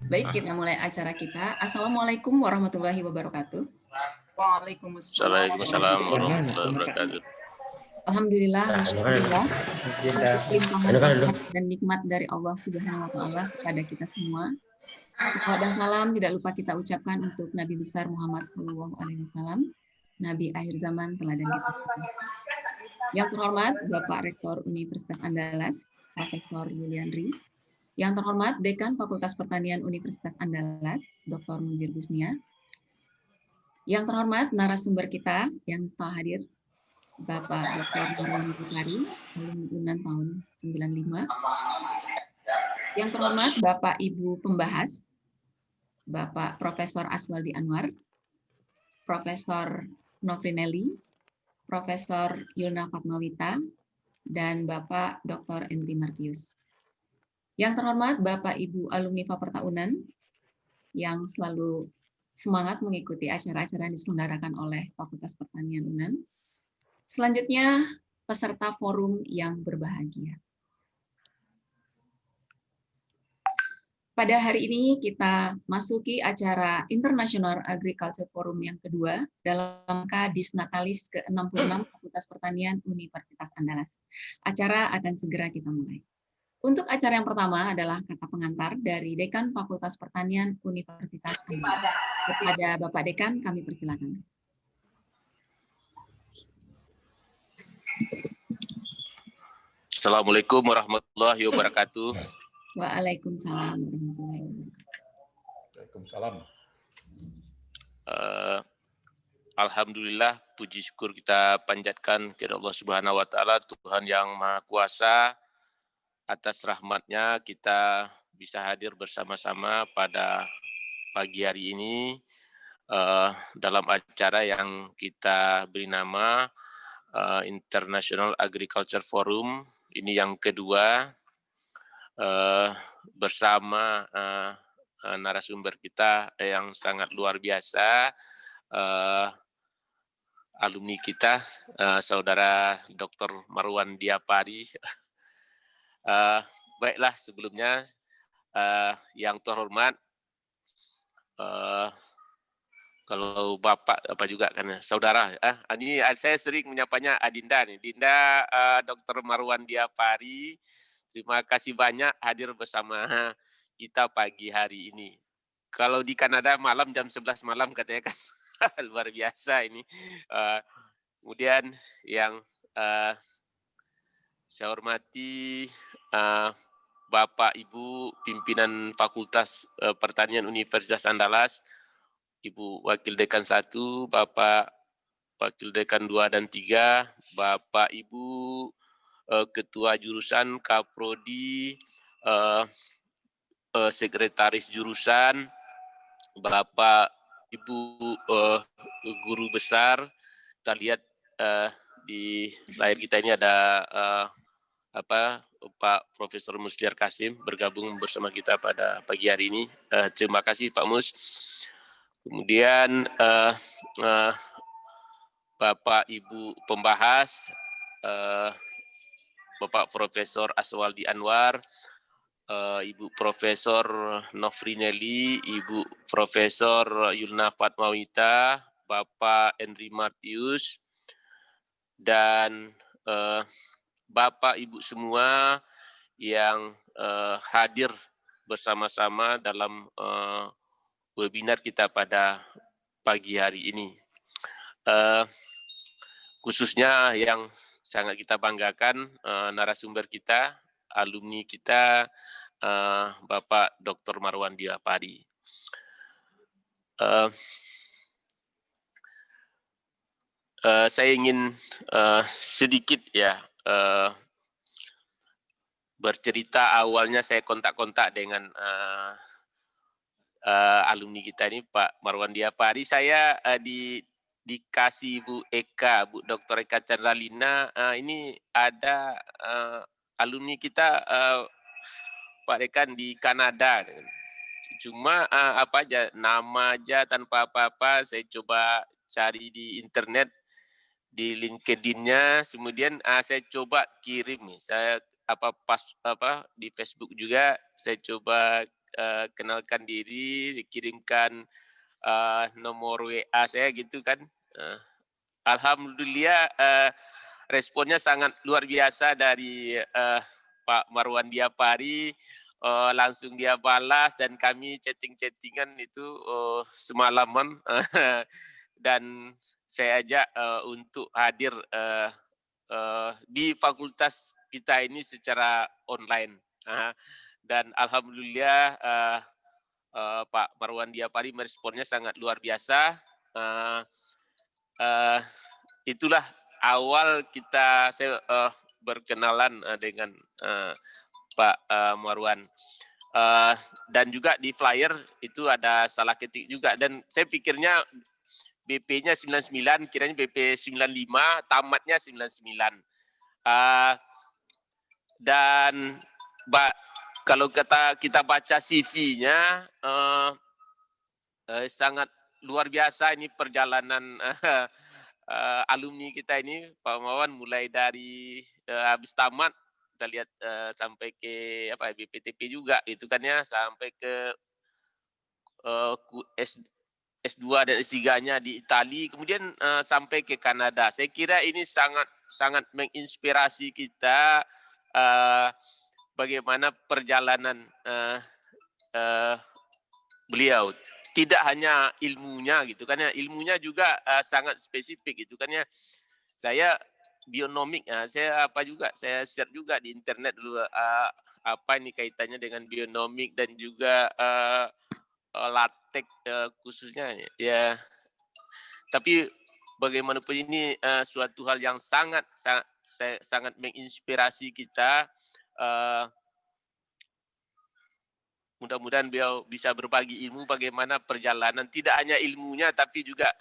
Baik, kita mulai acara kita. Assalamualaikum warahmatullahi wabarakatuh. Waalaikumsalam Waalaikumsalam warahmatullahi warahmatullahi wabarakatuh. wabarakatuh. Alhamdulillah, alhamdulillah, untuk limpahan Anu kan rahmat dulu. dan nikmat dari Allah Subhanahu wa taala kepada kita semua. Salawat dan salam tidak lupa kita ucapkan untuk Nabi besar Muhammad Shallallahu alaihi wasallam, Nabi akhir zaman teladan kita. Yang terhormat Bapak Rektor Universitas Andalas, Profesor Yuliandri. Yang terhormat Dekan Fakultas Pertanian Universitas Andalas, Dr. Munzir Gusnia. Yang terhormat narasumber kita yang telah hadir, Bapak Dr. Marwan Bukhari, alumni UNAN tahun 95. Yang terhormat Bapak Ibu pembahas, Bapak Profesor Aswaldi Anwar, Profesor Nofrinelli, Profesor Yulna Fatmawita, dan Bapak Dr. Endri Martius. Yang terhormat Bapak Ibu alumni Faperta UNAN yang selalu semangat mengikuti acara-acara yang diselenggarakan oleh Fakultas Pertanian UNAN. Selanjutnya, peserta forum yang berbahagia. Pada hari ini kita masuki acara International Agriculture Forum yang kedua dalam rangka Disnatalis ke-66 Fakultas Pertanian Universitas Andalas. Acara akan segera kita mulai. Untuk acara yang pertama adalah kata pengantar dari Dekan Fakultas Pertanian Universitas Andalas. Kepada Bapak Dekan, kami persilakan. Assalamualaikum warahmatullahi wabarakatuh. Waalaikumsalam warahmatullahi wabarakatuh. Waalaikumsalam. Alhamdulillah, puji syukur kita panjatkan kepada Allah Subhanahu wa taala, Tuhan yang Maha Kuasa. Atas rahmatnya kita bisa hadir bersama-sama pada pagi hari ini dalam acara yang kita beri nama International Agriculture Forum. Ini yang kedua bersama narasumber kita yang sangat luar biasa, alumni kita, Saudara Dr. Marwan Diapari. Baiklah, sebelumnya yang terhormat, kalau Bapak apa juga kan saudara, ini saya sering menyapanya Adinda nih, Dinda Dr. Marwan Diapari. Terima kasih banyak hadir bersama kita pagi hari ini. Kalau di Kanada malam jam 11 malam katanya kan luar biasa ini. Kemudian yang saya hormati Bapak Ibu pimpinan Fakultas Pertanian Universitas Andalas, Ibu Wakil Dekan 1, Bapak Wakil Dekan 2 dan 3, Bapak Ibu Ketua Jurusan, Kaprodi, Sekretaris Jurusan, Bapak Ibu Guru Besar. Kita lihat di layar kita ini ada Pak Profesor Musliar Kasim bergabung bersama kita pada pagi hari ini. Terima kasih Pak Mus. Kemudian Bapak Ibu pembahas, Bapak Profesor Aswaldi Anwar, Ibu Profesor Nofrinelli, Ibu Profesor Yulna Fatmawita, Bapak Endri Martius, dan Bapak Ibu semua yang hadir bersama-sama dalam webinar kita pada pagi hari ini. Khususnya yang sangat kita banggakan narasumber kita, alumni kita, Bapak Dr. Marwan Diapari. Saya ingin sedikit ya bercerita. Awalnya saya kontak-kontak dengan alumni kita ini, Pak Marwan Diapari. Saya dikasih Bu Eka, Bu Dr. Eka Chandralina, ini ada alumni kita Pak Dekan di Kanada. Cuma apa aja, nama aja tanpa apa-apa, saya coba cari di internet, di LinkedIn-nya, kemudian saya coba kirim nih, saya di Facebook juga saya coba kenalkan diri, dikirimkan nomor WA saya gitu kan. Alhamdulillah responnya sangat luar biasa dari Pak Marwan Diapari. Langsung dia balas dan kami chatting-chattingan itu semalaman dan saya ajak untuk hadir di fakultas kita ini secara online. Dan alhamdulillah Pak Marwan Diapari meresponnya sangat luar biasa. Itulah awal saya berkenalan dengan Pak Marwan. Dan juga di flyer itu ada salah ketik juga. Dan saya pikirnya BP-nya 99, kiranya BP 95, tamatnya 99. Dan kalau kita baca CV-nya, sangat luar biasa ini perjalanan alumni kita ini, Pak Marwan, mulai dari habis tamat, kita lihat sampai ke BPTP juga, itu kan ya, sampai ke S2 dan S3-nya di Italia, kemudian sampai ke Kanada. Saya kira ini sangat menginspirasi kita bagaimana perjalanan beliau. Tidak hanya ilmunya gitu kan ya, ilmunya juga sangat spesifik gitu kan ya. Saya bionomik, saya share juga di internet dulu apa ini kaitannya dengan bionomik dan juga latek khususnya ya. Tapi bagaimanapun ini suatu hal yang sangat menginspirasi kita. Mudah-mudahan beliau bisa berbagi ilmu bagaimana perjalanan, tidak hanya ilmunya tapi juga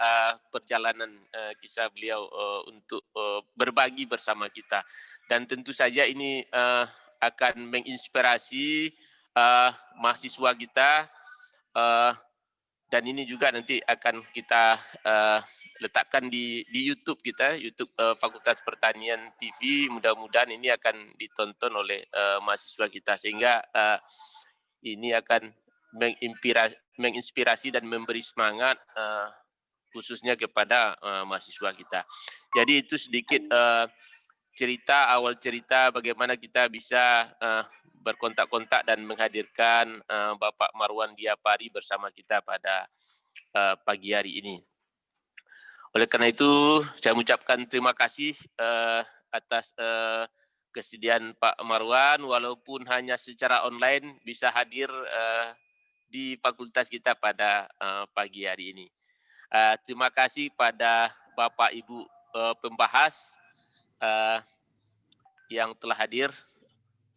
perjalanan kisah beliau untuk berbagi bersama kita. Dan tentu saja ini akan menginspirasi mahasiswa kita, dan ini juga nanti akan kita letakkan di YouTube kita, YouTube Fakultas Pertanian TV. Mudah-mudahan ini akan ditonton oleh mahasiswa kita, sehingga ini akan menginspirasi dan memberi semangat khususnya kepada mahasiswa kita. Jadi itu sedikit awal cerita bagaimana kita bisa berkontak-kontak dan menghadirkan Bapak Marwan Diapari bersama kita pada pagi hari ini. Oleh karena itu, saya mengucapkan terima kasih atas kesediaan Pak Marwan, walaupun hanya secara online bisa hadir di fakultas kita pada pagi hari ini. Terima kasih pada Bapak Ibu pembahas yang telah hadir.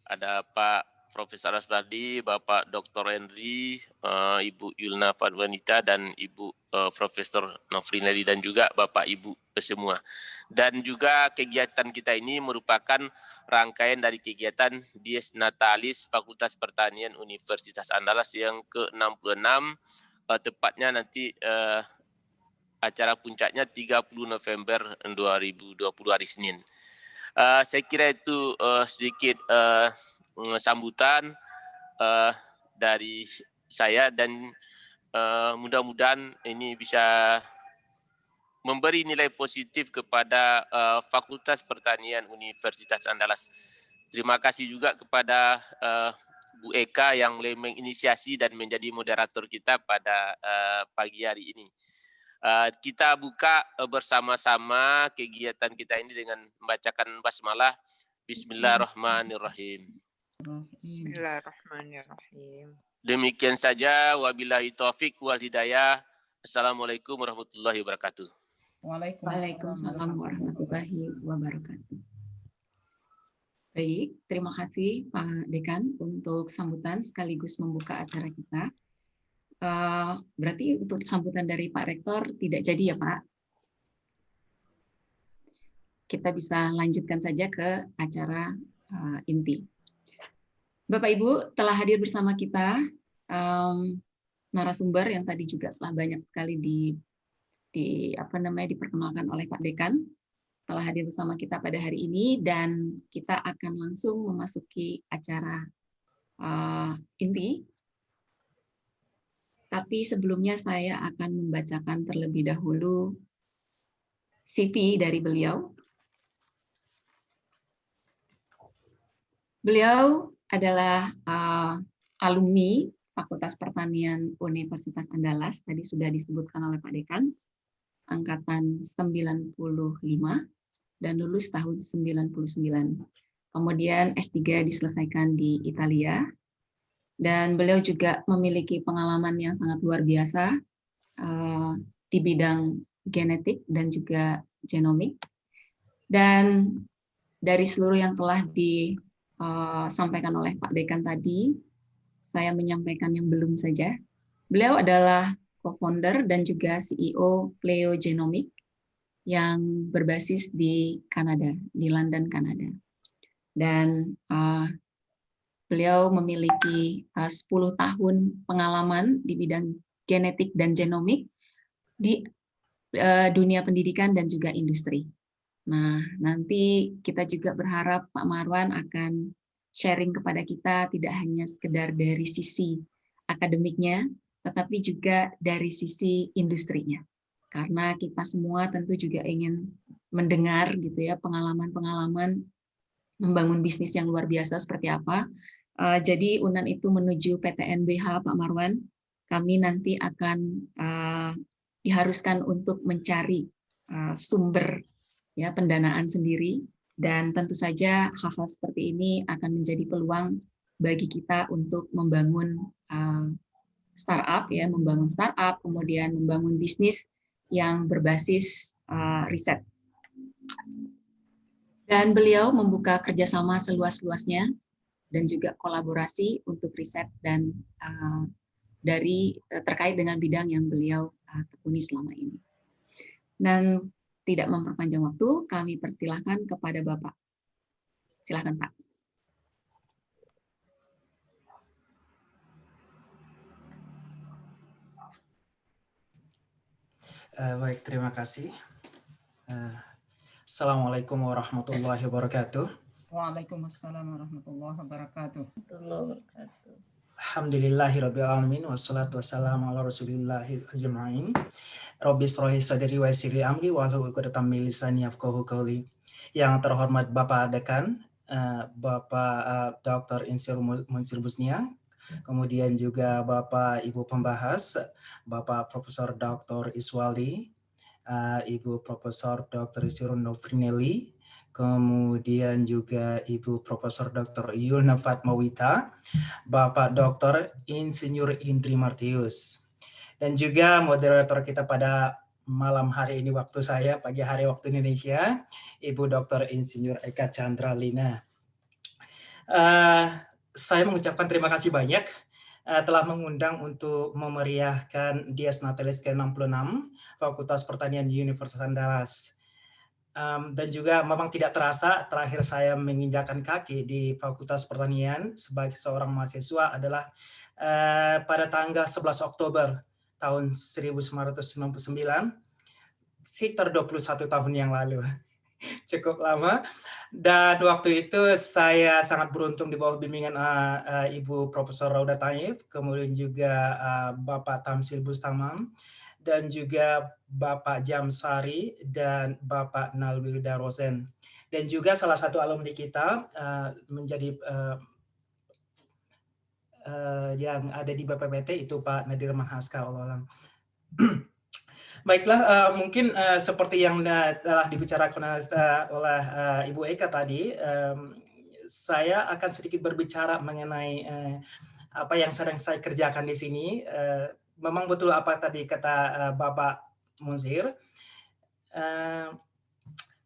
Ada Pak Profesor Asbardi, Bapak Dr. Henry, Ibu Yulna Fadwanita, dan Ibu Profesor Nofrinelli, dan juga Bapak Ibu semua. Dan juga kegiatan kita ini merupakan rangkaian dari kegiatan Dies Natalis Fakultas Pertanian Universitas Andalas yang ke-66, tepatnya nanti acara puncaknya 30 November 2020 hari Senin. Saya kira itu sedikit sambutan dari saya, dan mudah-mudahan ini bisa memberi nilai positif kepada Fakultas Pertanian Universitas Andalas. Terima kasih juga kepada Bu Eka yang mulai menginisiasi dan menjadi moderator kita pada pagi hari ini. Kita buka bersama-sama kegiatan kita ini dengan membacakan basmalah. Bismillahirrahmanirrahim. Bismillahirrahmanirrahim. Demikian saja, wabillahi taufik wal hidayah. Assalamualaikum warahmatullahi wabarakatuh. Waalaikumsalam warahmatullahi wabarakatuh. Baik, terima kasih Pak Dekan untuk sambutan sekaligus membuka acara kita. Berarti untuk sambutan dari Pak Rektor tidak jadi ya Pak? Kita bisa lanjutkan saja ke acara inti. Bapak Ibu telah hadir bersama kita, narasumber yang tadi juga telah banyak sekali diperkenalkan oleh Pak Dekan, telah hadir bersama kita pada hari ini, dan kita akan langsung memasuki acara inti. Tapi sebelumnya saya akan membacakan terlebih dahulu CV dari beliau. Beliau adalah alumni Fakultas Pertanian Universitas Andalas, tadi sudah disebutkan oleh Pak Dekan, angkatan 95 dan lulus tahun 99. Kemudian S3 diselesaikan di Italia, dan beliau juga memiliki pengalaman yang sangat luar biasa di bidang genetik dan juga genomik. Dan dari seluruh yang telah disampaikan oleh Pak Dekan tadi, saya menyampaikan yang belum saja. Beliau adalah co-founder dan juga CEO Pleo Genomic yang berbasis di Kanada, di London, Kanada. Dan beliau memiliki 10 tahun pengalaman di bidang genetik dan genomik di dunia pendidikan dan juga industri. Nah, nanti kita juga berharap Pak Marwan akan sharing kepada kita tidak hanya sekedar dari sisi akademiknya, tetapi juga dari sisi industrinya. Karena kita semua tentu juga ingin mendengar gitu ya pengalaman-pengalaman membangun bisnis yang luar biasa seperti apa. Jadi UNAN itu menuju PTNBH Pak Marwan, kami nanti akan diharuskan untuk mencari sumber ya pendanaan sendiri, dan tentu saja hal-hal seperti ini akan menjadi peluang bagi kita untuk membangun startup ya, membangun startup, kemudian membangun bisnis yang berbasis riset. Dan beliau membuka kerjasama seluas-luasnya dan juga kolaborasi untuk riset dan terkait dengan bidang yang beliau tekuni selama ini. Dan tidak memperpanjang waktu, kami persilahkan kepada Bapak. Silakan Pak. Baik, terima kasih. Assalamualaikum warahmatullahi wabarakatuh. Waalaikumsalam warahmatullahi wabarakatuh. Alhamdulillahirabbil alamin wassalatu wassalamu ala rasulillahil ajmain. Rabbi shrah li sadri wa yassir li amri wahlul 'uqdatam min lisani yafqahu qawli. Yang terhormat Bapak Dekan, Bapak Dr. Insir Munsir Busnia, kemudian juga Bapak Ibu pembahas, Bapak Profesor Dr. Iswaldi, Ibu Profesor Dr. Isirun Novrinelli, kemudian juga Ibu Profesor Dr. Yulna Fatmawita, Bapak Dr. Insinyur Indri Martius, dan juga moderator kita pada malam hari ini waktu saya, pagi hari waktu Indonesia, Ibu Dr. Insinyur Eka Chandralina. Saya mengucapkan terima kasih banyak telah mengundang untuk memeriahkan Dies Natalis ke-66 Fakultas Pertanian Universitas Andalas. Dan juga memang tidak terasa terakhir saya menginjakan kaki di Fakultas Pertanian sebagai seorang mahasiswa adalah pada tanggal 11 Oktober tahun 1999, sekitar 21 tahun yang lalu. Cukup lama. Dan waktu itu saya sangat beruntung di bawah bimbingan Ibu Profesor Rauda Taif, kemudian juga Bapak Tamsil Bustamam, dan juga Bapak Jamsari dan Bapak Nalwilda Rosen. Dan juga salah satu alumni kita menjadi yang ada di BPPT itu Pak Nadir Mahaska. Baiklah, mungkin seperti yang telah dibicarakan oleh Ibu Eka tadi, saya akan sedikit berbicara mengenai apa yang sedang saya kerjakan di sini. Memang betul apa tadi kata Bapak Munsir,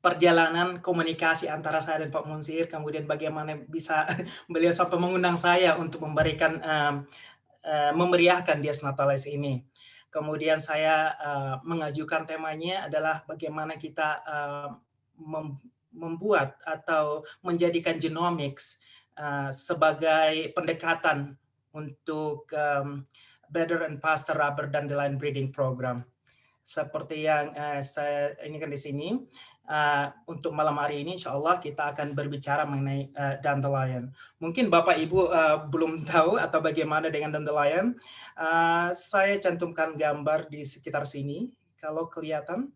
perjalanan komunikasi antara saya dan Pak Munsir, kemudian bagaimana bisa beliau sampai mengundang saya untuk memberikan memeriahkan Dies Natalis ini. Kemudian saya mengajukan temanya adalah bagaimana kita membuat atau menjadikan genomics sebagai pendekatan untuk Better and Faster Rubber Dandelion Breeding Program. seperti yang saya inikan di sini, untuk malam hari ini insya Allah kita akan berbicara mengenai dandelion. Mungkin Bapak Ibu belum tahu atau bagaimana dengan dandelion. Saya cantumkan gambar di sekitar sini. Kalau kelihatan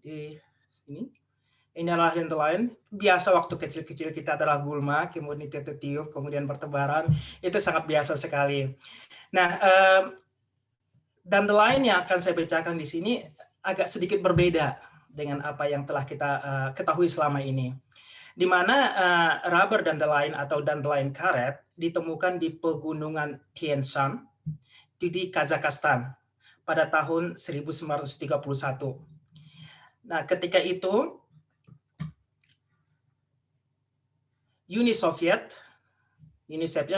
di sini. Ini adalah dandelion. Biasa waktu kecil-kecil kita adalah gulma, kemudian itu tiup, kemudian bertebaran. Itu sangat biasa sekali. Nah, dandelion yang akan saya bacakan di sini agak sedikit berbeda dengan apa yang telah kita ketahui selama ini. Di mana rubber dandelion atau dandelion karet ditemukan di pegunungan Tian Shan di Kazakhstan pada tahun 1931. Nah, ketika itu Uni Soviet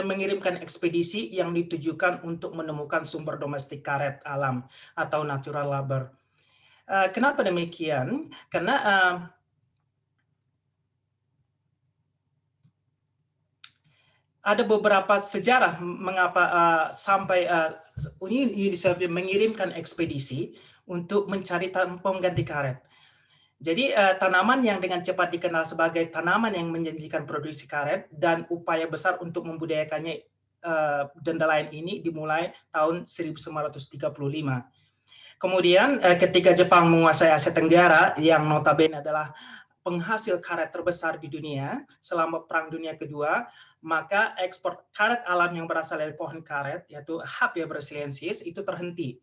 mengirimkan ekspedisi yang ditujukan untuk menemukan sumber domestik karet alam atau natural rubber. Kenapa demikian? Karena ada beberapa sejarah mengapa sampai Uni Soviet mengirimkan ekspedisi untuk mencari pengganti karet. Jadi tanaman yang dengan cepat dikenal sebagai tanaman yang menjanjikan produksi karet dan upaya besar untuk membudidayakannya dandelion ini dimulai tahun 1935. Kemudian ketika Jepang menguasai Asia Tenggara yang notabene adalah penghasil karet terbesar di dunia selama Perang Dunia Kedua, maka ekspor karet alam yang berasal dari pohon karet yaitu Hapea brasiliensis itu terhenti,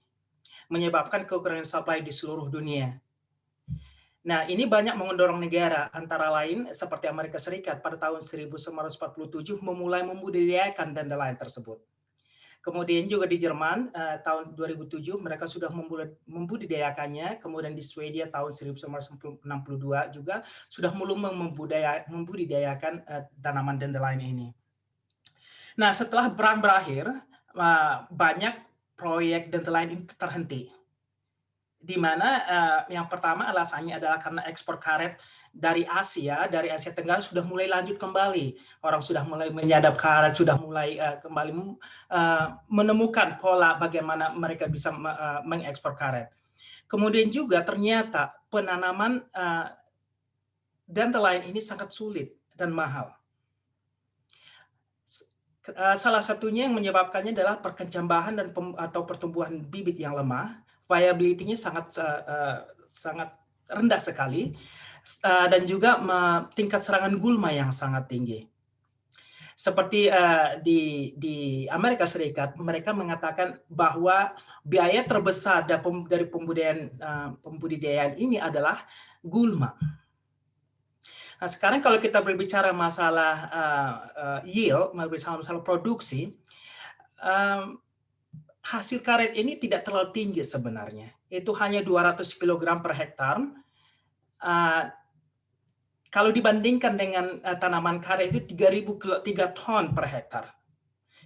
menyebabkan kekurangan supply di seluruh dunia. Nah, ini banyak mendorong negara, antara lain seperti Amerika Serikat pada tahun 1947 memulai membudidayakan dandelion tersebut. Kemudian juga di Jerman tahun 2007 mereka sudah membudidayakannya. Kemudian di Swedia tahun 1962 juga sudah mulai membudidayakan tanaman dandelion ini. Nah, setelah perang berakhir, banyak proyek dandelion ini terhenti. Di mana yang pertama alasannya adalah karena ekspor karet dari Asia Tenggara sudah mulai lanjut kembali. Orang sudah mulai menyadap karet, sudah mulai kembali menemukan pola bagaimana mereka bisa mengekspor karet. Kemudian juga ternyata penanaman dandelion ini sangat sulit dan mahal. Salah satunya yang menyebabkannya adalah perkecambahan atau pertumbuhan bibit yang lemah. Viability-nya sangat rendah sekali, dan juga tingkat serangan gulma yang sangat tinggi. Seperti di Amerika Serikat, mereka mengatakan bahwa biaya terbesar dari pembudidayaan ini adalah gulma. Nah, sekarang kalau kita berbicara masalah yield, masalah produksi, hasil karet ini tidak terlalu tinggi sebenarnya. Itu hanya 200 kg per hektar. Kalau dibandingkan dengan tanaman karet itu 3 ton per hektar.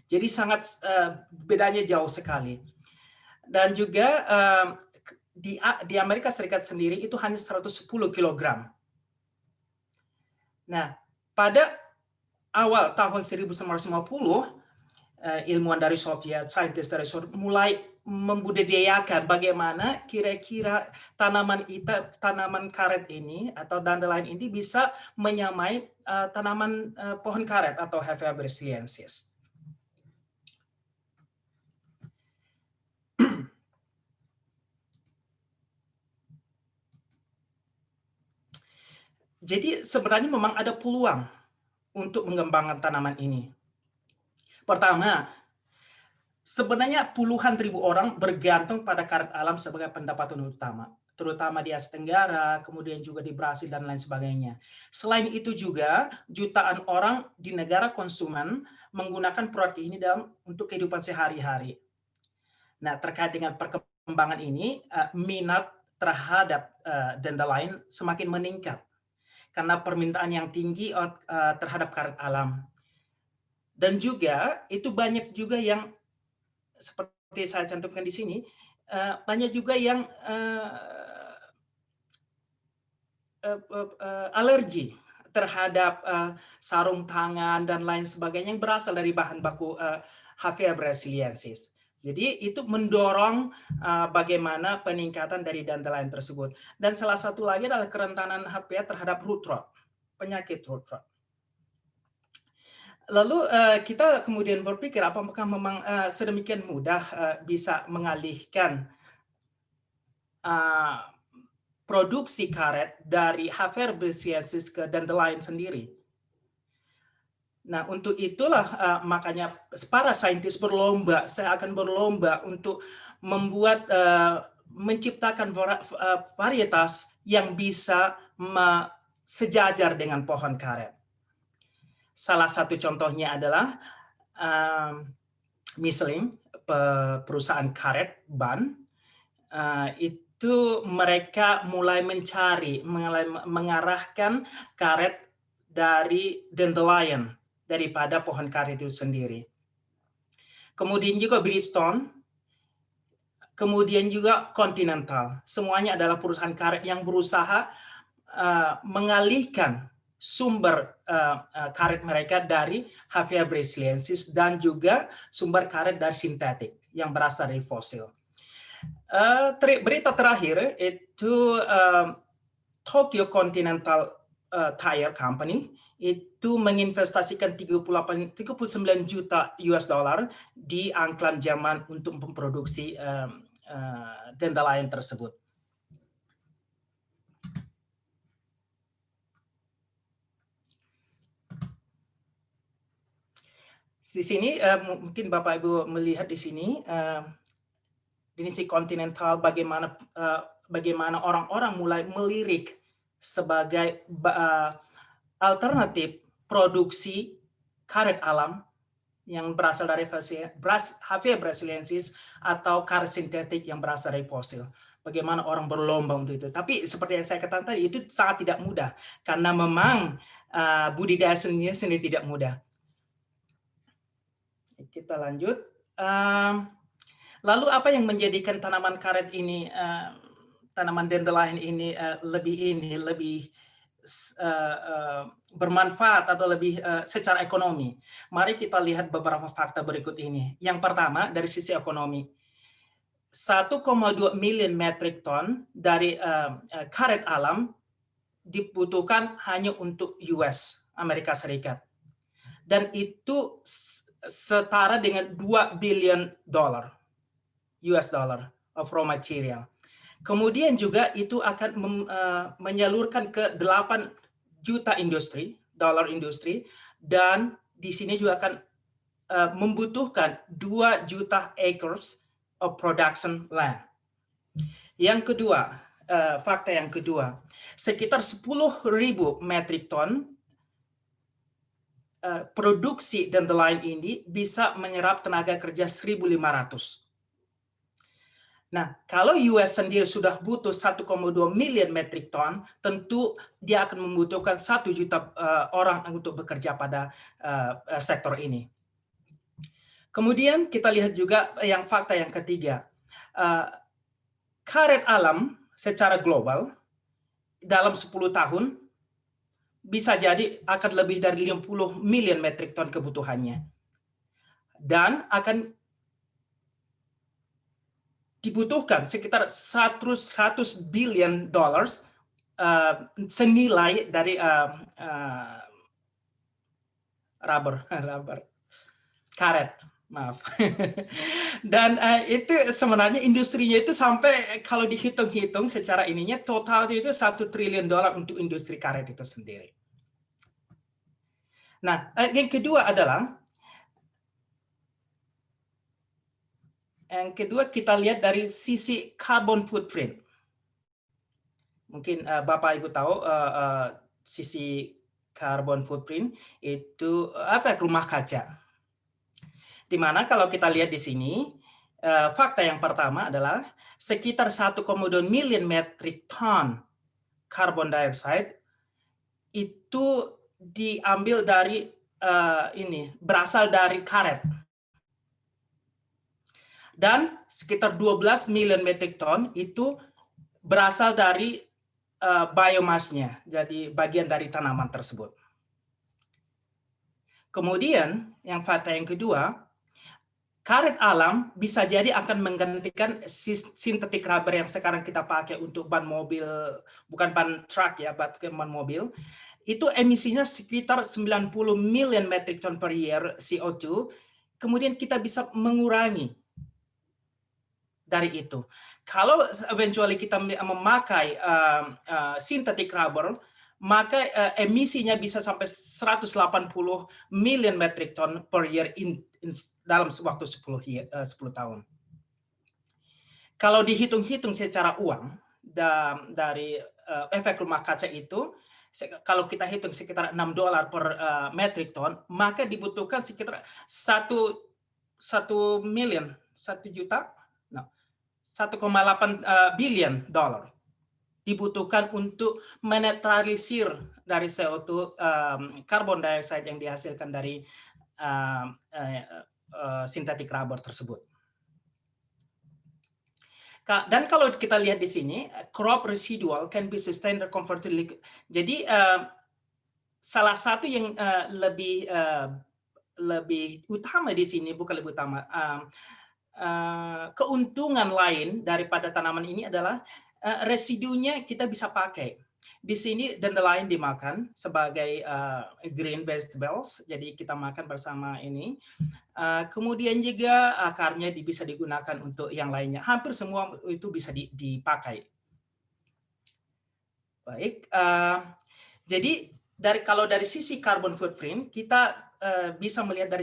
Jadi sangat bedanya jauh sekali. Dan juga di Amerika Serikat sendiri itu hanya 110 kg. Nah, pada awal tahun 1950, ilmuwan dari Soviet, saintis dari Soviet mulai membudidayakan bagaimana kira-kira tanaman karet ini atau dandelion ini bisa menyamai tanaman pohon karet atau Hapea brasiliensis. Jadi sebenarnya memang ada peluang untuk mengembangkan tanaman ini. Pertama, sebenarnya puluhan ribu orang bergantung pada karet alam sebagai pendapatan utama, terutama di Asia Tenggara, kemudian juga di Brasil dan lain sebagainya. Selain itu juga jutaan orang di negara konsumen menggunakan produk ini untuk kehidupan sehari-hari. Nah, terkait dengan perkembangan ini, minat terhadap dandelion semakin meningkat karena permintaan yang tinggi terhadap karet alam. Dan juga itu banyak juga yang seperti saya cantumkan di sini, banyak juga yang alergi terhadap sarung tangan dan lain sebagainya yang berasal dari bahan baku Hapea brasiliensis. Jadi itu mendorong bagaimana peningkatan dari dandelion tersebut. Dan salah satu lagi adalah kerentanan HPA terhadap root rot, penyakit root rot. Lalu kita kemudian berpikir apakah memang sedemikian mudah bisa mengalihkan produksi karet dari Hafer brasiliensis ke dandelion sendiri. Nah, untuk itulah makanya para saintis berlomba, saya akan berlomba untuk membuat, menciptakan varietas yang bisa sejajar dengan pohon karet. Salah satu contohnya adalah Michelin, perusahaan karet ban, itu mereka mulai mengarahkan karet dari dandelion daripada pohon karet itu sendiri. Kemudian juga Bridgestone, kemudian juga Continental. Semuanya adalah perusahaan karet yang berusaha mengalihkan sumber karet mereka dari Hevea brasiliensis dan juga sumber karet dari sintetik yang berasal dari fosil. Berita terakhir itu Tokyo Continental Tire Company itu menginvestasikan 39 juta US dollar di angklan Jerman untuk memproduksi dandelion tersebut. Di sini mungkin Bapak Ibu melihat di sini ini si Continental bagaimana orang-orang mulai melirik sebagai alternatif produksi karet alam yang berasal dari Hevea brasiliensis atau karet sintetik yang berasal dari fosil. Bagaimana orang berlomba untuk itu. Tapi seperti yang saya katakan tadi, itu sangat tidak mudah. Karena memang budidaya sendiri tidak mudah. Kita lanjut. Lalu apa yang menjadikan tanaman karet ini, tanaman dandelion ini lebih bermanfaat atau lebih secara ekonomi? Mari kita lihat beberapa fakta berikut ini. Yang pertama dari sisi ekonomi, 1,2 miliar metrik ton dari karet alam dibutuhkan hanya untuk Amerika Serikat, dan itu setara dengan 2 billion US dollar of raw material. Kemudian juga itu akan menyalurkan ke 8 juta dolar industri, dan di sini juga akan membutuhkan 2 juta acres of production land. Yang kedua, fakta yang kedua, sekitar 10.000 metrik ton produksi dandelion ini bisa menyerap tenaga kerja 1.500. Nah, kalau US sendiri sudah butuh 1,2 miliar metrik ton, tentu dia akan membutuhkan 1 juta orang untuk bekerja pada sektor ini. Kemudian kita lihat juga fakta yang ketiga. Karet alam secara global dalam 10 tahun bisa jadi akan lebih dari 50 miliar metrik ton kebutuhannya. Dan akan dibutuhkan sekitar 100 billion dollars senilai dari karet, maaf. Dan itu sebenarnya industrinya itu sampai kalau dihitung-hitung secara ininya totalnya itu 1 triliun dolar untuk industri karet itu sendiri. Nah, yang kedua adalah kita lihat dari sisi carbon footprint. Mungkin Bapak Ibu tahu sisi carbon footprint itu rumah kaca. Di mana kalau kita lihat di sini, fakta yang pertama adalah sekitar 1,2 miliar metrik ton carbon dioxide itu diambil dari berasal dari karet. Dan sekitar 12 miliar metrik ton itu berasal dari biomasnya, jadi bagian dari tanaman tersebut. Kemudian yang fakta yang kedua, karet alam bisa jadi akan menggantikan sintetik rubber yang sekarang kita pakai untuk ban mobil, bukan ban truk ya, bukan ban mobil. Itu emisinya sekitar 90 million metric ton per year CO2. Kemudian kita bisa mengurangi dari itu. Kalau eventually kita memakai synthetic rubber, maka emisinya bisa sampai 180 million metric ton per year dalam waktu 10 tahun. Kalau dihitung-hitung secara uang dari efek rumah kaca itu, kalau kita hitung sekitar $6 per metric ton, maka dibutuhkan sekitar 1 billion dollar dibutuhkan untuk menetralisir dari CO2 carbon dioxide yang dihasilkan dari synthetic rubber tersebut. Dan kalau kita lihat di sini, crop residual can be sustained or converted liquid. Jadi salah satu yang lebih utama di sini, bukan lebih utama, keuntungan lain daripada tanaman ini adalah residunya kita bisa pakai. Di sini dandelion dimakan sebagai green vegetables, jadi kita makan bersama ini. Kemudian juga akarnya bisa digunakan untuk yang lainnya. Hampir semua itu bisa dipakai. Baik, jadi kalau dari sisi carbon footprint kita bisa melihat dari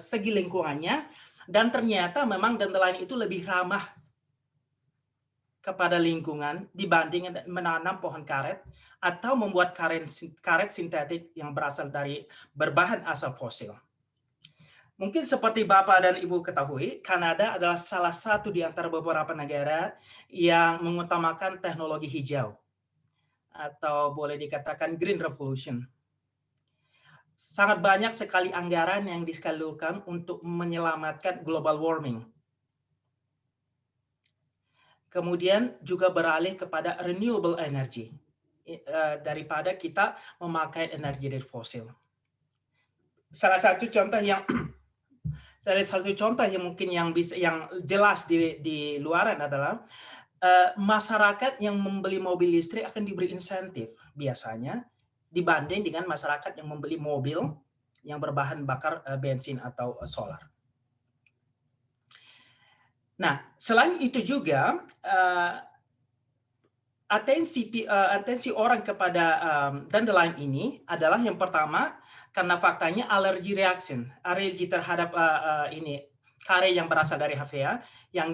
segi lingkungannya, dan ternyata memang dandelion itu lebih ramah kepada lingkungan dibanding menanam pohon karet atau membuat karet sintetik yang berasal dari berbahan asap fosil. Mungkin seperti Bapak dan Ibu ketahui, Kanada adalah salah satu di antara beberapa negara yang mengutamakan teknologi hijau atau boleh dikatakan Green Revolution. Sangat banyak sekali anggaran yang disalurkan untuk menyelamatkan global warming. Kemudian juga beralih kepada renewable energy daripada kita memakai energi dari fosil. Salah satu contoh yang mungkin yang jelas di luaran adalah masyarakat yang membeli mobil listrik akan diberi insentif biasanya dibanding dengan masyarakat yang membeli mobil yang berbahan bakar bensin atau solar. Nah, selain itu juga atensi orang kepada dandelion ini adalah yang pertama karena faktanya alergi terhadap kare yang berasal dari HVA yang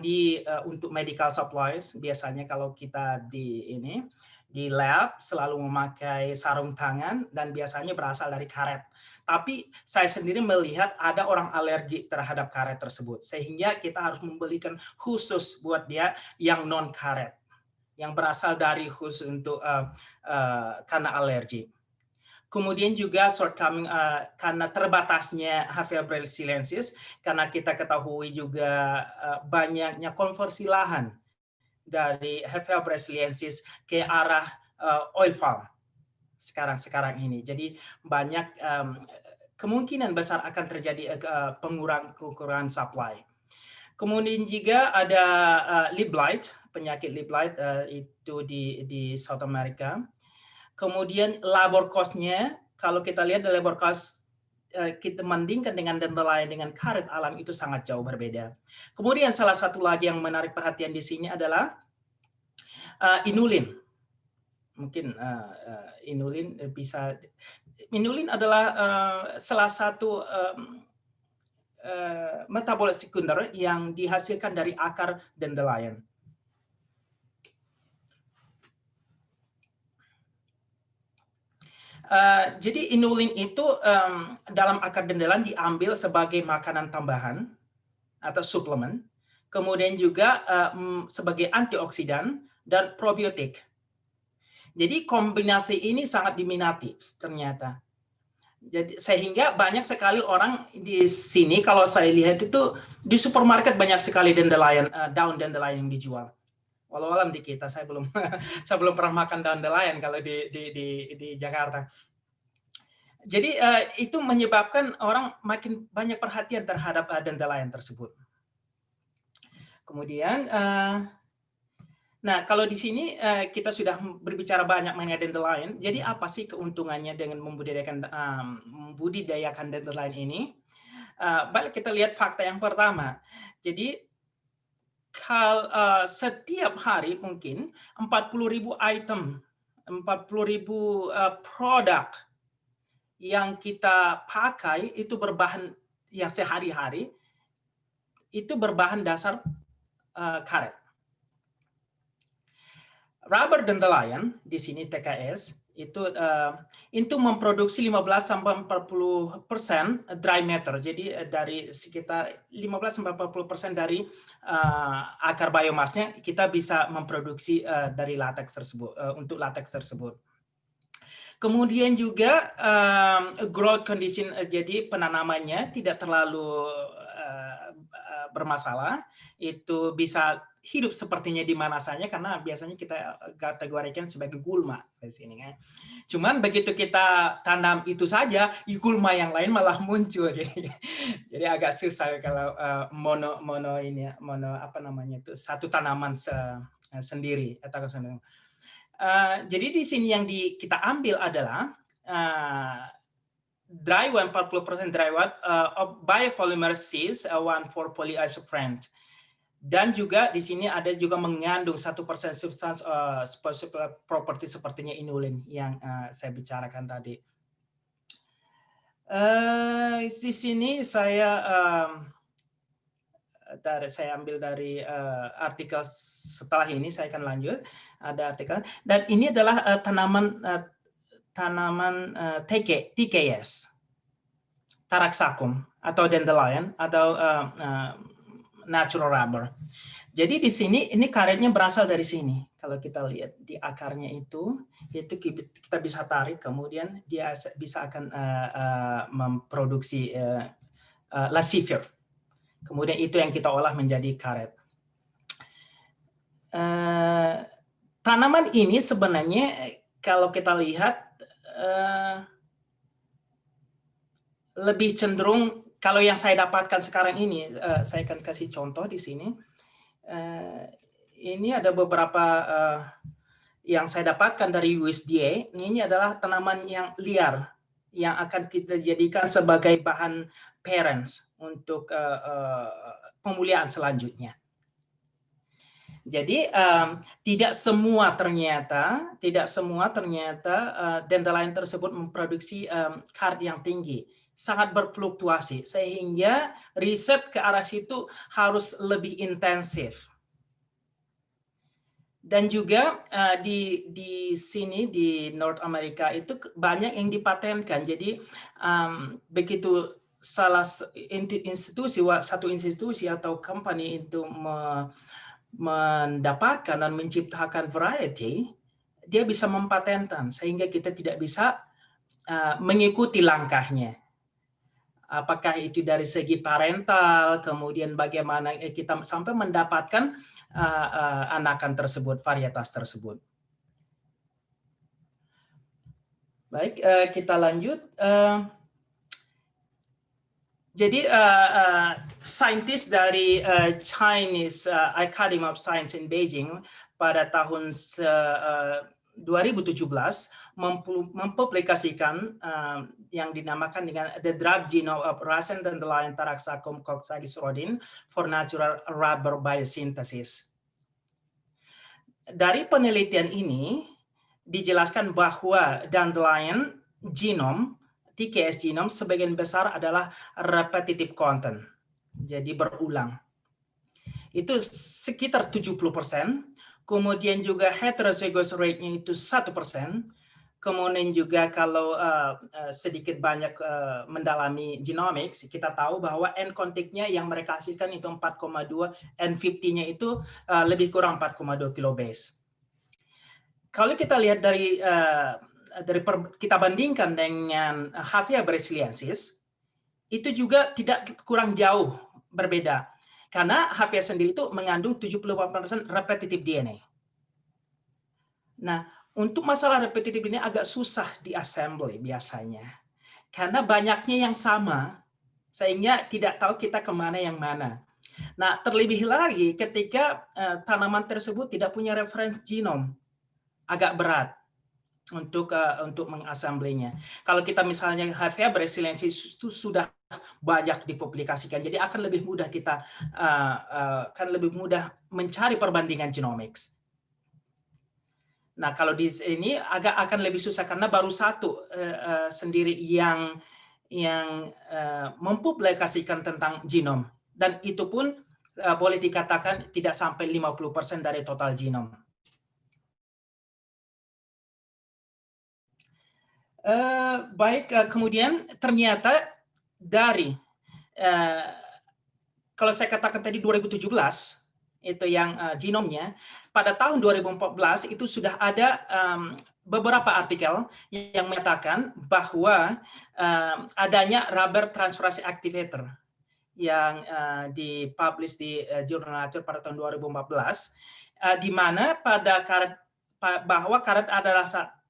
untuk medical supplies. Biasanya kalau kita di lab selalu memakai sarung tangan dan biasanya berasal dari karet. Tapi saya sendiri melihat ada orang alergi terhadap karet tersebut. Sehingga kita harus membelikan khusus buat dia yang non-karet. Yang berasal dari khusus untuk karena alergi. Kemudian juga shortcoming karena terbatasnya HVA brasiliensis. Karena kita ketahui juga banyaknya konversi lahan dari HVA brasiliensis ke arah oil palm. Sekarang ini. Jadi banyak kemungkinan besar akan terjadi kekurangan supply. Kemudian juga ada leaf blight, penyakit leaf blight itu di South America. Kemudian labor cost-nya, kalau kita lihat labor cost kita bandingkan dengan dandelion dengan karet alam itu sangat jauh berbeda. Kemudian salah satu lagi yang menarik perhatian di sini adalah inulin. Mungkin inulin adalah salah satu metabolit sekunder yang dihasilkan dari akar dandelion. Jadi inulin itu dalam akar dandelion diambil sebagai makanan tambahan atau suplemen, kemudian juga sebagai antioksidan dan probiotik. Jadi kombinasi ini sangat diminati ternyata. Jadi sehingga banyak sekali orang di sini kalau saya lihat itu di supermarket banyak sekali dandelion, daun dandelion yang dijual. Walau alam di kita saya belum pernah makan dandelion kalau di Jakarta. Jadi itu menyebabkan orang makin banyak perhatian terhadap dandelion tersebut. Kemudian, nah kalau di sini kita sudah berbicara banyak mengenai dandelion. Jadi apa sih keuntungannya dengan membudidayakan dandelion ini? Baik kita lihat fakta yang pertama. Jadi setiap hari mungkin 40.000 item, 40.000 produk yang kita pakai itu berbahan yang sehari-hari itu berbahan dasar karet. Rubber dandelion di sini TKS itu memproduksi 15-40% dry matter. Jadi dari sekitar 15-40% dari akar biomasnya kita bisa memproduksi dari latex tersebut untuk latex tersebut. Kemudian juga growth condition, jadi penanamannya tidak terlalu bermasalah, itu bisa hidup sepertinya di mana saja karena biasanya kita kategorikan sebagai gulma di sini kan. Cuman begitu kita tanam itu saja, gulma yang lain malah muncul, jadi agak susah kalau mono apa namanya itu satu tanaman sendiri atau sendiri. Jadi di sini yang kita ambil adalah dry wood 40% dry wood, biopolymer cis 1,4 polyisoprene. Dan juga di sini ada juga mengandung 1% substans properti sepertinya inulin yang saya bicarakan tadi. Di sini saya ambil dari artikel setelah ini, saya akan lanjut. Ada artikel dan ini adalah tanaman TKS, Taraxacum atau dandelion atau natural rubber. Jadi di sini ini karetnya berasal dari sini. Kalau kita lihat di akarnya itu kita bisa tarik, kemudian dia bisa akan memproduksi lascivier. Kemudian itu yang kita olah menjadi karet. Tanaman ini sebenarnya kalau kita lihat lebih cenderung, kalau yang saya dapatkan sekarang ini, saya akan kasih contoh di sini. Ini ada beberapa yang saya dapatkan dari USDA. Ini adalah tanaman yang liar yang akan kita jadikan sebagai bahan parents untuk pemuliaan selanjutnya. Jadi tidak semua ternyata dandelion tersebut memproduksi karet yang tinggi, sangat berfluktuasi sehingga riset ke arah situ harus lebih intensif. Dan juga di sini di North America itu banyak yang dipatenkan. Jadi begitu satu institusi atau company itu mendapatkan dan menciptakan variety, dia bisa mempatenkan sehingga kita tidak bisa mengikuti langkahnya. Apakah itu dari segi parental, kemudian bagaimana kita sampai mendapatkan anakan tersebut, varietas tersebut. Baik, kita lanjut. Jadi saintis dari Chinese Academy of Science in Beijing pada tahun 2017 mempublikasikan yang dinamakan dengan The Draft Genome of Russian Dandelion Taraxacum coxsackie for Natural Rubber Biosynthesis. Dari penelitian ini dijelaskan bahwa dandelion genome TKS genome sebagian besar adalah repetitive content, jadi berulang. Itu sekitar 70%, kemudian juga heterozygous rate-nya itu 1%, kemudian juga kalau sedikit banyak mendalami genomics, kita tahu bahwa N-contig-nya yang mereka hasilkan itu 4,2, N50-nya itu lebih kurang 4,2 kilobase. Kalau kita lihat dari kita bandingkan dengan Hevea brasiliensis, itu juga tidak kurang jauh berbeda. Karena Hevea sendiri itu mengandung 78% repetitive DNA. Nah, untuk masalah repetitive ini agak susah di-assembly biasanya. karena banyaknya yang sama, sehingga tidak tahu kita kemana yang mana. Nah, terlebih lagi ketika tanaman tersebut tidak punya referensi genom, agak berat untuk mengasamblenya. Kalau kita misalnya HIV resiliensi itu sudah banyak dipublikasikan, jadi akan lebih mudah kita mencari perbandingan genomics. Nah, kalau di sini akan lebih susah karena baru satu sendiri yang mempublikasikan tentang genom, dan itu pun boleh dikatakan tidak sampai 50% dari total genom. Kemudian ternyata dari kalau saya katakan tadi 2017 itu yang genomnya, pada tahun 2014 itu sudah ada beberapa artikel yang menyatakan bahwa adanya rubber transferase activator yang dipublish di jurnal Nature pada tahun 2014, di mana bahwa karet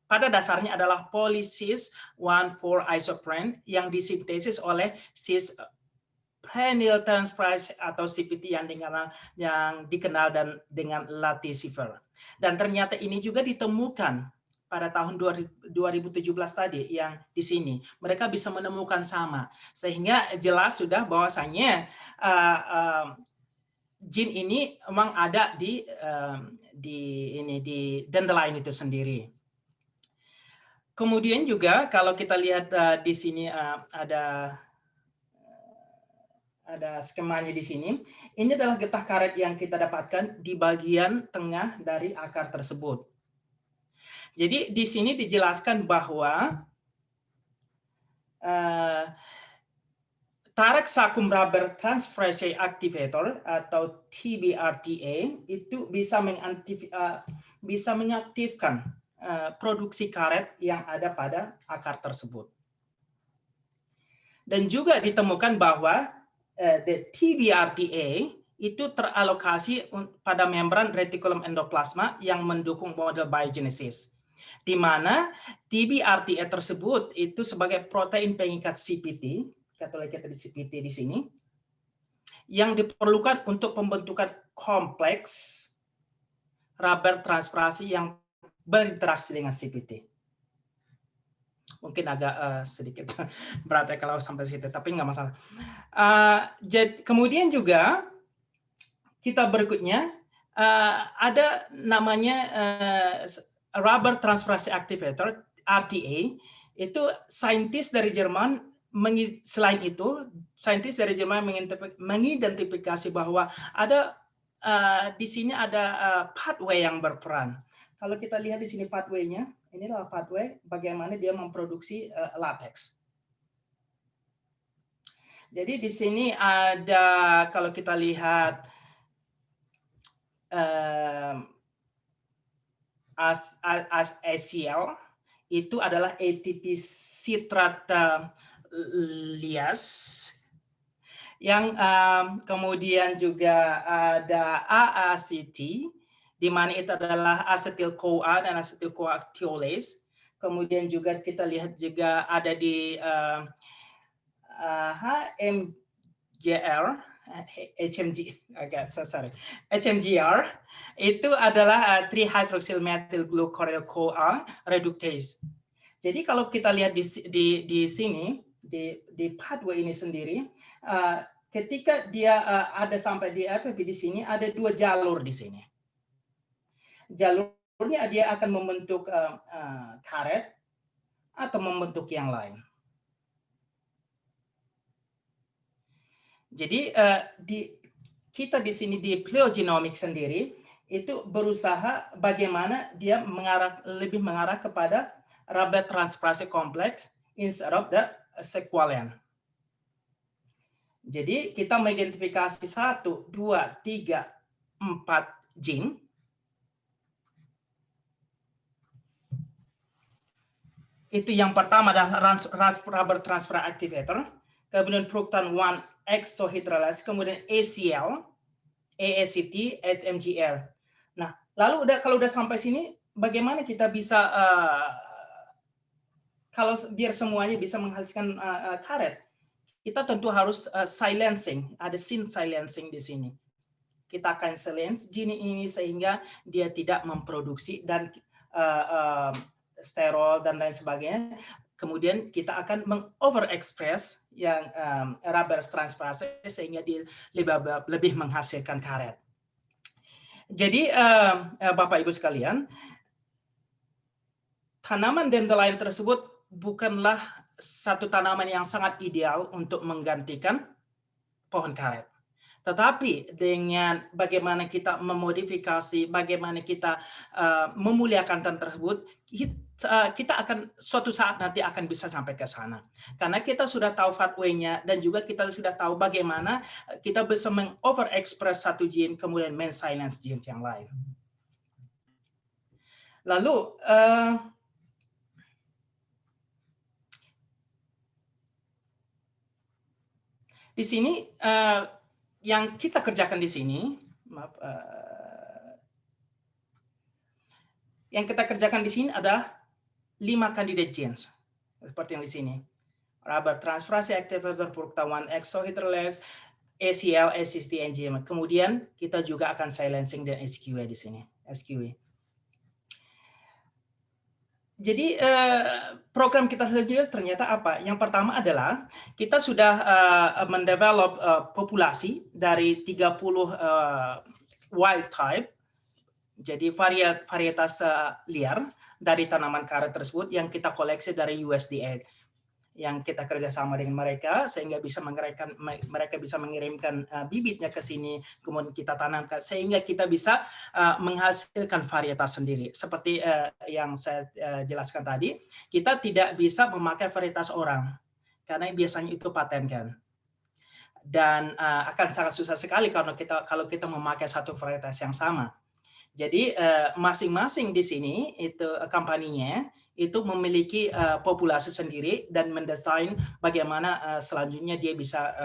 pada dasarnya adalah polycis 1,4-isoprene yang disintesis oleh cis prenyl transferase atau CPT yang dikenal dengan latissifer. Dan ternyata ini juga ditemukan pada tahun 2017 tadi yang di sini. Mereka bisa menemukan sama, sehingga jelas sudah bahwasanya gene ini memang ada di dandelion itu sendiri. Kemudian juga kalau kita lihat di sini ada skemanya di sini. Ini adalah getah karet yang kita dapatkan di bagian tengah dari akar tersebut. Jadi di sini dijelaskan bahwa Taraxacum rubber transferase activator atau TBRTA itu bisa mengaktifkan produksi karet yang ada pada akar tersebut. Dan juga ditemukan bahwa TBRTA itu teralokasi pada membran reticulum endoplasma yang mendukung model biogenesis, di mana TBRTA tersebut itu sebagai protein pengikat CPT, kita lihat di CPT di sini, yang diperlukan untuk pembentukan kompleks rubber transferase yang berinteraksi dengan CPT. Mungkin agak sedikit berat ya kalau sampai situ, tapi nggak masalah. Kemudian juga kita berikutnya ada namanya rubber transferase activator RTA. Itu saintis dari Jerman. Selain itu, saintis dari Jerman mengidentifikasi bahwa ada di sini ada pathway yang berperan. Kalau kita lihat di sini pathway-nya, ini adalah pathway bagaimana dia memproduksi latex. Jadi di sini ada, kalau kita lihat ACL itu adalah ATP citrate liase, yang kemudian juga ada AACT, di mana itu adalah acetyl-CoA dan acetyl-CoA thiolase. Kemudian juga kita lihat juga ada di HMGR itu adalah 3-hydroxylmethylglucoryl-CoA reductase. Jadi kalau kita lihat di sini di pathway ini sendiri, ketika dia ada sampai di FFP di sini ada dua jalur di sini. Jalurnya dia akan membentuk karet atau membentuk yang lain. Jadi kita di sini di phylogenomic sendiri itu berusaha bagaimana dia lebih mengarah kepada rubber transferase complex instead of the sequalian. Jadi kita mengidentifikasi 1, 2, 3, 4 gene. Itu yang pertama adalah rubber transfer activator, kemudian fructan 1 exohydrolase, kemudian ACL, AACT, HMGR. Nah, lalu kalau udah sampai sini, bagaimana kita bisa kalau biar semuanya bisa menghasilkan karet, kita tentu harus silencing, ada scene silencing di sini. Kita akan silence gene ini sehingga dia tidak memproduksi dan sterol dan lain sebagainya. Kemudian kita akan mengoverexpress yang rubber transferase sehingga dia lebih menghasilkan karet. Jadi Bapak Ibu sekalian, tanaman dandelion tersebut bukanlah satu tanaman yang sangat ideal untuk menggantikan pohon karet. Tetapi dengan bagaimana kita memodifikasi, bagaimana kita memuliakan tanaman tersebut, kita akan suatu saat nanti akan bisa sampai ke sana. Karena kita sudah tahu pathway-nya dan juga kita sudah tahu bagaimana kita bisa mengoverexpress satu gene kemudian men-silence gene yang lain. Lalu di sini yang kita kerjakan di sini, yang kita kerjakan di sini adalah 5 candidate genes seperti yang di sini. Rubber transferase activator Purukta1 exohydrolase, ACL, ACST, NGM. Kemudian kita juga akan silencing dan SQA di sini. SQA. Jadi program kita selanjutnya ternyata apa? Yang pertama adalah kita sudah mendevelop populasi dari 30 wild type, jadi varietas liar dari tanaman karet tersebut yang kita koleksi dari USDA, yang kita kerjasama dengan mereka sehingga bisa mereka bisa mengirimkan bibitnya ke sini, kemudian kita tanamkan sehingga kita bisa menghasilkan varietas sendiri. Seperti yang saya jelaskan tadi, kita tidak bisa memakai varietas orang karena biasanya itu paten kan. Dan akan sangat susah sekali kalau kita memakai satu varietas yang sama. Jadi masing-masing di sini itu company-nya itu memiliki populasi sendiri dan mendesain bagaimana selanjutnya dia bisa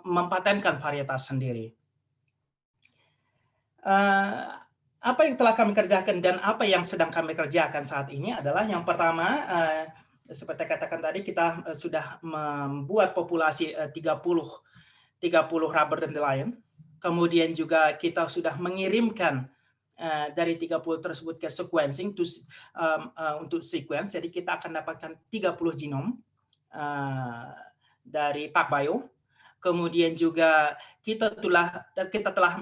mempatenkan varietas sendiri. Apa yang telah kami kerjakan dan apa yang sedang kami kerjakan saat ini adalah yang pertama, seperti katakan tadi, kita sudah membuat populasi 30 rubber dandelion. Kemudian juga kita sudah mengirimkan dari 30 tersebut ke sequencing untuk sequence. Jadi kita akan dapatkan 30 genom dari PacBio. Kemudian juga kita telah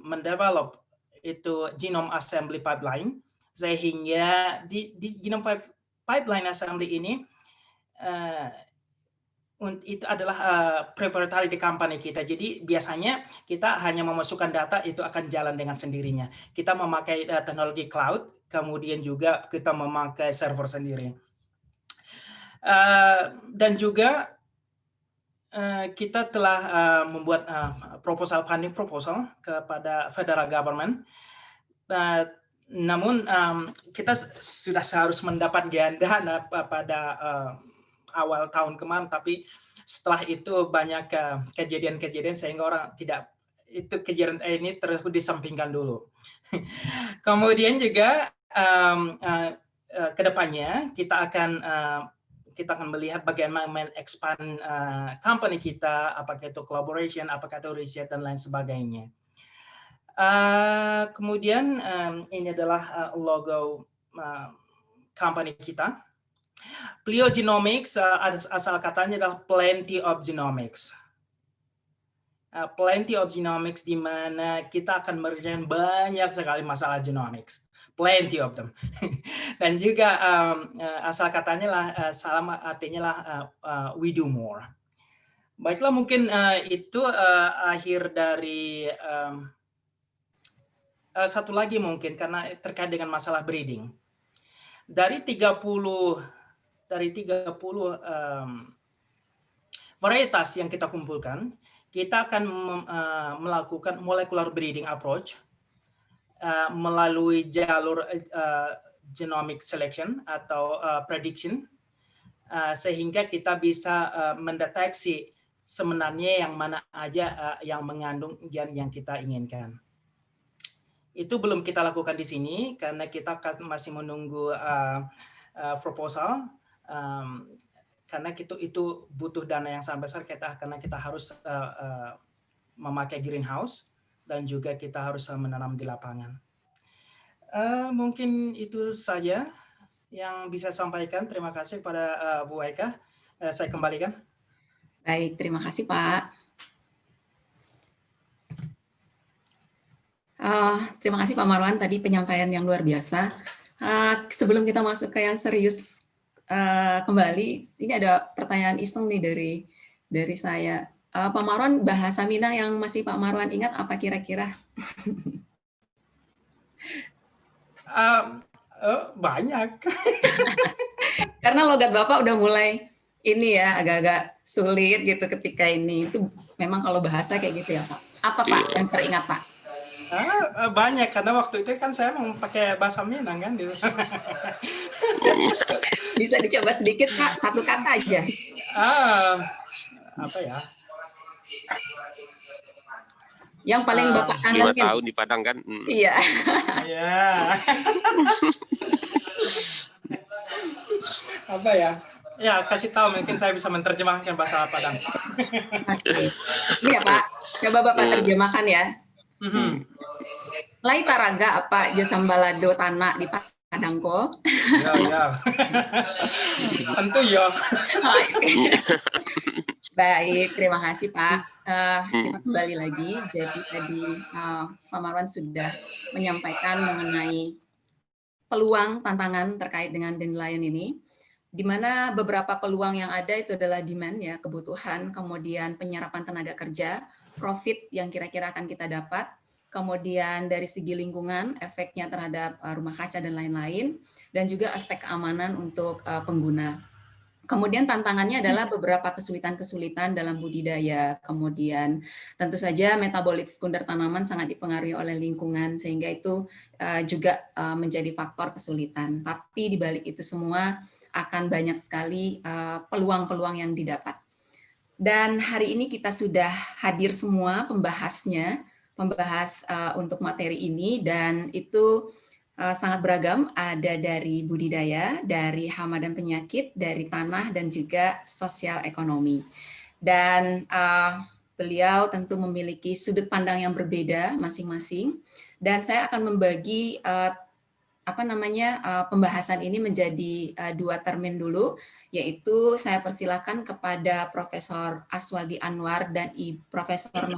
mendevelop itu genome assembly pipeline, sehingga di genome pipeline assembly ini itu adalah proprietary di company kita. Jadi biasanya kita hanya memasukkan data, itu akan jalan dengan sendirinya. Kita memakai teknologi cloud, kemudian juga kita memakai server sendiri. Dan juga kita telah membuat funding proposal kepada federal government. Namun kita sudah seharus mendapat dana pada awal tahun kemarin, tapi setelah itu banyak kejadian-kejadian sehingga orang tidak, itu kejadian ini terus disampingkan dulu. Kemudian juga kedepannya kita akan melihat bagaimana men-expand company kita, apakah itu collaboration, apakah itu riset dan lain sebagainya. Kemudian ini adalah logo company kita. Plio Genomics, asal katanya adalah plenty of genomics. Plenty of genomics di mana kita akan mengerjakan banyak sekali masalah genomics. Plenty of them. Dan juga asal katanya lah, salam artinya lah we do more. Baiklah, mungkin itu akhir dari satu lagi mungkin karena terkait dengan masalah breeding. Dari 30 varietas yang kita kumpulkan, kita akan melakukan molecular breeding approach melalui jalur genomic selection atau prediction, sehingga kita bisa mendeteksi sebenarnya yang mana aja yang mengandung gen yang kita inginkan. Itu belum kita lakukan di sini karena kita masih menunggu proposal, karena itu butuh dana yang sangat besar karena kita harus memakai greenhouse dan juga kita harus menanam di lapangan. Mungkin itu saja yang bisa saya sampaikan. Terima kasih kepada Bu Eka. Saya kembalikan. Baik, terima kasih Pak. Terima kasih Pak Marwan, tadi penyampaian yang luar biasa. Sebelum kita masuk ke yang serius kembali, ini ada pertanyaan iseng nih dari saya. Pak Marwan, bahasa Minang yang masih Pak Marwan ingat apa kira-kira? Banyak. Karena logat Bapak udah mulai ini ya, agak-agak sulit gitu ketika ini. Itu memang kalau bahasa kayak gitu ya Pak. Apa Pak yang teringat Pak? Banyak, karena waktu itu kan saya mau pakai bahasa Minang kan gitu. Bisa dicoba sedikit Pak, satu kata aja. Apa ya? Yang paling Bapak kangenin. 5 tahun di Padang kan? Iya. Iya. Apa ya? Ya, kasih tahu, mungkin saya bisa menerjemahkan bahasa Padang. Oke. Iya Pak, coba Bapak terjemahkan ya. Lai taraga apa Josambalado tanah di Padangko? Ya. Tentu ya. Baik, terima kasih Pak. Kita kembali lagi. Jadi tadi Pak Marwan sudah menyampaikan mengenai peluang tantangan terkait dengan Dandelion ini, di mana beberapa peluang yang ada itu adalah demand ya, kebutuhan, kemudian penyerapan tenaga kerja, profit yang kira-kira akan kita dapat, kemudian dari segi lingkungan, efeknya terhadap rumah kaca dan lain-lain, dan juga aspek keamanan untuk pengguna. Kemudian tantangannya adalah beberapa kesulitan-kesulitan dalam budidaya, kemudian tentu saja metabolit sekunder tanaman sangat dipengaruhi oleh lingkungan, sehingga itu juga menjadi faktor kesulitan. Tapi di balik itu semua akan banyak sekali peluang-peluang yang didapat. Dan hari ini kita sudah hadir semua pembahas untuk materi ini, dan itu sangat beragam, ada dari budidaya, dari hama dan penyakit, dari tanah, dan juga sosial ekonomi. Dan beliau tentu memiliki sudut pandang yang berbeda masing-masing, dan saya akan membagi pembahasan ini menjadi 2 termin dulu, yaitu saya persilakan kepada Profesor Aswaldi Anwar dan Profesor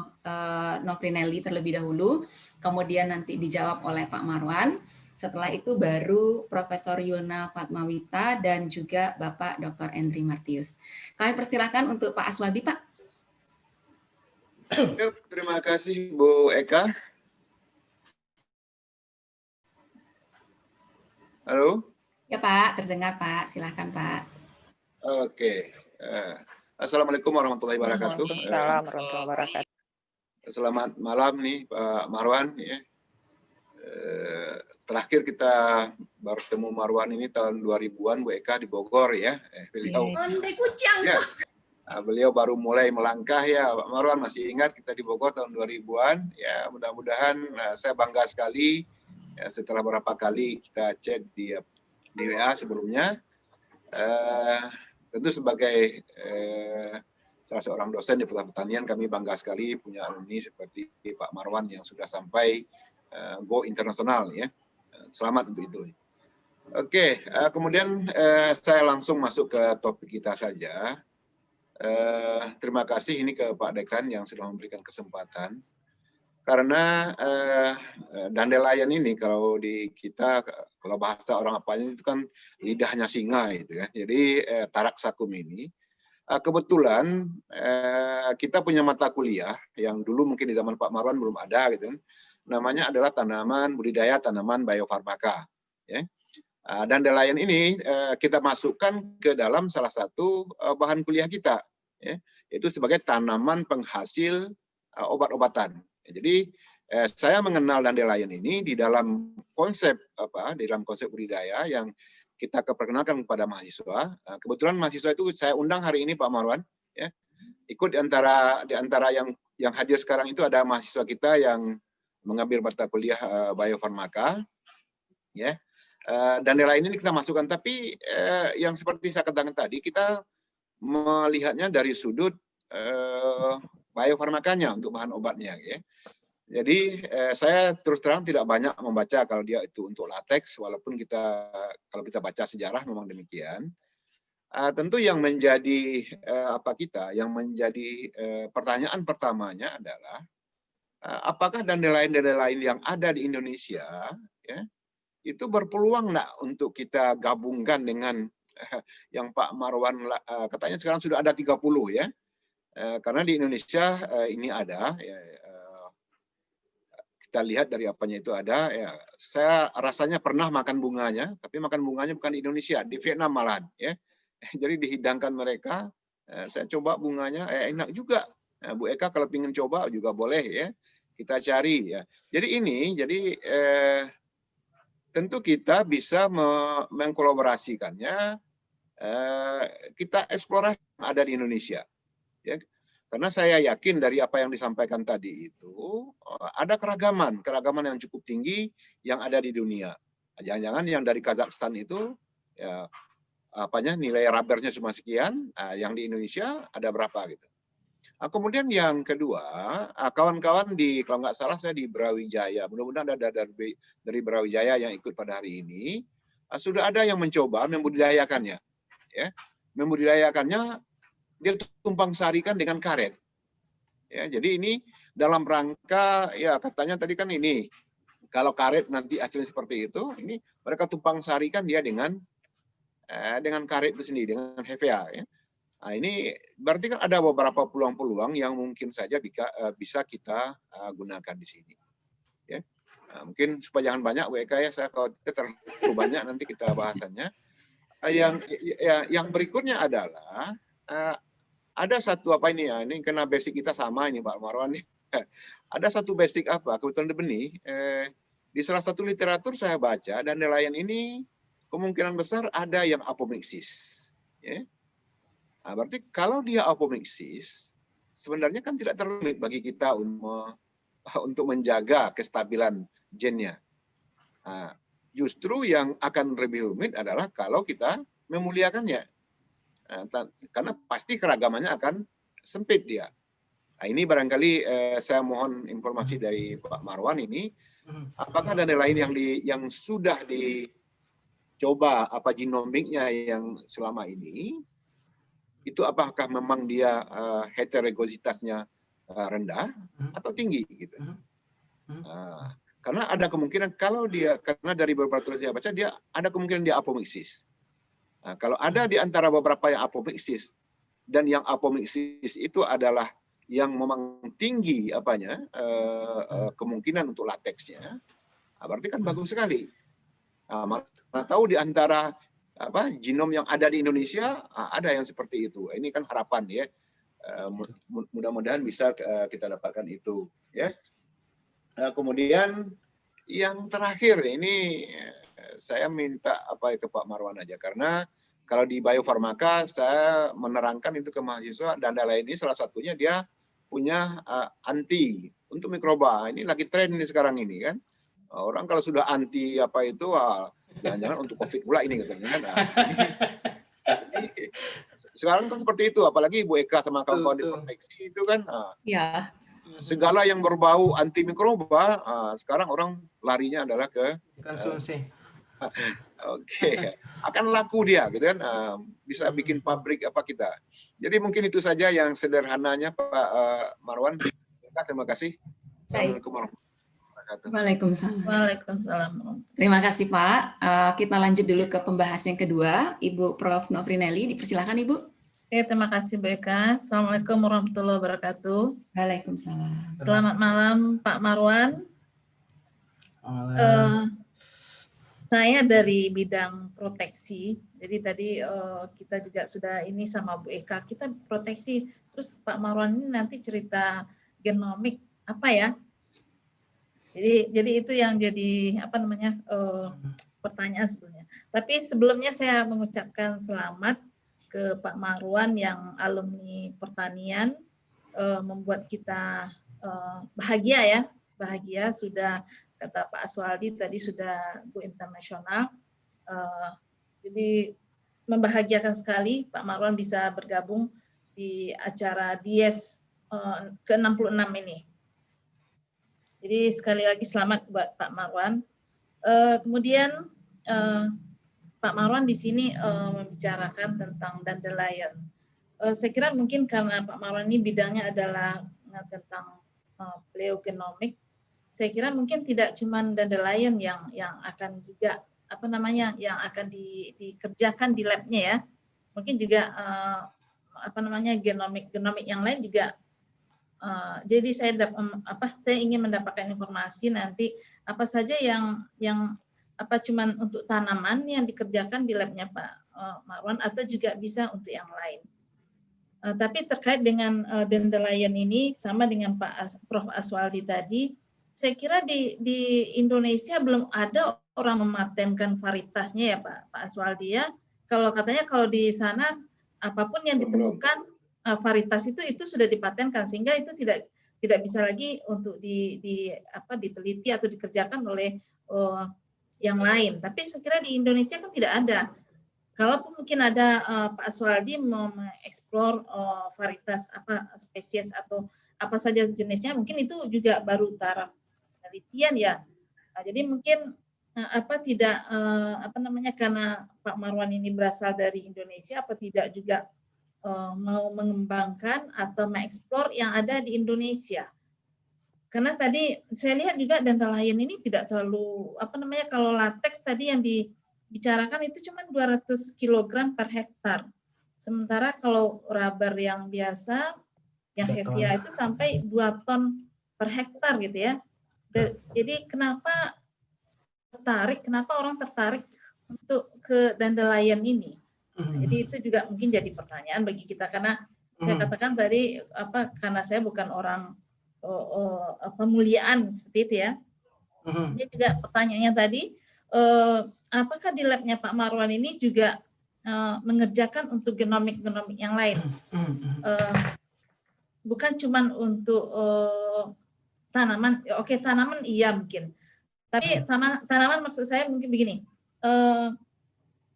Nofrinelli terlebih dahulu, kemudian nanti dijawab oleh Pak Marwan. Setelah itu baru Profesor Yulna Fatmawita dan juga Bapak Dr. Endri Martius. Kami persilakan untuk Pak Aswaldi, Pak. Terima kasih Bu Eka. Halo? Ya Pak, terdengar Pak. Silakan Pak. Oke. Assalamualaikum warahmatullahi wabarakatuh. Waalaikumsalam warahmatullahi wabarakatuh. Selamat malam nih Pak Marwan. Ya. Terakhir kita baru ketemu Marwan ini tahun 2000-an Bu Eka di Bogor ya. Beliau baru mulai melangkah ya. Pak Marwan masih ingat kita di Bogor tahun 2000-an. Ya, mudah-mudahan saya bangga sekali ya, setelah beberapa kali kita chat di WA sebelumnya. Tentu sebagai salah seorang dosen di Fakultas Pertanian, kami bangga sekali punya alumni seperti Pak Marwan yang sudah sampai go internasional ya. Selamat untuk itu. Oke, kemudian saya langsung masuk ke topik kita saja. Terima kasih ini ke Pak Dekan yang sudah memberikan kesempatan. Karena Dandelion ini kalau di kita, kalau bahasa orang apanya itu kan lidahnya singa gitu ya. Jadi Taraxacum ini kebetulan kita punya mata kuliah yang dulu mungkin di zaman Pak Marwan belum ada gitu kan. Namanya adalah tanaman budidaya tanaman biofarmaka. Ya. Dandelion ini kita masukkan ke dalam salah satu bahan kuliah kita, ya, yaitu sebagai tanaman penghasil obat-obatan. Jadi saya mengenal Dandelion ini di dalam konsep budidaya yang kita perkenalkan kepada mahasiswa. Kebetulan mahasiswa itu saya undang hari ini Pak Marwan, ya. Ikut di antara yang hadir sekarang itu ada mahasiswa kita yang mengambil mata kuliah biofarmaka, ya. Dan nilai ini kita masukkan, tapi yang seperti saya katakan tadi, kita melihatnya dari sudut biofarmakanya untuk bahan obatnya, ya. Jadi saya terus terang tidak banyak membaca kalau dia itu untuk latex, walaupun kalau kita baca sejarah memang demikian. Tentu yang menjadi yang menjadi pertanyaan pertamanya adalah apakah dandelion lain yang ada di Indonesia, ya, itu berpeluang nggak untuk kita gabungkan dengan yang Pak Marwan katanya sekarang sudah ada 30, ya. Karena di Indonesia ini ada, ya, kita lihat dari apanya itu ada, ya. Saya rasanya pernah makan bunganya, tapi makan bunganya bukan di Indonesia, di Vietnam malahan, ya. Jadi dihidangkan mereka, saya coba bunganya, enak juga. Bu Eka kalau ingin coba juga boleh, ya. Kita cari, ya. Jadi tentu kita bisa mengkolaborasikannya, kita eksplorasi yang ada di Indonesia, ya. Karena saya yakin dari apa yang disampaikan tadi itu ada keragaman yang cukup tinggi yang ada di dunia. Jangan-jangan yang dari Kazakhstan itu, ya, nilai rubbernya cuma sekian, yang di Indonesia ada berapa gitu. Kemudian yang kedua, kawan-kawan kalau nggak salah saya di Brawijaya, mudah-mudahan ada dari Brawijaya yang ikut pada hari ini, sudah ada yang mencoba membudidayakannya, ya. Membudidayakannya dia tumpang sarikan dengan karet, ya. Jadi ini dalam rangka, ya katanya tadi kan ini kalau karet nanti hasilnya seperti itu, ini mereka tumpang sarikan dia dengan karet itu sendiri, dengan HVA, ya. Nah, ini berarti kan ada beberapa peluang-peluang yang mungkin saja bisa kita gunakan di sini, ya. Nah, mungkin supaya jangan banyak WK, ya, saya kalau terlalu banyak nanti kita bahasannya. Yang berikutnya adalah ada satu ini karena basic kita sama ini Pak Marwan, ada satu basic kebetulan di benih, di salah satu literatur saya baca dan nelayan ini kemungkinan besar ada yang apomixis, ya. Nah, berarti kalau dia apomixis sebenarnya kan tidak terlalu bagi kita untuk menjaga kestabilan gennya. Nah, justru yang akan lebih rumit adalah kalau kita memuliakannya. Karena pasti keragamannya akan sempit dia. Nah, ini barangkali saya mohon informasi dari Pak Marwan ini, apakah ada lain yang sudah dicoba genomiknya yang selama ini, itu apakah memang dia heterogenitasnya rendah atau tinggi gitu. Karena ada kemungkinan karena dari beberapa tulis saya baca dia ada kemungkinan dia apomixis. Nah, kalau ada di antara beberapa yang apomixis dan yang apomixis itu adalah yang memang tinggi kemungkinan untuk lateksnya, berarti kan bagus sekali. Mana tahu di antara genom yang ada di Indonesia ada yang seperti itu. Ini kan harapan, ya. Mudah-mudahan bisa kita dapatkan itu, ya. Kemudian yang terakhir ini saya minta ke Pak Marwan aja, karena kalau di biofarmaka saya menerangkan itu ke mahasiswa, dan lain ini salah satunya dia punya anti untuk mikroba. Ini lagi tren ini sekarang ini kan. Orang kalau sudah anti jangan-jangan untuk COVID pula ini katanya kan. Sekarang kan seperti itu, apalagi Bu Eka sama kawan-kawan di proteksi itu kan. Ya. Segala yang berbau anti mikroba, sekarang orang larinya adalah ke konsumsi. Oke. Akan laku dia, gitu kan? Bisa bikin pabrik kita. Jadi mungkin itu saja yang sederhananya Pak Marwan. Terima kasih. Assalamualaikum warahmatullahi wabarakatuh. Waalaikumsalam. Waalaikumsalam. Terima kasih Pak. Kita lanjut dulu ke pembahasan yang kedua. Ibu Prof. Novrinelli, dipersilakan Ibu. Oke, terima kasih Bu Eka. Assalamualaikum warahmatullahi wabarakatuh. Waalaikumsalam. Selamat malam Pak Marwan. Saya dari bidang proteksi, jadi tadi kita juga sudah ini sama Bu Eka, kita proteksi, terus Pak Marwan ini nanti cerita genomik apa ya? Jadi itu yang jadi pertanyaan sebelumnya. Tapi sebelumnya saya mengucapkan selamat ke Pak Marwan yang alumni pertanian, membuat kita bahagia ya, bahagia sudah kata Pak Aswaldi tadi sudah go internasional. Jadi membahagiakan sekali Pak Marwan bisa bergabung di acara Dies ke-66 ini. Jadi sekali lagi selamat buat Pak Marwan. Kemudian Pak Marwan di sini membicarakan tentang dandelion. Saya kira mungkin karena Pak Marwan ini bidangnya adalah tentang paleogenomik. Saya kira mungkin tidak cuma dandelion yang akan juga yang akan dikerjakan di labnya ya. Mungkin juga genomik yang lain juga. Jadi saya ingin mendapatkan informasi nanti apa saja yang cuman untuk tanaman yang dikerjakan di labnya Pak Marwan atau juga bisa untuk yang lain. Tapi terkait dengan dandelion ini sama dengan Prof. Aswaldi tadi, saya kira di Indonesia belum ada orang mematenkan varietasnya ya Pak Aswaldi ya. Kalau katanya kalau di sana apapun yang ditemukan varietas itu sudah dipatenkan sehingga itu tidak bisa lagi untuk diteliti atau dikerjakan oleh yang lain. Tapi saya kira di Indonesia kan tidak ada. Kalaupun mungkin ada Pak Aswaldi mau mengeksplor varietas spesies atau apa saja jenisnya, mungkin itu juga baru taraf penelitian ya. Jadi mungkin karena Pak Marwan ini berasal dari Indonesia, apa tidak juga mau mengembangkan atau mengeksplor yang ada di Indonesia. Karena tadi saya lihat juga dandelion ini tidak terlalu kalau latex tadi yang dibicarakan itu cuma 200 kg per hektar. Sementara kalau rubber yang biasa yang hevia itu sampai 2 ton per hektar gitu ya. Jadi kenapa orang tertarik untuk ke dandelion ini? Jadi itu juga mungkin jadi pertanyaan bagi kita karena saya katakan tadi karena saya bukan orang pemuliaan seperti itu ya. Ini juga pertanyaannya tadi, apakah di labnya Pak Marwan ini juga mengerjakan untuk genomik yang lain? Bukan cuma untuk tanaman, oke tanaman iya mungkin. Tapi tanaman maksud saya mungkin begini,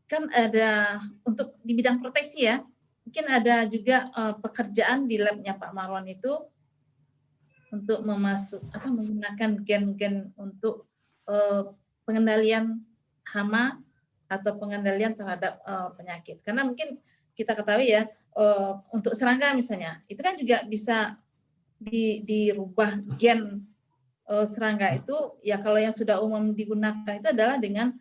kan ada untuk di bidang proteksi ya, mungkin ada juga pekerjaan di labnya Pak Marwan itu untuk menggunakan gen-gen untuk pengendalian hama atau pengendalian terhadap penyakit. Karena mungkin kita ketahui ya, untuk serangga misalnya, itu kan juga bisa dirubah gen serangga itu, ya kalau yang sudah umum digunakan itu adalah dengan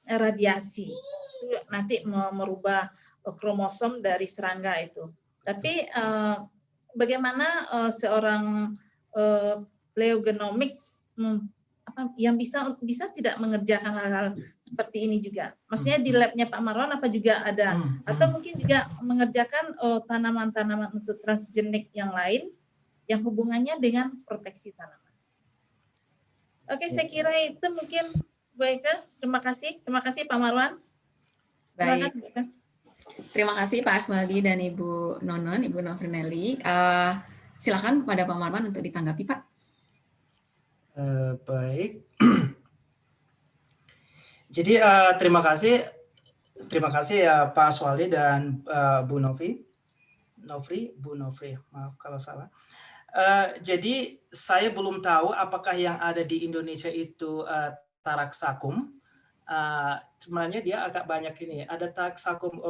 radiasi. Itu nanti merubah kromosom dari serangga itu. Tapi bagaimana seorang paleogenomics yang bisa tidak mengerjakan hal-hal seperti ini juga. Maksudnya di labnya Pak Marwan apa juga ada, atau mungkin juga mengerjakan tanaman-tanaman untuk transgenik yang lain yang hubungannya dengan proteksi tanaman. Oke, saya kira itu mungkin Bu Eka. Terima kasih Pak Marwan. Baik. Terima kasih Pak Aswaldi dan Ibu Nonon, Ibu Novrinelli. Silakan kepada Pak Marwan untuk ditanggapi, Pak. Baik. Jadi terima kasih ya Pak Aswaldi dan Bu Novri, maaf kalau salah. Jadi saya belum tahu apakah yang ada di Indonesia itu Taraxacum. Sebenarnya dia agak banyak ini. Ada Taraxacum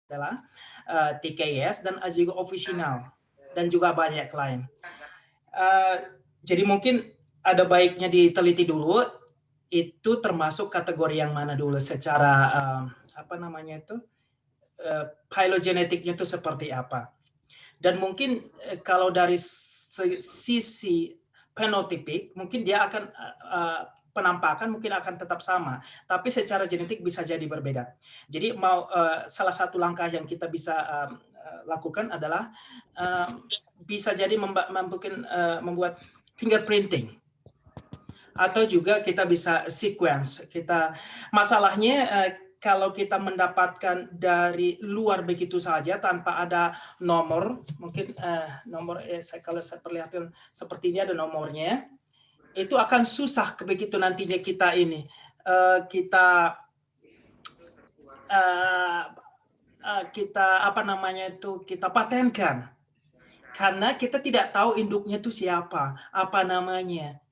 adalah TKS dan juga officinal dan juga banyak lain. Jadi mungkin ada baiknya diteliti dulu itu termasuk kategori yang mana dulu secara phylogenetiknya itu seperti apa. Dan mungkin kalau dari sisi penotipik mungkin dia akan penampakan mungkin akan tetap sama, tapi secara genetik bisa jadi berbeda. Jadi salah satu langkah yang kita bisa lakukan adalah bisa jadi membuat fingerprinting atau juga kita bisa sequence. Masalahnya kalau kita mendapatkan dari luar begitu saja tanpa ada nomor, mungkin nomor kalau saya perlihatkan seperti ini ada nomornya, itu akan susah begitu nantinya kita ini kita apa namanya itu kita patenkan, karena kita tidak tahu induknya itu siapa, apa namanya.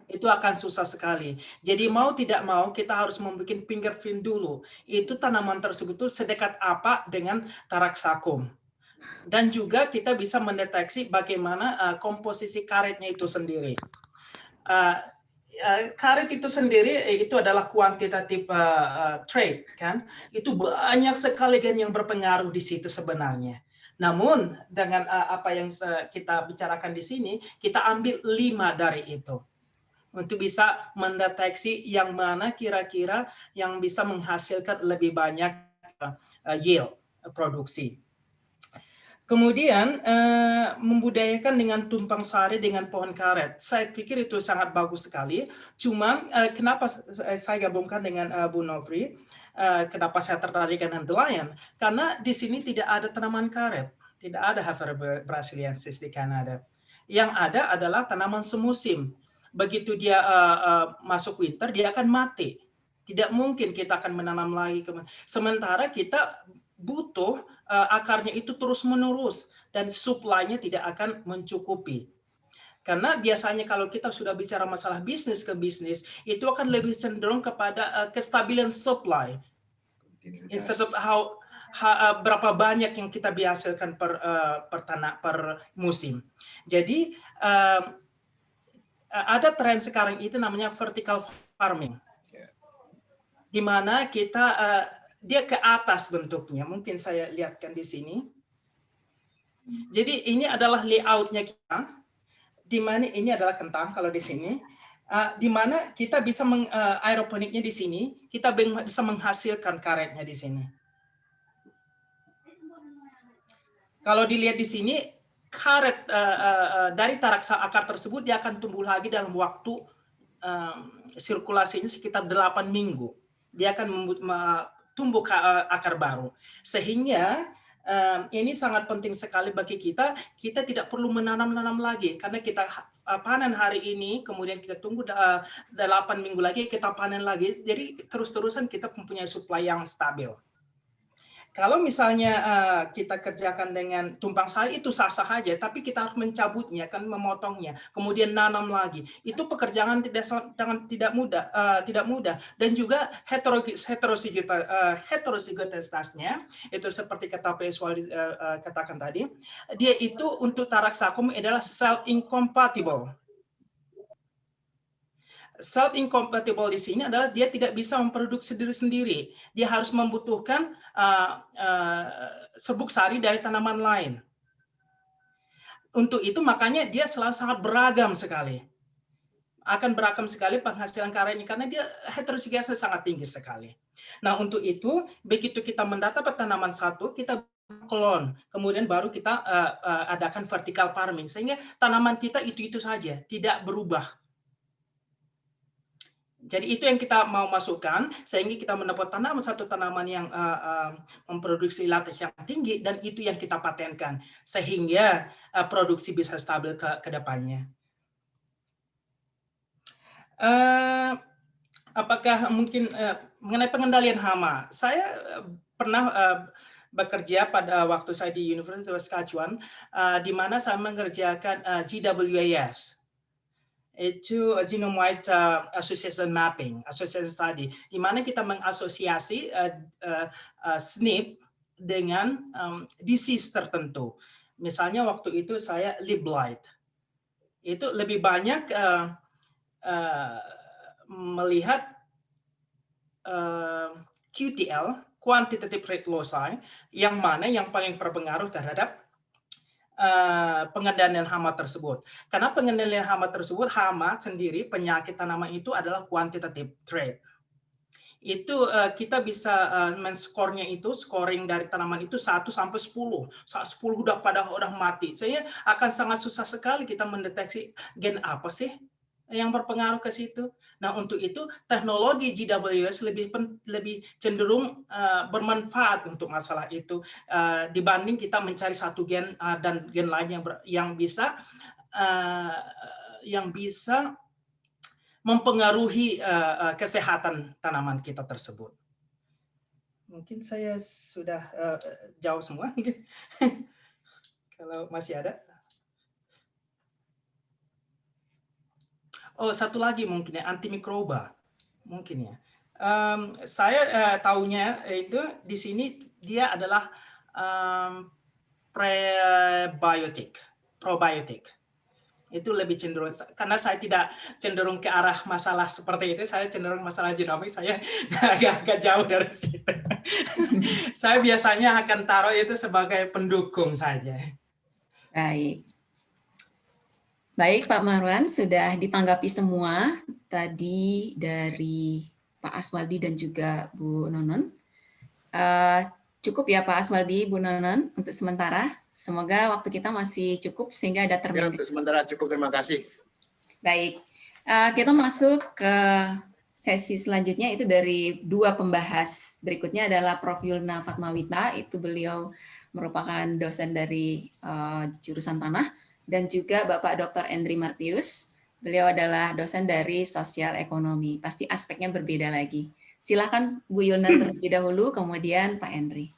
Itu akan susah sekali. Jadi mau tidak mau kita harus membuat fingerprint dulu. Itu tanaman tersebut itu sedekat apa dengan Taraxacum. Dan juga kita bisa mendeteksi bagaimana komposisi karetnya itu sendiri. Karet itu sendiri itu adalah kuantitatif trait, kan? Itu banyak sekali kan yang berpengaruh di situ sebenarnya. Namun dengan apa yang kita bicarakan di sini, kita ambil 5 dari itu untuk bisa mendeteksi yang mana kira-kira yang bisa menghasilkan lebih banyak yield produksi. Kemudian membudayakan dengan tumpang sari dengan pohon karet. Saya pikir itu sangat bagus sekali. Cuman kenapa saya gabungkan dengan Bu Novri? Kenapa saya tertarik dengan dandelion? Karena di sini tidak ada tanaman karet, tidak ada Hevea brasiliensis di Kanada. Yang ada adalah tanaman semusim. Begitu dia masuk winter, dia akan mati. Tidak mungkin kita akan menanam lagi. Sementara kita butuh akarnya itu terus-menerus dan supply-nya tidak akan mencukupi. Karena biasanya kalau kita sudah bicara masalah bisnis ke bisnis, itu akan lebih cenderung kepada kestabilan supply. Instead of berapa banyak yang kita biasakan per musim. Jadi ada tren sekarang itu namanya vertical farming, di mana kita dia ke atas bentuknya. Mungkin saya lihatkan di sini. Jadi ini adalah layoutnya kita, di mana ini adalah kentang kalau di sini, di mana kita bisa aeroponiknya di sini, kita bisa menghasilkan karetnya di sini. Kalau dilihat di sini, karet dari taraksa akar tersebut dia akan tumbuh lagi dalam waktu sirkulasinya sekitar 8 minggu. Dia akan tumbuh akar baru. Sehingga ini sangat penting sekali bagi kita. Kita tidak perlu menanam-nanam lagi karena kita panen hari ini, kemudian kita tunggu 8 minggu lagi kita panen lagi. Jadi terus-terusan kita mempunyai supply yang stabil. Kalau misalnya kita kerjakan dengan tumpang sari itu sah-sah aja, tapi kita harus mencabutnya, kan memotongnya, kemudian nanam lagi. Itu pekerjaan tidak mudah, dan juga heterozygotasitasnya itu seperti kata Pak Iswal katakan tadi, dia itu untuk Taraxacum adalah self incompatible. Self incompatible di sini adalah dia tidak bisa memproduksi diri sendiri. Dia harus membutuhkan serbuk sari dari tanaman lain. Untuk itu makanya dia selalu sangat beragam sekali. Akan beragam sekali penghasilan karetnya karena dia heterozygosnya sangat tinggi sekali. Nah, untuk itu begitu kita mendata tanaman satu, kita klon, kemudian baru kita adakan vertical farming sehingga tanaman kita itu saja, tidak berubah. Jadi itu yang kita mau masukkan sehingga kita mendapat satu tanaman yang memproduksi latex yang tinggi, dan itu yang kita patenkan sehingga produksi bisa stabil ke depannya. Apakah mungkin mengenai pengendalian hama? Saya pernah bekerja pada waktu saya di University of Saskatchewan, di mana saya mengerjakan GWAS. Itu genome-wide association mapping, association study, di mana kita mengasosiasi SNP dengan disease tertentu. Misalnya waktu itu saya leaf blight. Itu lebih banyak melihat QTL, quantitative rate loci, yang mana yang paling berpengaruh terhadap pengendalian hama tersebut. Karena pengendalian hama tersebut, hama sendiri, penyakit tanaman itu adalah quantitative trait. Itu kita bisa men-skornya itu, scoring dari tanaman itu 1 sampai 10. Saat 10 udah mati. Saya akan sangat susah sekali kita mendeteksi gen apa sih yang berpengaruh ke situ. Nah, untuk itu teknologi GWS lebih cenderung bermanfaat untuk masalah itu dibanding kita mencari satu gen dan gen lain yang bisa mempengaruhi kesehatan tanaman kita tersebut. Mungkin saya sudah jawab semua. Kalau masih ada. Oh, satu lagi mungkin ya, antimikroba. Mungkin ya. Saya tahunya itu di sini dia adalah probiotik. Itu lebih cenderung, karena saya tidak cenderung ke arah masalah seperti itu, saya cenderung masalah genomik, saya agak jauh dari situ. Saya biasanya akan taruh itu sebagai pendukung saja. Baik Pak Marwan, sudah ditanggapi semua tadi dari Pak Aswaldi dan juga Bu Nonon. Cukup ya Pak Aswaldi, Bu Nonon untuk sementara. Semoga waktu kita masih cukup sehingga ada termin. Ya, untuk sementara cukup, terima kasih. Baik, kita masuk ke sesi selanjutnya, itu dari dua pembahas. Berikutnya adalah Prof. Yulna Fatmawita, itu beliau merupakan dosen dari jurusan tanah, dan juga Bapak Dr. Endri Martius, beliau adalah dosen dari sosial ekonomi. Pasti aspeknya berbeda lagi. Silakan Bu Yulna terlebih dahulu, kemudian Pak Endri.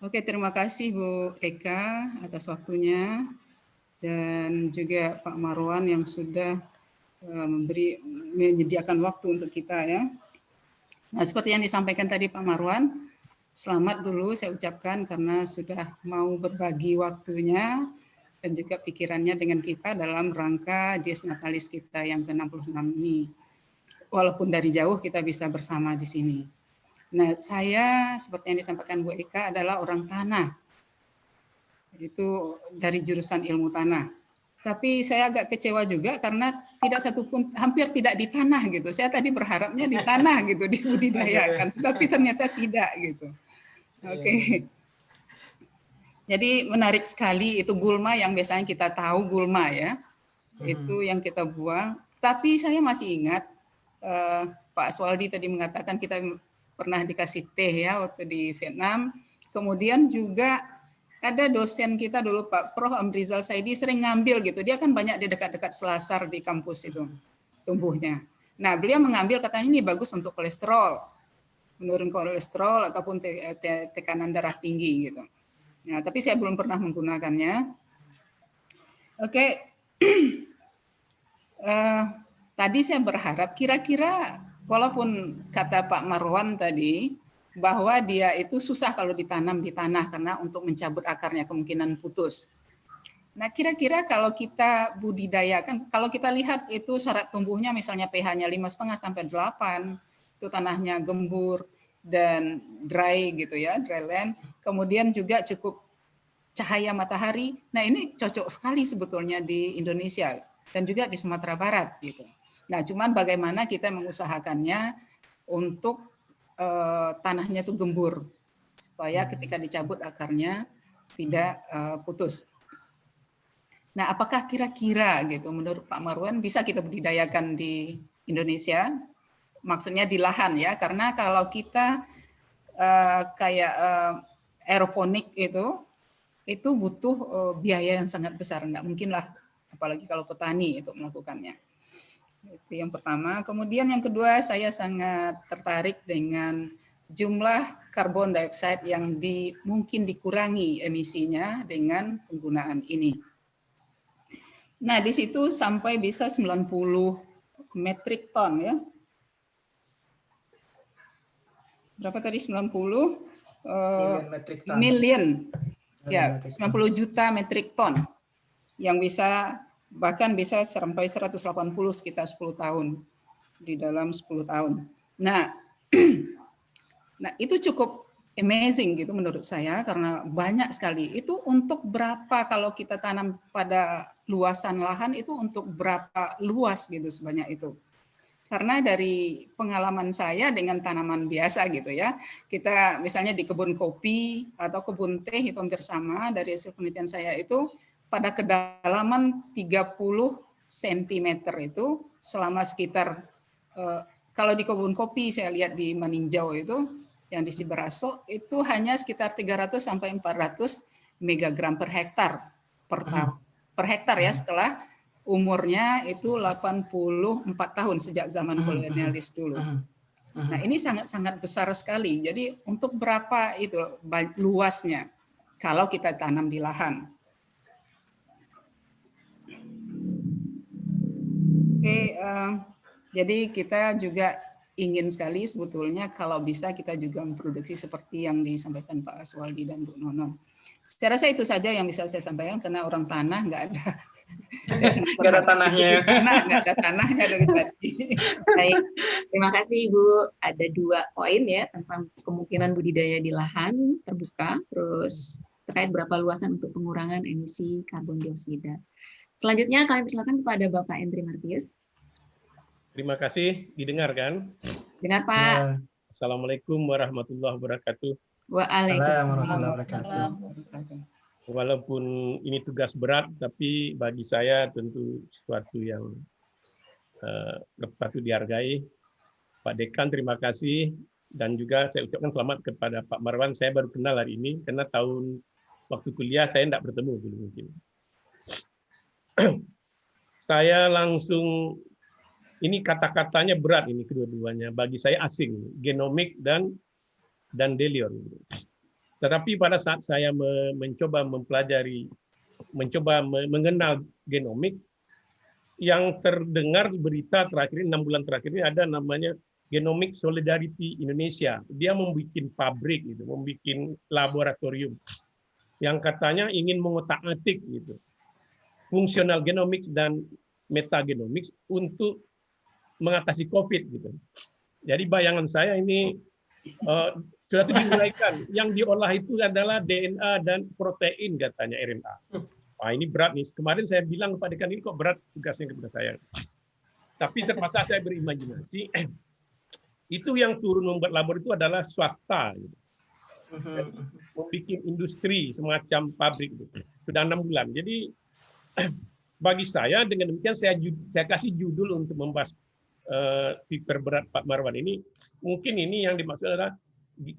Oke, terima kasih Bu Eka atas waktunya, dan juga Pak Marwan yang sudah menyediakan waktu untuk kita ya. Nah, seperti yang disampaikan tadi Pak Marwan, selamat dulu saya ucapkan karena sudah mau berbagi waktunya dan juga pikirannya dengan kita dalam rangka Dies Natalis kita yang ke-66 ini. Walaupun dari jauh kita bisa bersama di sini. Nah, saya seperti yang disampaikan Bu Eka adalah orang tanah. Itu dari jurusan ilmu tanah. Tapi saya agak kecewa juga karena tidak satupun, hampir tidak di tanah gitu. Saya tadi berharapnya di tanah gitu, dibudidayakan, tapi ternyata tidak gitu. Oke. Jadi menarik sekali itu gulma yang biasanya kita tahu gulma ya, itu yang kita buang. Tapi saya masih ingat Pak Aswaldi tadi mengatakan kita pernah dikasih teh ya waktu di Vietnam. Kemudian juga ada dosen kita dulu Pak Prof. Amrizal Saidi sering ngambil gitu. Dia kan banyak di dekat-dekat selasar di kampus itu tumbuhnya. Nah beliau mengambil katanya ini bagus untuk kolesterol, menurunkan kolesterol ataupun tekanan darah tinggi gitu. Nah, tapi saya belum pernah menggunakannya. Oke, tadi saya berharap kira-kira walaupun kata Pak Marwan tadi bahwa dia itu susah kalau ditanam di tanah karena untuk mencabut akarnya kemungkinan putus. Nah, kira-kira kalau kita budidayakan, kalau kita lihat itu syarat tumbuhnya misalnya pH-nya 5,5 sampai 8, itu tanahnya gembur dan dry gitu ya, dry land. Kemudian juga cukup cahaya matahari. Nah, ini cocok sekali sebetulnya di Indonesia dan juga di Sumatera Barat gitu. Nah, cuman bagaimana kita mengusahakannya untuk tanahnya itu gembur supaya ketika dicabut akarnya tidak putus. Nah, apakah kira-kira gitu menurut Pak Marwan bisa kita budidayakan di Indonesia? Maksudnya di lahan ya, karena kalau kita kayak aeroponik itu butuh biaya yang sangat besar, nggak mungkin lah, apalagi kalau petani itu melakukannya. Itu yang pertama. Kemudian yang kedua, saya sangat tertarik dengan jumlah karbon dioksida yang mungkin dikurangi emisinya dengan penggunaan ini. Nah, di situ sampai bisa 90 metrik ton ya. Berapa tadi 90? Million. Ya, 90 juta metrik ton yang bisa bahkan bisa sampai 180 sekitar 10 tahun di dalam 10 tahun. Nah, nah itu cukup amazing gitu menurut saya karena banyak sekali. Itu untuk berapa kalau kita tanam pada luasan lahan itu untuk berapa luas gitu sebanyak itu. Karena dari pengalaman saya dengan tanaman biasa gitu ya, kita misalnya di kebun kopi atau kebun teh itu hampir sama dari hasil penelitian saya itu pada kedalaman 30 cm itu selama sekitar kalau di kebun kopi saya lihat di Maninjau itu yang di Siberaso itu hanya sekitar 300 sampai 400 megagram per hektar per hektar ya, setelah umurnya itu 84 tahun sejak zaman kolonialis dulu. Nah, ini sangat-sangat besar sekali. Jadi untuk berapa itu luasnya kalau kita tanam di lahan? Oke, jadi kita juga ingin sekali sebetulnya kalau bisa kita juga memproduksi seperti yang disampaikan Pak Aswaldi dan Bu Nono. Secara saya itu saja yang bisa saya sampaikan karena orang tanah nggak ada. Nggak ada tanahnya. Nggak ada tanahnya dari tadi. Baik, terima kasih Ibu. Ada 2 poin ya tentang kemungkinan budidaya di lahan terbuka, terus terkait berapa luasan untuk pengurangan emisi karbon dioksida. Selanjutnya kami persilakan kepada Bapak Endri Martius. Terima kasih, didengarkan. Dengar Pak. Ya. Assalamualaikum warahmatullahi wabarakatuh. Waalaikumsalam warahmatullahi wabarakatuh. Walaupun ini tugas berat, tapi bagi saya tentu sesuatu yang patut dihargai. Pak Dekan, terima kasih. Dan juga saya ucapkan selamat kepada Pak Marwan. Saya baru kenal hari ini, karena waktu kuliah saya tidak bertemu dulu mungkin. Saya langsung, ini kata-katanya berat ini kedua-duanya. Bagi saya asing, genomik dan Delion. Tetapi pada saat saya mencoba mempelajari, mencoba mengenal genomik, yang terdengar berita terakhir ini, 6 bulan terakhir ini ada namanya Genomic Solidarity Indonesia. Dia membuat pabrik, gitu, membuat laboratorium yang katanya ingin mengotak-atik gitu, fungsional genomics dan metagenomics untuk mengatasi COVID gitu. Jadi bayangan saya ini sudah dimulaikan. Yang diolah itu adalah DNA dan protein katanya RNA. Wah, ini berat nih. Kemarin saya bilang kepada Dekan ini kok berat tugasnya kepada saya. Tapi terpaksa saya berimajinasi. Itu yang turun membuat labor itu adalah swasta. Gitu. Membuat industri semacam pabrik itu. Sudah 6 bulan. Jadi bagi saya dengan demikian saya kasih judul untuk membahas paper berat Pak Marwan ini. Mungkin ini yang dimaksud adalah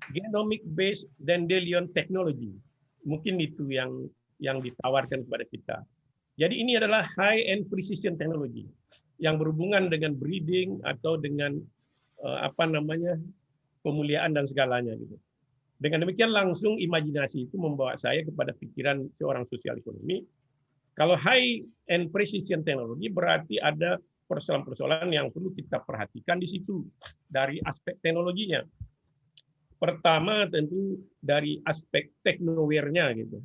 genomic based Dandelion technology. Mungkin itu yang ditawarkan kepada kita. Jadi ini adalah high end precision technology yang berhubungan dengan breeding atau dengan pemuliaan dan segalanya gitu. Dengan demikian langsung imajinasi itu membawa saya kepada pikiran seorang sosial ekonomi. Kalau high and precision technology berarti ada persoalan-persoalan yang perlu kita perhatikan di situ dari aspek teknologinya. Pertama tentu dari aspek teknoware-nya gitu,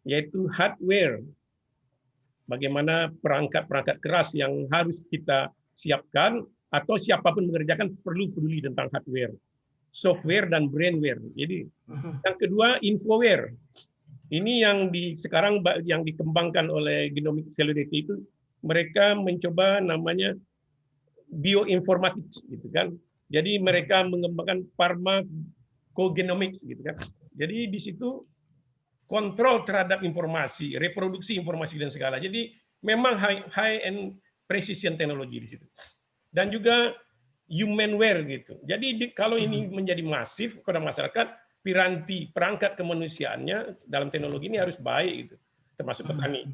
yaitu hardware. Bagaimana perangkat-perangkat keras yang harus kita siapkan atau siapapun mengerjakan perlu peduli tentang hardware, software dan brainware. Jadi yang kedua infoware. Ini yang sekarang yang dikembangkan oleh Genomic Solidarity itu mereka mencoba namanya bioinformatics gitu kan. Jadi mereka mengembangkan pharmacogenomics gitu kan. Jadi di situ kontrol terhadap informasi, reproduksi informasi dan segala. Jadi memang high and precision teknologi di situ. Dan juga humanware gitu. Jadi kalau ini menjadi masif kepada masyarakat, piranti perangkat kemanusiaannya dalam teknologi ini harus baik gitu. Termasuk petani.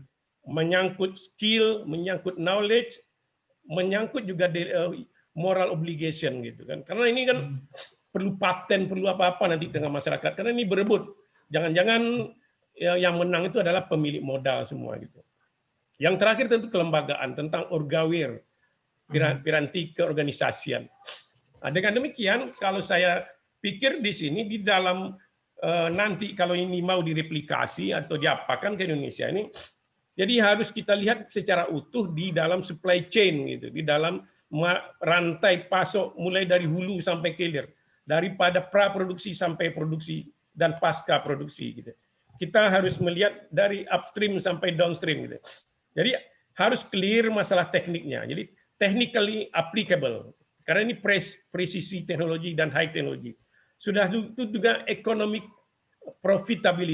Menyangkut skill, menyangkut knowledge, menyangkut juga moral obligation gitu kan. Karena ini kan perlu paten, perlu apa-apa nanti di tengah masyarakat. Karena ini berebut. Jangan-jangan yang menang itu adalah pemilik modal semua gitu. Yang terakhir tentu kelembagaan tentang orgaware, piranti keorganisasian. Nah, dengan demikian kalau saya pikir di sini di dalam nanti kalau ini mau direplikasi atau diapakan ke Indonesia ini, jadi harus kita lihat secara utuh di dalam supply chain gitu, di dalam rantai pasok mulai dari hulu sampai hilir, daripada praproduksi sampai produksi dan pasca produksi gitu. Kita harus melihat dari upstream sampai downstream gitu. Jadi harus clear masalah tekniknya. Jadi technically applicable. Karena ini presisi teknologi dan high teknologi. Sudah itu juga economic profitable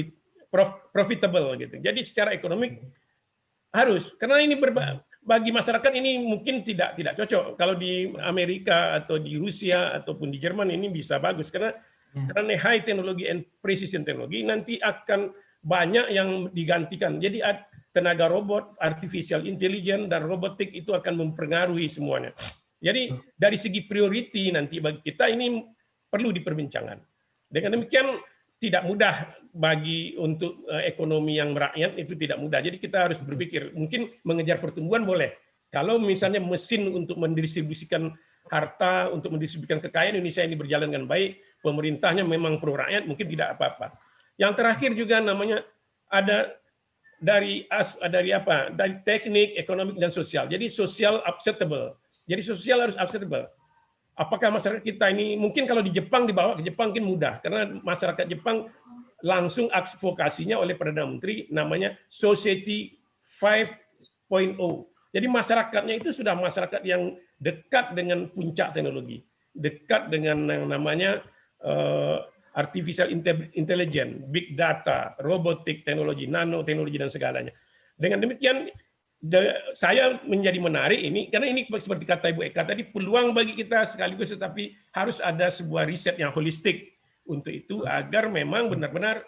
gitu. Jadi secara ekonomik harus, karena ini bagi masyarakat ini mungkin tidak cocok. Kalau di Amerika atau di Rusia ataupun di Jerman ini bisa bagus karena high teknologi and precision teknologi nanti akan banyak yang digantikan. Jadi tenaga robot, artificial intelligence dan robotik itu akan mempengaruhi semuanya. Jadi dari segi priority nanti bagi kita ini perlu diperbincangkan. Dengan demikian tidak mudah bagi untuk ekonomi yang merakyat itu tidak mudah. Jadi kita harus berpikir mungkin mengejar pertumbuhan boleh. Kalau misalnya mesin untuk mendistribusikan harta, untuk mendistribusikan kekayaan Indonesia ini berjalan dengan baik, pemerintahnya memang pro rakyat, mungkin tidak apa-apa. Yang terakhir juga namanya ada dari teknik, ekonomi dan sosial. Jadi sosial acceptable. Jadi sosial harus acceptable. Apakah masyarakat kita ini mungkin kalau di Jepang dibawa ke Jepang mungkin mudah karena masyarakat Jepang langsung advokasinya oleh Perdana Menteri namanya Society 5.0. Jadi masyarakatnya itu sudah masyarakat yang dekat dengan puncak teknologi, dekat dengan yang namanya artificial intelligence, big data, robotik, teknologi, nanoteknologi dan segalanya. Dengan demikian saya menjadi menarik ini karena ini seperti kata Ibu Eka tadi peluang bagi kita sekaligus tetapi harus ada sebuah riset yang holistik untuk itu agar memang benar-benar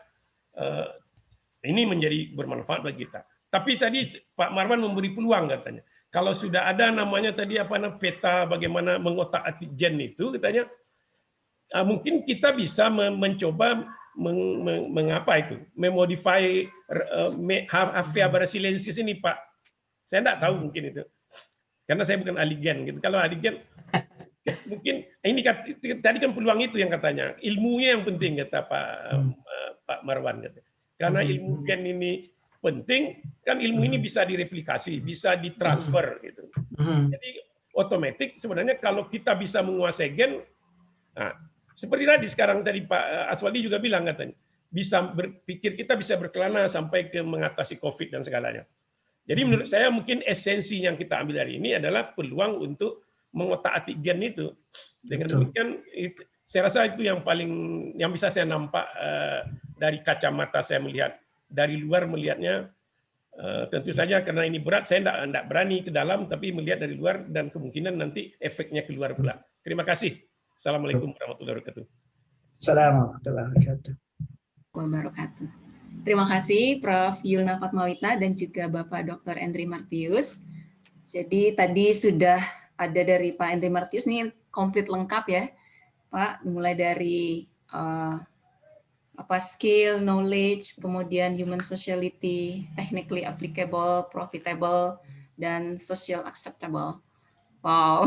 ini menjadi bermanfaat bagi kita. Tapi tadi Pak Marwan memberi peluang katanya. Kalau sudah ada namanya tadi peta bagaimana mengotak-atik gen itu katanya mungkin kita bisa mencoba mengapa itu memodify Hafia brasiliensis ini Pak. Saya tidak tahu mungkin itu, karena saya bukan ahli gen. Gitu. Kalau ahli gen, mungkin ini tadi kan peluang itu yang katanya ilmunya yang penting kata Pak Marwan. Gitu. Karena ilmu gen ini penting, kan ilmu ini bisa direplikasi, bisa ditransfer. Gitu. Jadi otomatis sebenarnya kalau kita bisa menguasai gen, nah, seperti tadi sekarang tadi Pak Aswadi juga bilang katanya, bisa berpikir kita bisa berkelana sampai ke mengatasi COVID dan segalanya. Jadi menurut saya mungkin esensi yang kita ambil hari ini adalah peluang untuk mengotak-atik gen itu. Dengan demikian, saya rasa itu yang bisa saya nampak dari kacamata saya melihat. Dari luar melihatnya, tentu saja karena ini berat, saya tidak berani ke dalam, tapi melihat dari luar dan kemungkinan nanti efeknya keluar pula. Terima kasih. Assalamualaikum warahmatullahi wabarakatuh. Assalamualaikum warahmatullahi wabarakatuh. Terima kasih Prof. Yulna Fatmawita dan juga Bapak Dr. Endri Martius. Jadi tadi sudah ada dari Pak Endri Martius nih komplit lengkap ya, Pak. Mulai dari skill, knowledge, kemudian human sociality, technically applicable, profitable, dan social acceptable. Wow,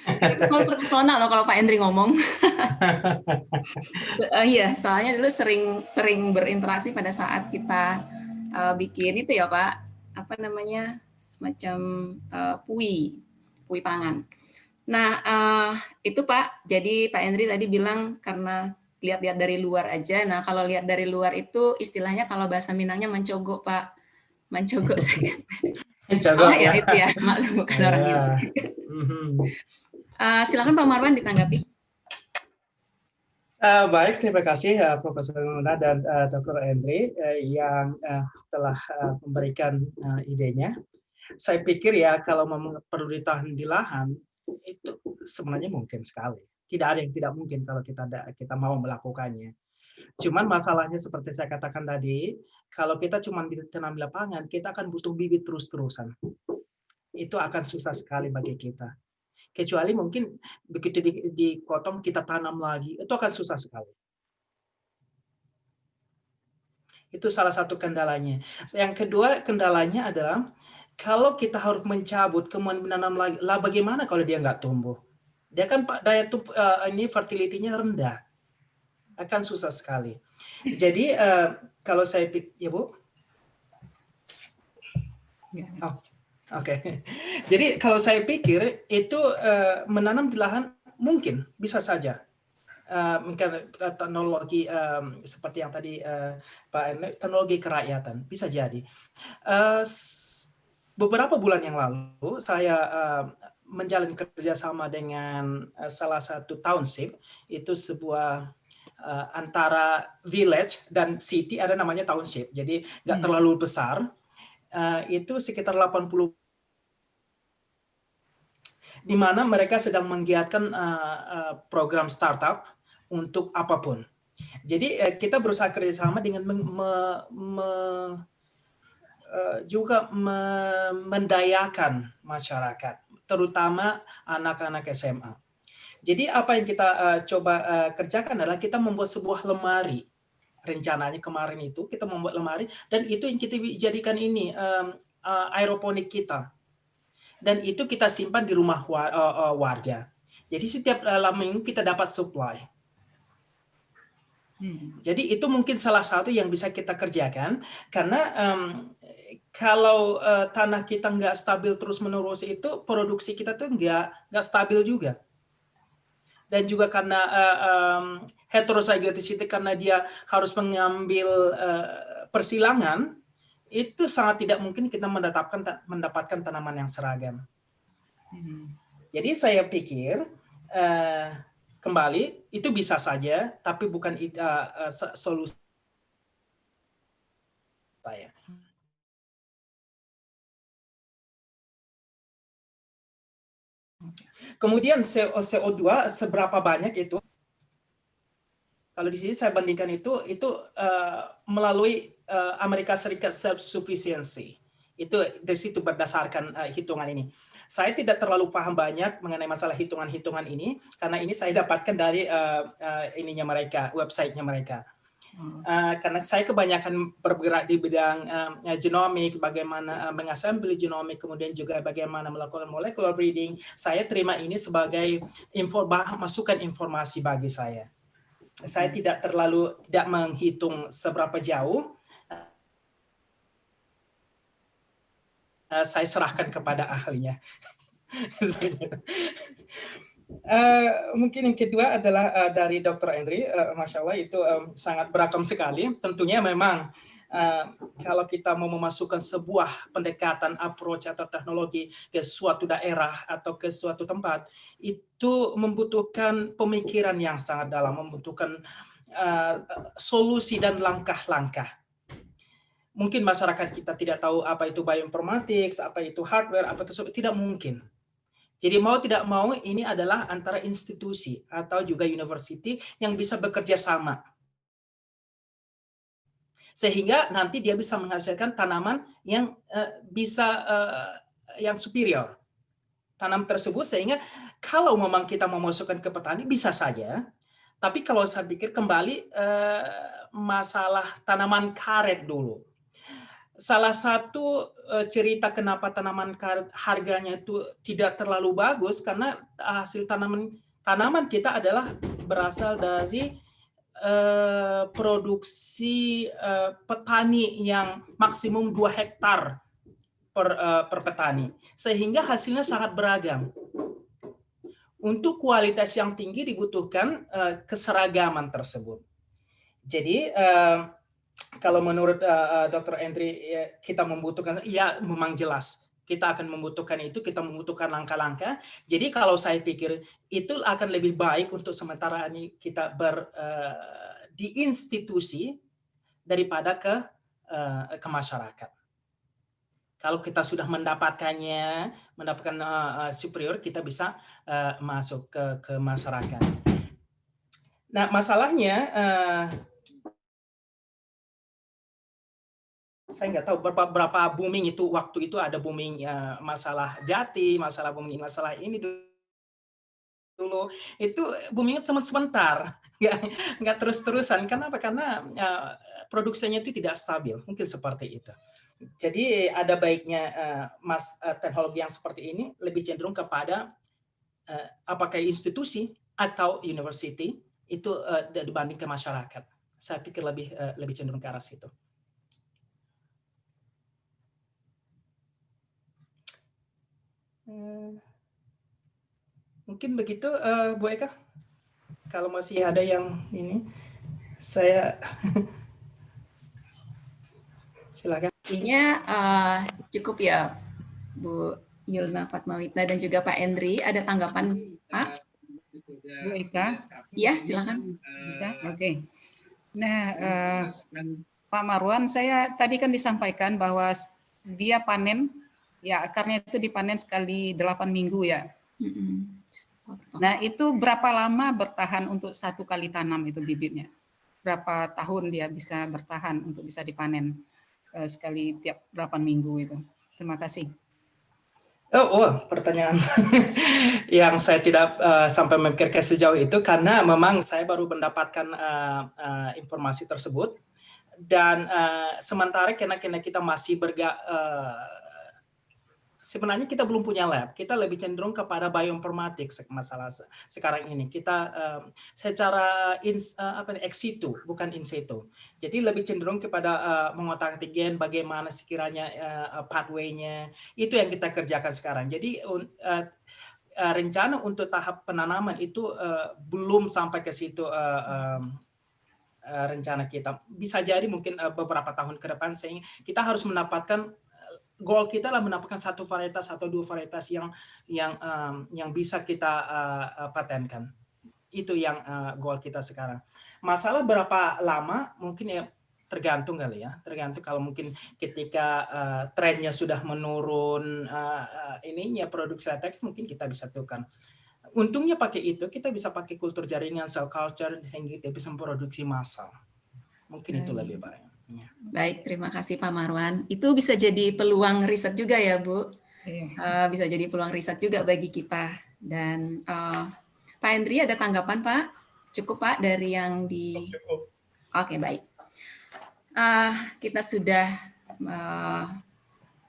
kita selalu terpesona loh kalau Pak Endri ngomong. Iya, soalnya dulu sering berinteraksi pada saat kita bikin itu ya Pak, semacam pui pangan. Nah itu Pak, jadi Pak Endri tadi bilang karena lihat-lihat dari luar aja. Nah kalau lihat dari luar itu istilahnya kalau bahasa Minangnya mencogok Pak, mencogok saya. Mencogok ya. Itu ya, maklum bukan orang Minang. Silakan Pak Marwan ditanggapi. Baik, terima kasih Profesor Yulna dan Dr. Endri yang telah memberikan idenya. Saya pikir ya kalau memang perlu ditahan di lahan itu sebenarnya mungkin sekali. Tidak ada yang tidak mungkin kalau kita mau melakukannya. Cuman masalahnya seperti saya katakan tadi, kalau kita cuma ditanam di lapangan, kita akan butuh bibit terus-terusan. Itu akan susah sekali bagi kita. Kecuali mungkin begitu dipotong kita tanam lagi, itu akan susah sekali. Itu salah satu kendalanya. Yang kedua kendalanya adalah kalau kita harus mencabut kemudian menanam lagi, lah bagaimana kalau dia nggak tumbuh? Dia kan daya fertility-nya rendah, akan susah sekali. Jadi kalau saya pikir, ya Bu. Oh. Oke, jadi kalau saya pikir itu menanam di lahan mungkin bisa saja, mungkin teknologi seperti yang tadi Pak Endri, teknologi kerakyatan bisa jadi. Beberapa bulan yang lalu saya menjalin kerjasama dengan salah satu township, itu sebuah antara village dan city, ada namanya township, jadi nggak terlalu besar. Itu sekitar 80 di mana mereka sedang menggiatkan program startup untuk apapun. Jadi kita berusaha kerjasama dengan juga mendayakan masyarakat, terutama anak-anak SMA. Jadi apa yang kita coba kerjakan adalah kita membuat sebuah lemari. Rencananya kemarin itu kita membuat lemari, dan itu yang kita jadikan ini aeroponik kita. Dan itu kita simpan di rumah warga. Jadi setiap minggu kita dapat supply. Jadi itu mungkin salah satu yang bisa kita kerjakan, karena kalau tanah kita nggak stabil terus-menerus, itu produksi kita tuh nggak stabil juga. Dan juga karena heterozygosity, karena dia harus mengambil persilangan, itu sangat tidak mungkin kita mendapatkan tanaman yang seragam. Jadi saya pikir kembali itu bisa saja, tapi bukan solusi saya. Kemudian CO2 seberapa banyak itu? Kalau di sini saya bandingkan itu melalui Amerika Serikat self-sufficiency. Itu dari situ berdasarkan hitungan ini. Saya tidak terlalu paham banyak mengenai masalah hitungan-hitungan ini, karena ini saya dapatkan dari ininya mereka, websitenya mereka. Karena saya kebanyakan bergerak di bidang genomik, bagaimana mengassembly genomik, kemudian juga bagaimana melakukan molecular breeding. Saya terima ini sebagai masukan informasi bagi saya. Saya tidak menghitung seberapa jauh. Saya serahkan kepada ahlinya. Mungkin yang kedua adalah dari Dr. Andri, Masya Allah itu sangat beragam sekali. Tentunya memang kalau kita mau memasukkan sebuah pendekatan approach atau teknologi ke suatu daerah atau ke suatu tempat, itu membutuhkan pemikiran yang sangat dalam, membutuhkan solusi dan langkah-langkah. Mungkin masyarakat kita tidak tahu apa itu bioinformatics, apa itu hardware, apa itu tidak mungkin. Jadi mau tidak mau ini adalah antara institusi atau juga university yang bisa bekerja sama. Sehingga nanti dia bisa menghasilkan tanaman yang yang superior. Tanam tersebut sehingga kalau memang kita memasukkan ke petani bisa saja. Tapi kalau saya pikir kembali masalah tanaman karet dulu. Salah satu cerita kenapa tanaman karet harganya itu tidak terlalu bagus karena hasil tanaman kita adalah berasal dari produksi petani yang maksimum 2 hektar per petani, sehingga hasilnya sangat beragam. Untuk kualitas yang tinggi dibutuhkan keseragaman tersebut. Jadi kalau menurut Dr. Andri kita membutuhkan, ya memang jelas kita akan membutuhkan itu, kita membutuhkan langkah-langkah. Jadi kalau saya pikir itu akan lebih baik untuk sementara ini kita di institusi daripada ke masyarakat. Kalau kita sudah mendapatkan superior, kita bisa masuk ke masyarakat. Nah, masalahnya saya nggak tahu berapa booming itu waktu itu ada booming masalah jati, masalah booming masalah ini dulu. Itu boomingnya cuma sebentar, nggak terus-terusan. Kenapa? Karena produksinya itu tidak stabil, mungkin seperti itu. Jadi ada baiknya teknologi yang seperti ini lebih cenderung kepada apakah institusi atau university itu dibanding ke masyarakat. Saya pikir lebih cenderung ke arah situ. Mungkin begitu Bu Eka. Kalau masih ada yang ini, saya silakan. Artinya cukup ya Bu Yulna Fatmawita dan juga Pak Andri. Ada tanggapan Pak? Bu Eka? Iya, silakan. Bisa? Oke. Nah, Pak Marwan, saya tadi kan disampaikan bahwa dia panen, ya akarnya itu dipanen sekali 8 minggu ya. Nah, itu berapa lama bertahan untuk satu kali tanam itu bibitnya? Berapa tahun dia bisa bertahan untuk bisa dipanen sekali tiap berapa minggu itu? Terima kasih. Pertanyaan yang saya tidak sampai memikirkan sejauh itu karena memang saya baru mendapatkan informasi tersebut dan sementara karena kita masih sebenarnya kita belum punya lab, kita lebih cenderung kepada bioinformatics masalah sekarang ini. Kita secara ex situ, bukan in situ. Jadi lebih cenderung kepada mengotak-atik gen, bagaimana sekiranya pathway-nya, itu yang kita kerjakan sekarang. Jadi rencana untuk tahap penanaman itu belum sampai ke situ rencana kita. Bisa jadi mungkin beberapa tahun ke depan, sehingga kita harus mendapatkan goal kita lah mendapatkan satu varietas atau dua varietas yang bisa kita patenkan. Itu yang goal kita sekarang. Masalah berapa lama mungkin ya tergantung kali ya. Tergantung kalau mungkin ketika trennya sudah menurun ininya produksi latex mungkin kita bisa tukar. Untungnya pakai itu kita bisa pakai kultur jaringan cell culture sehingga kita bisa memproduksi massal. Mungkin itu lebih baik. Baik, terima kasih Pak Marwan. Itu bisa jadi peluang riset juga ya, Bu. Bisa jadi peluang riset juga bagi kita. Dan Pak Hendri ada tanggapan, Pak? Cukup, Pak, dari yang di... Cukup. Oke, baik. Kita sudah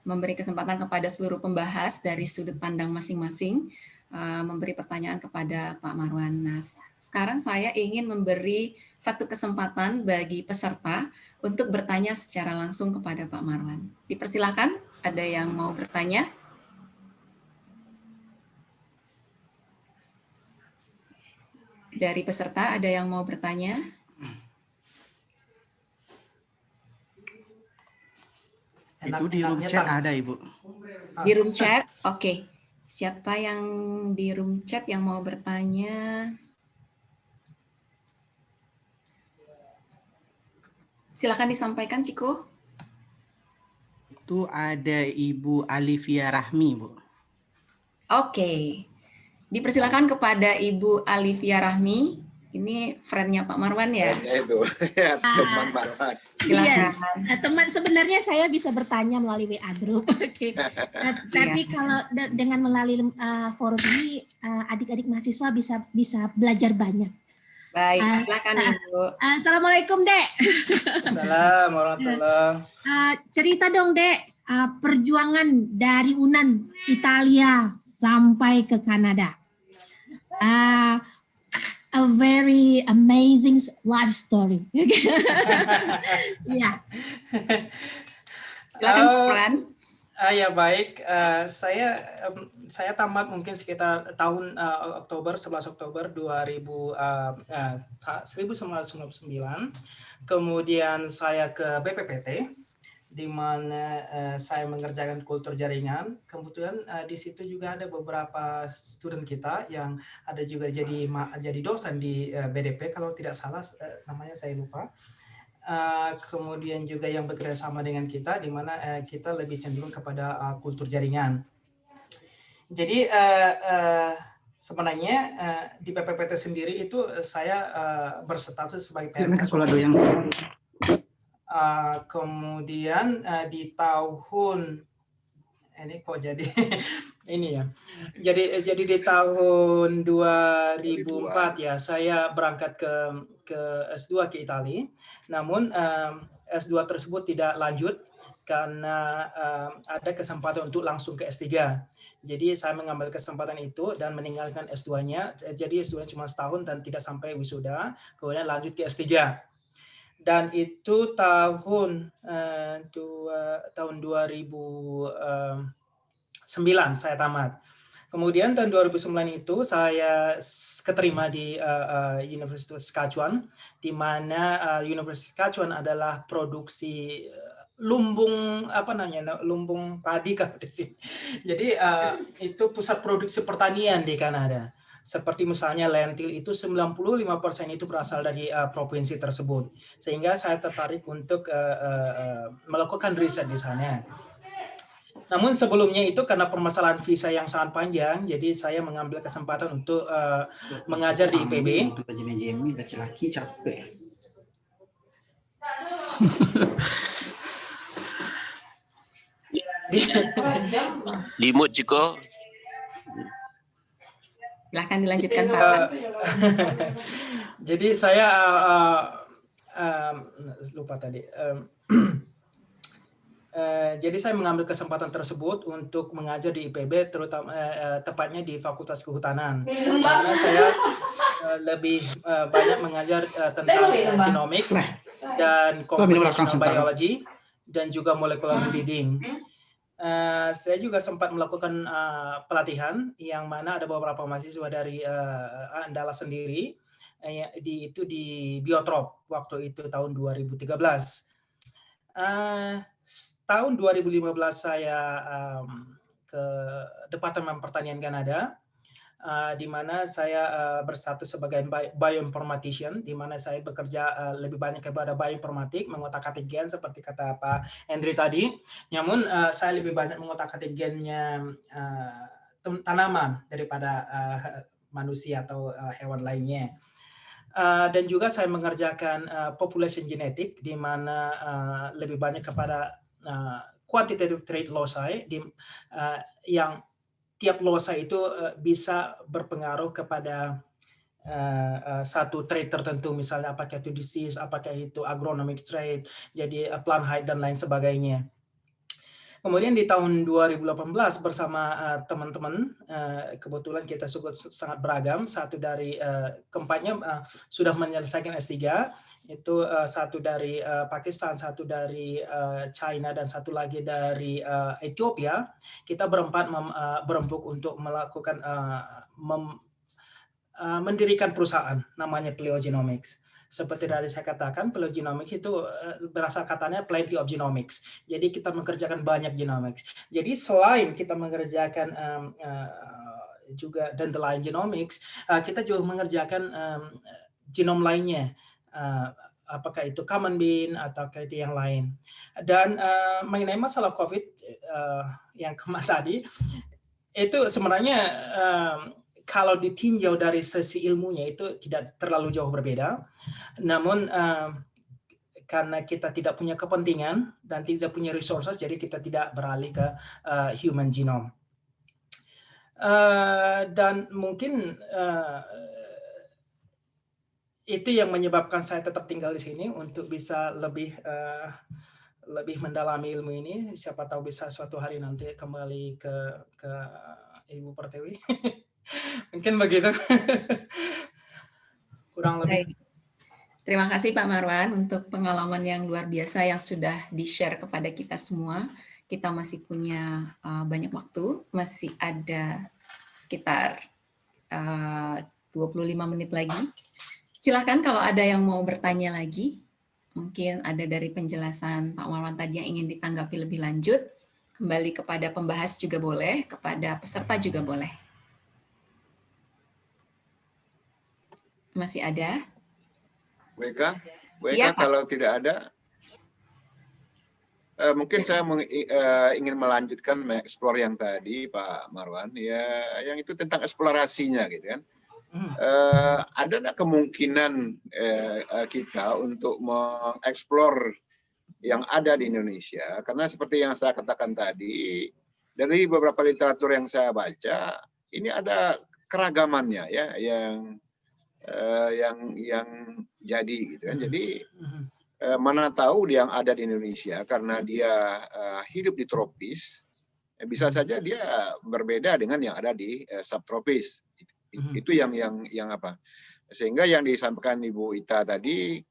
memberi kesempatan kepada seluruh pembahas dari sudut pandang masing-masing, memberi pertanyaan kepada Pak Marwan. Nah, sekarang saya ingin memberi satu kesempatan bagi peserta untuk bertanya secara langsung kepada Pak Marwan. Dipersilakan, ada yang mau bertanya? Dari peserta ada yang mau bertanya? Itu di room chat ada, Ibu. Di room chat? Oke. Siapa yang di room chat yang mau bertanya? Silakan disampaikan, Ciko. Itu ada Ibu Alivia Rahmi, Bu. Oke. Dipersilakan kepada Ibu Alivia Rahmi. Ini friend-nya Pak Marwan ya? Itu, teman Marwan. Silakan. Iya, teman sebenarnya saya bisa bertanya melalui WA group. Oke. Tapi kalau dengan melalui forum ini adik-adik mahasiswa bisa belajar banyak. Baik, silakan Ibu. Assalamualaikum, Dek. Assalamualaikum warahmatullahi. Cerita dong, Dek, perjuangan dari UNAN Italia sampai ke Kanada. A very amazing life story. Ya. Silakan, Fran. Ya baik, saya tamat mungkin sekitar tahun Oktober 11 Oktober 1999. Kemudian saya ke BPPT di mana saya mengerjakan kultur jaringan. Kemudian di situ juga ada beberapa student kita yang ada juga jadi dosen di BDP kalau tidak salah namanya saya lupa. Kemudian juga yang bekerja sama dengan kita di mana kita lebih cenderung kepada kultur jaringan. Jadi sebenarnya di PPPT sendiri itu saya berstatus sebagai PNS. Kemudian di tahun ini kok jadi ini ya. Jadi di tahun 2004 ya saya berangkat ke S2 ke Italia. Namun S2 tersebut tidak lanjut karena ada kesempatan untuk langsung ke S3. Jadi saya mengambil kesempatan itu dan meninggalkan S2-nya. Jadi S2 cuma setahun dan tidak sampai wisuda. Kemudian lanjut ke S3. Dan itu tahun 2009 saya tamat. Kemudian tahun 2009 itu saya keterima di Universitas Saskatchewan, di mana Universitas Saskatchewan adalah produksi lumbung lumbung padi kan di sini. Jadi itu pusat produksi pertanian di Kanada. Seperti misalnya lentil itu 95% itu berasal dari provinsi tersebut. Sehingga saya tertarik untuk melakukan riset di sana. Namun sebelumnya itu karena permasalahan visa yang sangat panjang, jadi saya mengambil kesempatan untuk mengajar di IPB. Laki-laki capek. Limut Ciko. Silahkan dilanjutkan Pak. Jadi saya lupa tadi. Jadi saya mengambil kesempatan tersebut untuk mengajar di IPB, terutama tepatnya di Fakultas Kehutanan. Karena saya lebih banyak mengajar tentang genomik dan computational biology dan juga molecular breeding. Saya juga sempat melakukan pelatihan yang mana ada beberapa mahasiswa dari Andala sendiri itu di Biotrop waktu itu tahun 2013. Tahun 2015 saya ke Departemen Pertanian Kanada, di mana saya berstatus sebagai bioinformatician, di mana saya bekerja lebih banyak kepada bioinformatik, mengotak-atik gen seperti kata Pak Hendry tadi. Namun saya lebih banyak mengotak-atik gennya tanaman daripada manusia atau hewan lainnya. Dan juga saya mengerjakan population genetic, di mana lebih banyak kepada quantitative trait loci, yang tiap loci itu bisa berpengaruh kepada satu trait tertentu, misalnya apakah itu disease, apakah itu agronomic trait, jadi plant height dan lain sebagainya. Kemudian di tahun 2018 bersama teman-teman, kebetulan kita sangat beragam, satu dari keempatnya sudah menyelesaikan S3, itu satu dari Pakistan, satu dari China, dan satu lagi dari Ethiopia. Kita berempat berembuk untuk melakukan mendirikan perusahaan namanya Paleogenomics. Seperti dari saya katakan, paleogenomics itu berasal katanya plenty of genomics. Jadi kita mengerjakan banyak genomics. Jadi selain kita mengerjakan juga dandelion genomics, kita juga mengerjakan genom lainnya. Apakah itu common bean ataukah itu yang lain. Dan mengenai masalah COVID yang kemarin tadi, itu sebenarnya kalau ditinjau dari sisi ilmunya itu tidak terlalu jauh berbeda. Namun karena kita tidak punya kepentingan dan tidak punya resources, jadi kita tidak beralih ke human genome. Dan mungkin itu yang menyebabkan saya tetap tinggal di sini untuk bisa lebih mendalami ilmu ini. Siapa tahu bisa suatu hari nanti kembali ke Ibu Pertiwi. Mungkin begitu. Kurang lebih. Baik. Terima kasih Pak Marwan untuk pengalaman yang luar biasa yang sudah di-share kepada kita semua. Kita masih punya banyak waktu, masih ada sekitar 25 menit lagi. Silakan kalau ada yang mau bertanya lagi, mungkin ada dari penjelasan Pak Marwan tadi yang ingin ditanggapi lebih lanjut, kembali kepada pembahas juga boleh, kepada peserta juga boleh. Masih ada? WK Ya, kalau tidak ada, mungkin saya ingin melanjutkan mengeksplor yang tadi Pak Marwan, ya, yang itu tentang eksplorasinya, gitu kan. Ada nggak kemungkinan kita untuk mengeksplor yang ada di Indonesia? Karena seperti yang saya katakan tadi, dari beberapa literatur yang saya baca, ini ada keragamannya, ya, yang jadi, gitu kan. Jadi mana tahu yang ada di Indonesia karena dia hidup di tropis, bisa saja dia berbeda dengan yang ada di subtropis. Itu yang apa? Sehingga yang disampaikan Ibu Ita tadi,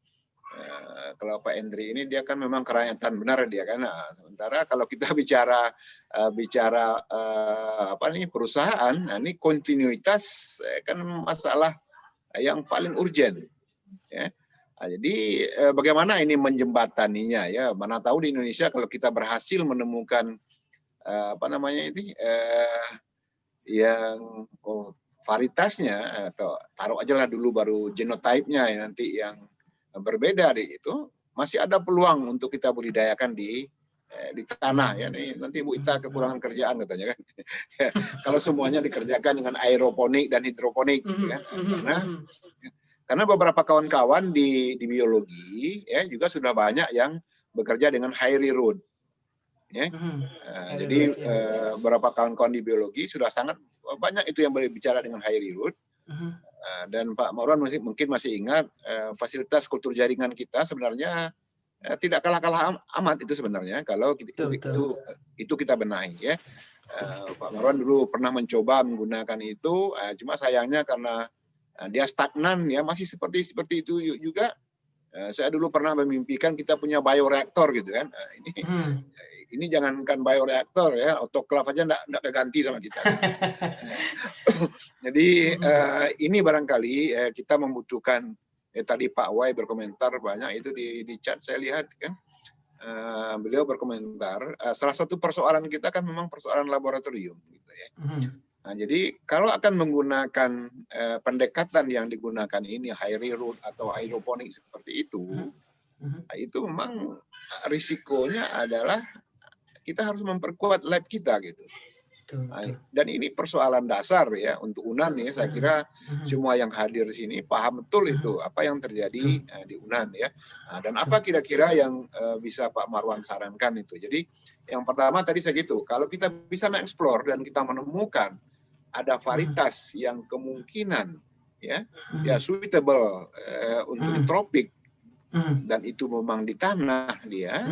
kalau Pak Hendry ini dia kan memang kerakyatan benar dia kan. Sementara kalau kita bicara apa nih, perusahaan, ini kontinuitas kan masalah yang paling urgent, ya. Jadi bagaimana ini menjembataninya, ya? Mana tahu di Indonesia kalau kita berhasil menemukan apa namanya ini yang varietasnya, atau taruh aja lah dulu baru genotipenya nanti yang berbeda di itu, masih ada peluang untuk kita budidayakan di di tanah ya nih, nanti Bu Ita kekurangan kerjaan katanya kan. Kalau semuanya dikerjakan dengan aeroponik dan hidroponik gitu kan. Karena beberapa kawan-kawan di biologi ya juga sudah banyak yang bekerja dengan high root. Ya. Jadi beberapa kawan-kawan di biologi sudah sangat banyak itu yang berbicara dengan high root. Dan Pak Marwan mungkin masih ingat fasilitas kultur jaringan kita sebenarnya tidak kalah-kalah amat itu sebenarnya kalau itu kita benahi ya. Pak Marwan dulu pernah mencoba menggunakan itu, cuma sayangnya karena dia stagnan ya, masih seperti itu juga. Saya dulu pernah memimpikan kita punya bioreaktor gitu kan. Ini jangankan bioreaktor ya, autoclave aja enggak keganti sama kita. Jadi ini barangkali kita membutuhkan tadi Pak Wai berkomentar banyak itu di chat saya lihat kan. Beliau berkomentar salah satu persoalan kita kan memang persoalan laboratorium gitu ya. Nah, jadi kalau akan menggunakan pendekatan yang digunakan ini high root atau hidroponik seperti itu memang risikonya adalah kita harus memperkuat lab kita gitu. Nah, dan ini persoalan dasar ya untuk UNAN ya, saya kira semua yang hadir di sini paham betul itu apa yang terjadi di UNAN ya. Nah, dan apa kira-kira yang bisa Pak Marwan sarankan itu. Jadi yang pertama tadi saya gitu, kalau kita bisa mengeksplor dan kita menemukan ada varietas yang kemungkinan ya suitable untuk di tropik dan itu memang di tanah dia.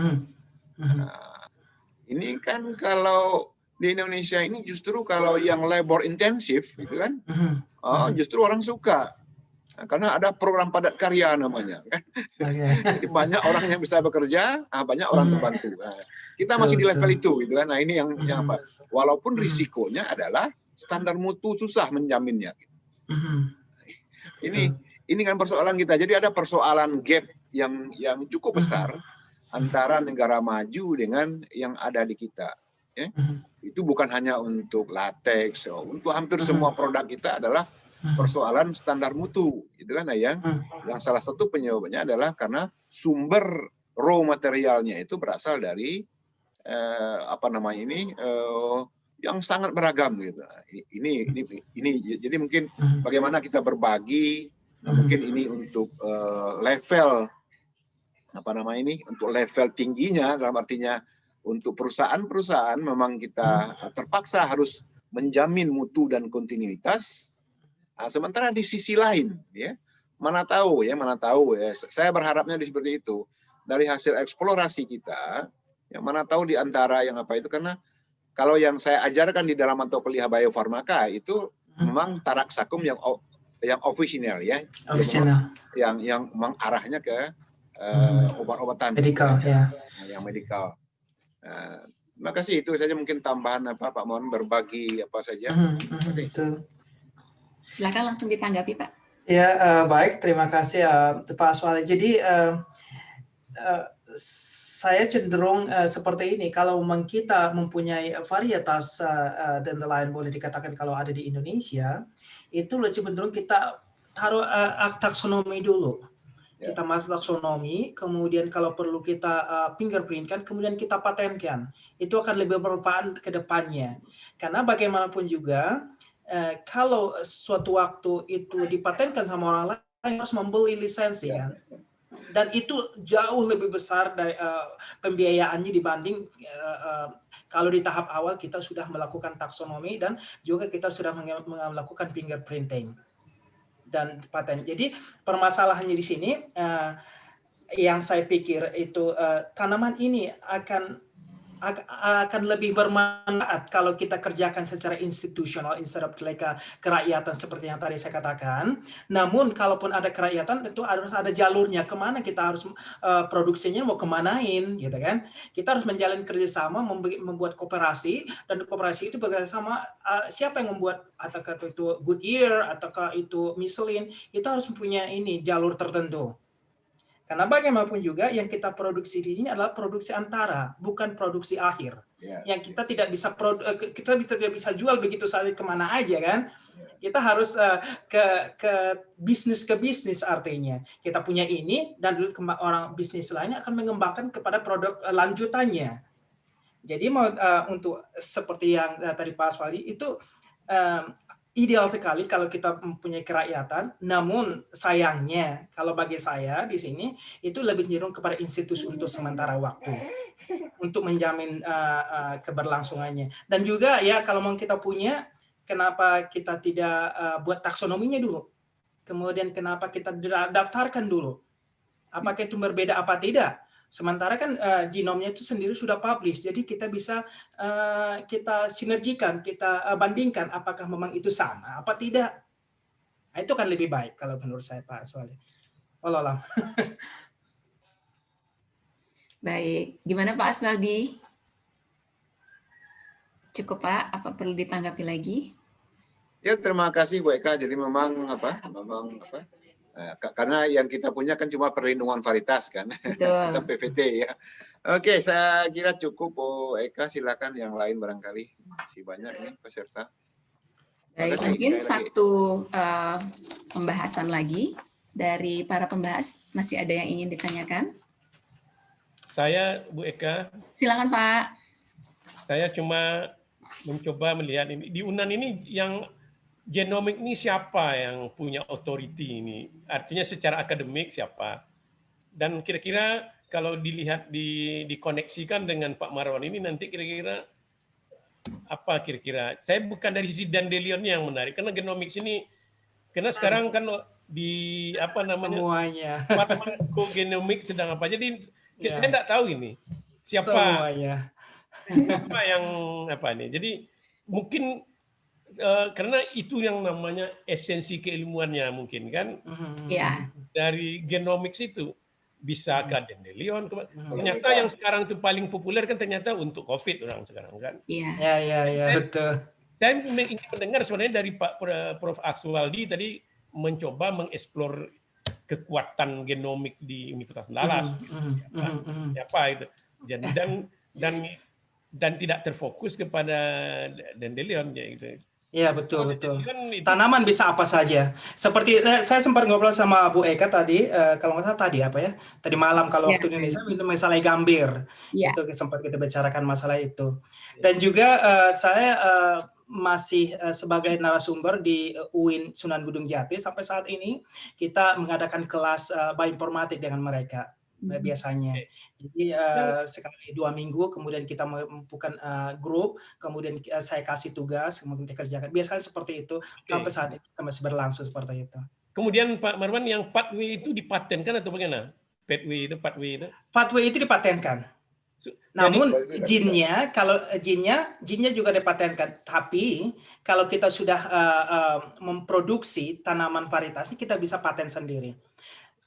Ini kan kalau di Indonesia ini justru kalau yang labor intensif gitu kan, justru orang suka. Nah, karena ada program padat karya namanya kan. Jadi banyak orang yang bisa bekerja, banyak orang terbantu. Nah, kita masih di level itu gitu kan. Nah, ini yang apa? Walaupun risikonya adalah standar mutu susah menjaminnya. Ini kan persoalan kita. Jadi ada persoalan gap yang cukup besar antara negara maju dengan yang ada di kita. Ya. Itu bukan hanya untuk latex, untuk hampir semua produk kita adalah persoalan standar mutu, gitu kan yang salah satu penyebabnya adalah karena sumber raw materialnya itu berasal dari yang sangat beragam gitu. Ini jadi mungkin bagaimana kita berbagi, mungkin ini untuk level untuk level tingginya, dalam artinya untuk perusahaan-perusahaan memang kita terpaksa harus menjamin mutu dan kontinuitas. Sementara di sisi lain ya mana tahu ya saya berharapnya seperti itu dari hasil eksplorasi kita yang mana tahu di antara yang apa itu, karena kalau yang saya ajarkan di dalam mata kuliah biofarmaka itu memang taraksakum yang official ya, yang memang arahnya ke obat-obatan medikal ya. Yang medikal. Terima kasih, itu saja mungkin tambahan Pak Mon berbagi apa saja. Silakan langsung ditanggapi Pak. Ya baik, terima kasih Pak Aswali. Jadi saya cenderung seperti ini, kalau kita mempunyai varietas dandelion boleh dikatakan kalau ada di Indonesia, itu lebih cenderung kita taruh taksonomi dulu. Kita masuk taksonomi, kemudian kalau perlu kita fingerprintkan, kemudian kita patenkan. Itu akan lebih bermanfaat ke depannya. Karena bagaimanapun juga, kalau suatu waktu itu dipatenkan sama orang lain, harus membeli lisensi kan. Dan itu jauh lebih besar dari pembiayaannya dibanding kalau di tahap awal kita sudah melakukan taksonomi dan juga kita sudah melakukan fingerprinting dan paten. Jadi permasalahannya di sini yang saya pikir itu tanaman ini akan lebih bermanfaat kalau kita kerjakan secara institusional instead of kerakyatan seperti yang tadi saya katakan. Namun kalaupun ada kerakyatan tentu harus ada jalurnya kemana kita harus produksinya mau kemanain gitu kan. Kita harus menjalin kerjasama, membuat kooperasi, dan kooperasi itu bekerjasama siapa yang membuat, ataukah itu Goodyear ataukah itu Michelin, itu harus mempunyai jalur tertentu. Karena bagaimanapun juga yang kita produksi di sini adalah produksi antara, bukan produksi akhir. Yang kita tidak bisa jual begitu saja kemana aja kan. Kita harus ke bisnis artinya. Kita punya ini dan orang bisnis lainnya akan mengembangkan kepada produk lanjutannya. Jadi untuk seperti yang tadi Pak Aswali itu ideal sekali kalau kita mempunyai kerakyatan. Namun sayangnya kalau bagi saya di sini itu lebih cenderung kepada institusi untuk sementara waktu untuk menjamin keberlangsungannya. Dan juga ya kalau mau kita punya, kenapa kita tidak buat taksonominya dulu? Kemudian kenapa kita daftarkan dulu? Apakah itu berbeda apa tidak? Sementara kan genomnya itu sendiri sudah publish, jadi kita bisa kita sinergikan, kita bandingkan apakah memang itu sama apa tidak. Nah, itu kan lebih baik kalau menurut saya Pak Aswali. Wallahualam. Baik, gimana Pak Aswaldi? Cukup Pak, apa perlu ditanggapi lagi? Ya, terima kasih Bu Eka. Jadi memang karena yang kita punya kan cuma perlindungan varietas kan. Betul. Kita PVT ya. Oke, saya kira cukup Bu Eka, silakan yang lain barangkali. Masih banyak ini peserta. Baik, mungkin satu pembahasan lagi dari para pembahas. Masih ada yang ingin ditanyakan? Saya Bu Eka. Silakan Pak. Saya cuma mencoba melihat ini di UNAN ini yang genomik ini siapa yang punya authority ini? Artinya secara akademik siapa? Dan kira-kira kalau dilihat dikoneksikan dengan Pak Marwan ini nanti kira-kira apa kira-kira? Saya bukan dari sisi Dandelion yang menarik karena genomik ini karena sekarang kan di apa namanya? Semuanya. Genomik sedang apa? Jadi saya tidak tahu ini siapa. Semuanya. Siapa yang apa nih? Jadi mungkin karena itu yang namanya esensi keilmuannya mungkin kan. Ya. Dari genomics itu bisa ke Dandelion. Ternyata yang sekarang itu paling populer kan ternyata untuk COVID orang sekarang kan. Iya. Ya, betul. Saya ingin mendengar sebenarnya dari Pak Prof. Aswaldi tadi mencoba mengeksplor kekuatan genomik di Universitas Dallas. Siapa itu? Dan tidak terfokus kepada Dandelion gitu. Iya, betul. Tanaman bisa apa saja. Seperti saya sempat ngobrol sama Bu Eka tadi, kalau nggak salah tadi apa ya? Tadi malam kalau waktu Indonesia itu masalah gambir. Itu sempat kita bicarakan masalah itu. Dan juga saya masih sebagai narasumber di UIN Sunan Gunung Jati sampai saat ini kita mengadakan kelas bioinformatik dengan mereka. Biasanya. Jadi sekali 2 minggu, kemudian kita membuka grup, kemudian saya kasih tugas, kemudian dikerjakan. Biasanya seperti itu, sampai saat ini kita masih berlangsung seperti itu. Kemudian Pak Marwan, yang pathway itu dipatenkan atau bagaimana? Pathway itu dipatenkan. Namun jinnya, kalau jinnya juga dipatenkan. Tapi kalau kita sudah memproduksi tanaman varietasnya, kita bisa paten sendiri.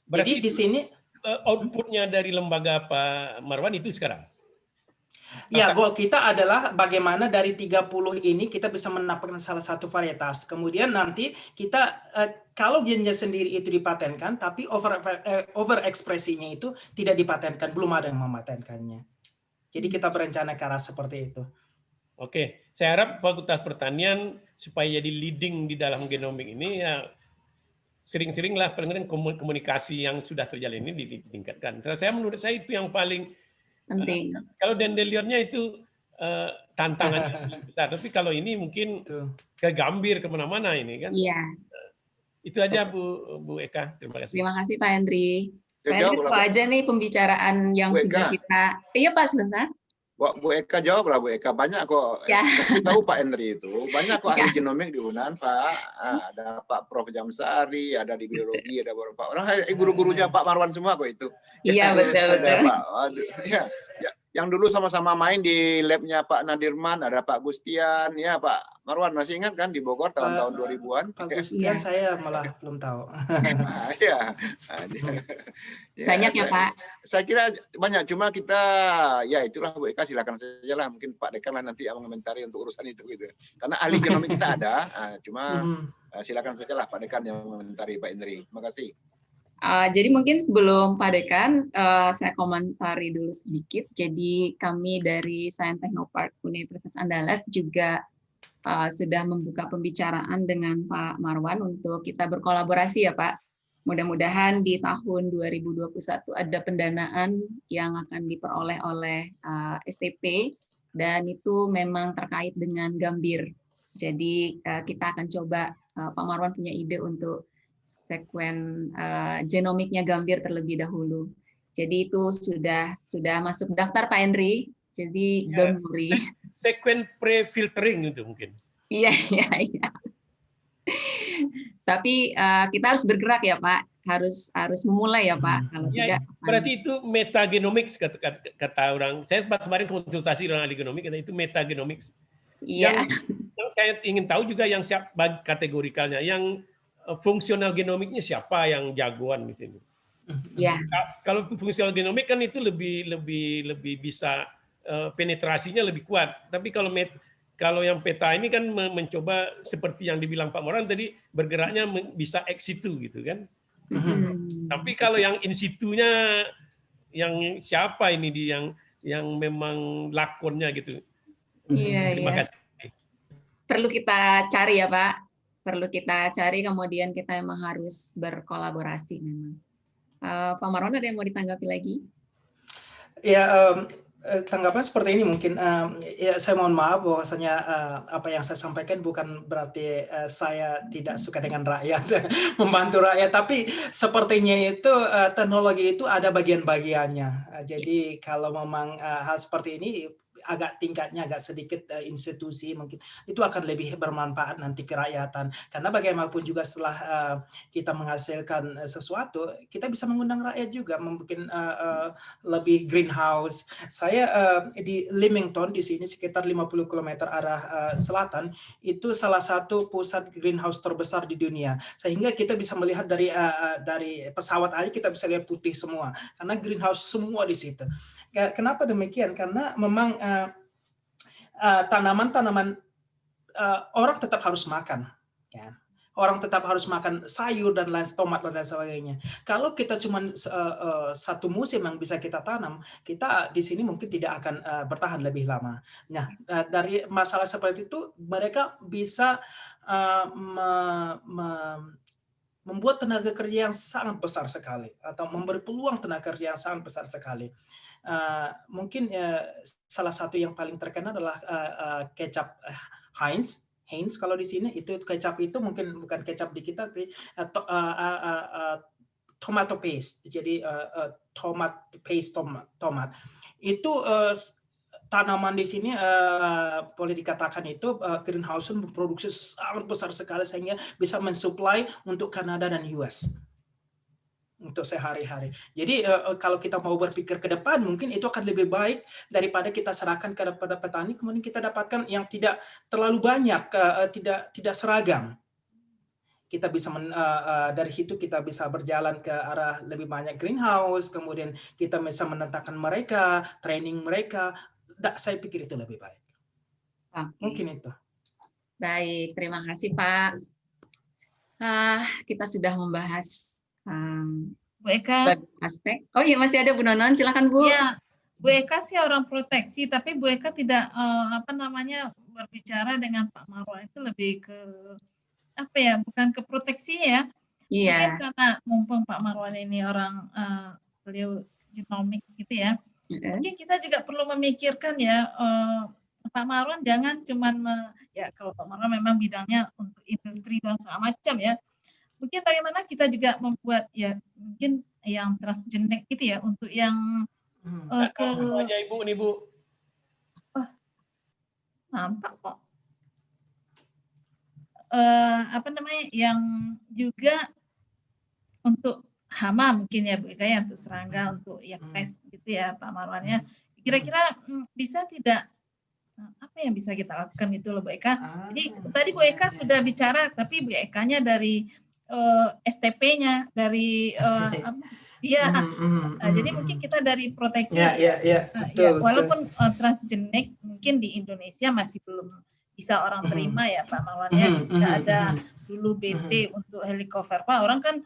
Berarti jadi di sini outputnya dari lembaga Pak Marwan itu sekarang? Ya, goal kita adalah bagaimana dari 30 ini kita bisa mendapatkan salah satu varietas. Kemudian nanti kita, kalau gennya sendiri itu dipatenkan, tapi over ekspresinya itu tidak dipatenkan, belum ada yang mematenkannya. Jadi kita berencana ke arah seperti itu. Oke, saya harap Fakultas Pertanian supaya jadi leading di dalam genomik ini ya sering-seringlah komunikasi yang sudah terjalin ini ditingkatkan. Menurut saya itu yang paling penting. Kalau Dandelionnya itu tantangannya besar, tapi kalau ini mungkin ke gambir kemana-mana ini kan. Iya. Itu aja Bu Eka. Terima kasih. Terima kasih Pak Hendri. Pak Hendri, itu aja nih pembicaraan yang sudah kita. Iya Pak, sebentar. Bu Eka jawablah Bu Eka, banyak kok. Ya. Tahu Pak Hendri itu banyak kok ahli genomik di UNAN Pak. Ada Pak Prof Jamsari, ada di biologi, ada beberapa orang guru-gurunya Pak Marwan semua kok itu. Iya betul. Ya, yang dulu sama-sama main di labnya Pak Nadirman, ada Pak Gustian, ya Pak Marwan masih ingat kan di Bogor tahun-tahun 2000-an? Pak Gustian saya malah belum tahu. Banyak ya Pak. Saya kira banyak, cuma kita ya itulah Bu Eka, silakan saja lah, mungkin Pak Dekan lah nanti yang mengomentari untuk urusan itu gitu. Karena ahli genomik kita ada, cuma silakan saja lah Pak Dekan yang mengomentari Pak Hendri. Terima kasih. Jadi mungkin sebelum Pak Dekan, saya komentari dulu sedikit. Jadi kami dari Sains Technopark Universitas Andalas juga sudah membuka pembicaraan dengan Pak Marwan untuk kita berkolaborasi ya Pak. Mudah-mudahan di tahun 2021 ada pendanaan yang akan diperoleh oleh STP dan itu memang terkait dengan Gambir. Jadi kita akan coba, Pak Marwan punya ide untuk sekuen genomiknya Gambir terlebih dahulu. Jadi itu sudah masuk daftar Pak Henry. Jadi don't worry. Sekuen pre-filtering itu mungkin. Iya. Tapi kita harus bergerak ya Pak, harus memulai ya Pak. Kalau tidak, berarti itu metagenomics kata orang. Saya kemarin konsultasi dengan ahli genomik, kata itu metagenomics. Iya. Yang saya ingin tahu juga yang siapa kategorikalnya, yang fungsional genomiknya siapa yang jagoan di sini. Iya. Kalau fungsional genomik kan itu lebih bisa penetrasinya lebih kuat. Tapi kalau yang peta ini kan mencoba seperti yang dibilang Pak Marwan tadi, bergeraknya bisa ex situ gitu kan. Tapi kalau yang in situnya yang siapa ini yang memang lakonnya gitu. Terima kasih. Perlu kita cari ya Pak. Perlu kita cari, kemudian kita memang harus berkolaborasi memang. Pak Marwan ada yang mau ditanggapi lagi? Ya, tanggapan seperti ini mungkin. Ya, saya mohon maaf bahwasanya apa yang saya sampaikan bukan berarti saya tidak suka dengan rakyat, membantu rakyat, tapi sepertinya itu teknologi itu ada bagian-bagiannya. Jadi kalau memang hal seperti ini agak tingkatnya agak sedikit institusi, mungkin itu akan lebih bermanfaat nanti kerakyatan, karena bagaimanapun juga setelah kita menghasilkan sesuatu, kita bisa mengundang rakyat juga, mungkin lebih greenhouse. Saya di Leamington di sini sekitar 50 km arah selatan, itu salah satu pusat greenhouse terbesar di dunia, sehingga kita bisa melihat dari pesawat aja kita bisa lihat putih semua, karena greenhouse semua di situ. Kenapa demikian? Karena memang tanaman-tanaman orang tetap harus makan, ya. Orang tetap harus makan sayur dan lain tomat dan lain sebagainya. Kalau kita cuma satu musim yang bisa kita tanam, kita di sini mungkin tidak akan bertahan lebih lama. Nah, dari masalah seperti itu, mereka bisa membuat tenaga kerja yang sangat besar sekali, atau memberi peluang tenaga kerja yang sangat besar sekali. Mungkin salah satu yang paling terkenal adalah kecap Heinz kalau di sini. Itu kecap itu mungkin bukan kecap di kita, tapi tomato paste. Jadi tomat itu tanaman di sini boleh dikatakan itu greenhouse memproduksi sangat besar sekali, sehingga bisa mensuplai untuk Kanada dan US untuk sehari-hari. Jadi kalau kita mau berpikir ke depan, mungkin itu akan lebih baik daripada kita serahkan kepada petani, kemudian kita dapatkan yang tidak terlalu banyak, tidak seragam. Kita bisa dari situ kita bisa berjalan ke arah lebih banyak greenhouse, kemudian kita bisa menetapkan mereka, training mereka. Saya pikir itu lebih baik. Mungkin itu. Baik, terima kasih Pak. Kita sudah membahas Bu Eka aspek. Oh iya, masih ada Bu Nonon, silakan Bu. Ya, Bu Eka sih orang proteksi, tapi Bu Eka tidak berbicara dengan Pak Marwan itu lebih ke bukan ke proteksi ya. Iya. Mungkin karena mumpung Pak Marwan ini orang beliau genomik gitu ya. Mungkin kita juga perlu memikirkan ya, Pak Marwan jangan cuman kalau Pak Marwan memang bidangnya untuk industri dan segala macam ya. Mungkin bagaimana kita juga membuat ya mungkin yang transgenik gitu ya, untuk yang aja Ibu nih Bu. Nampak kok. Yang juga untuk hama mungkin ya Bu Eka ya, untuk serangga, untuk yang pes gitu ya Pak Marwannya. Kira-kira bisa tidak yang bisa kita lakukan itu loh Bu Eka. Jadi tadi Bu Eka sudah bicara, tapi Bu Ekanya dari STP-nya, dari jadi mungkin kita dari proteksi. Betul, walaupun transgenik mungkin di Indonesia masih belum bisa orang terima ya Pak Marwannya. Juga ada dulu BT untuk helikopter orang kan.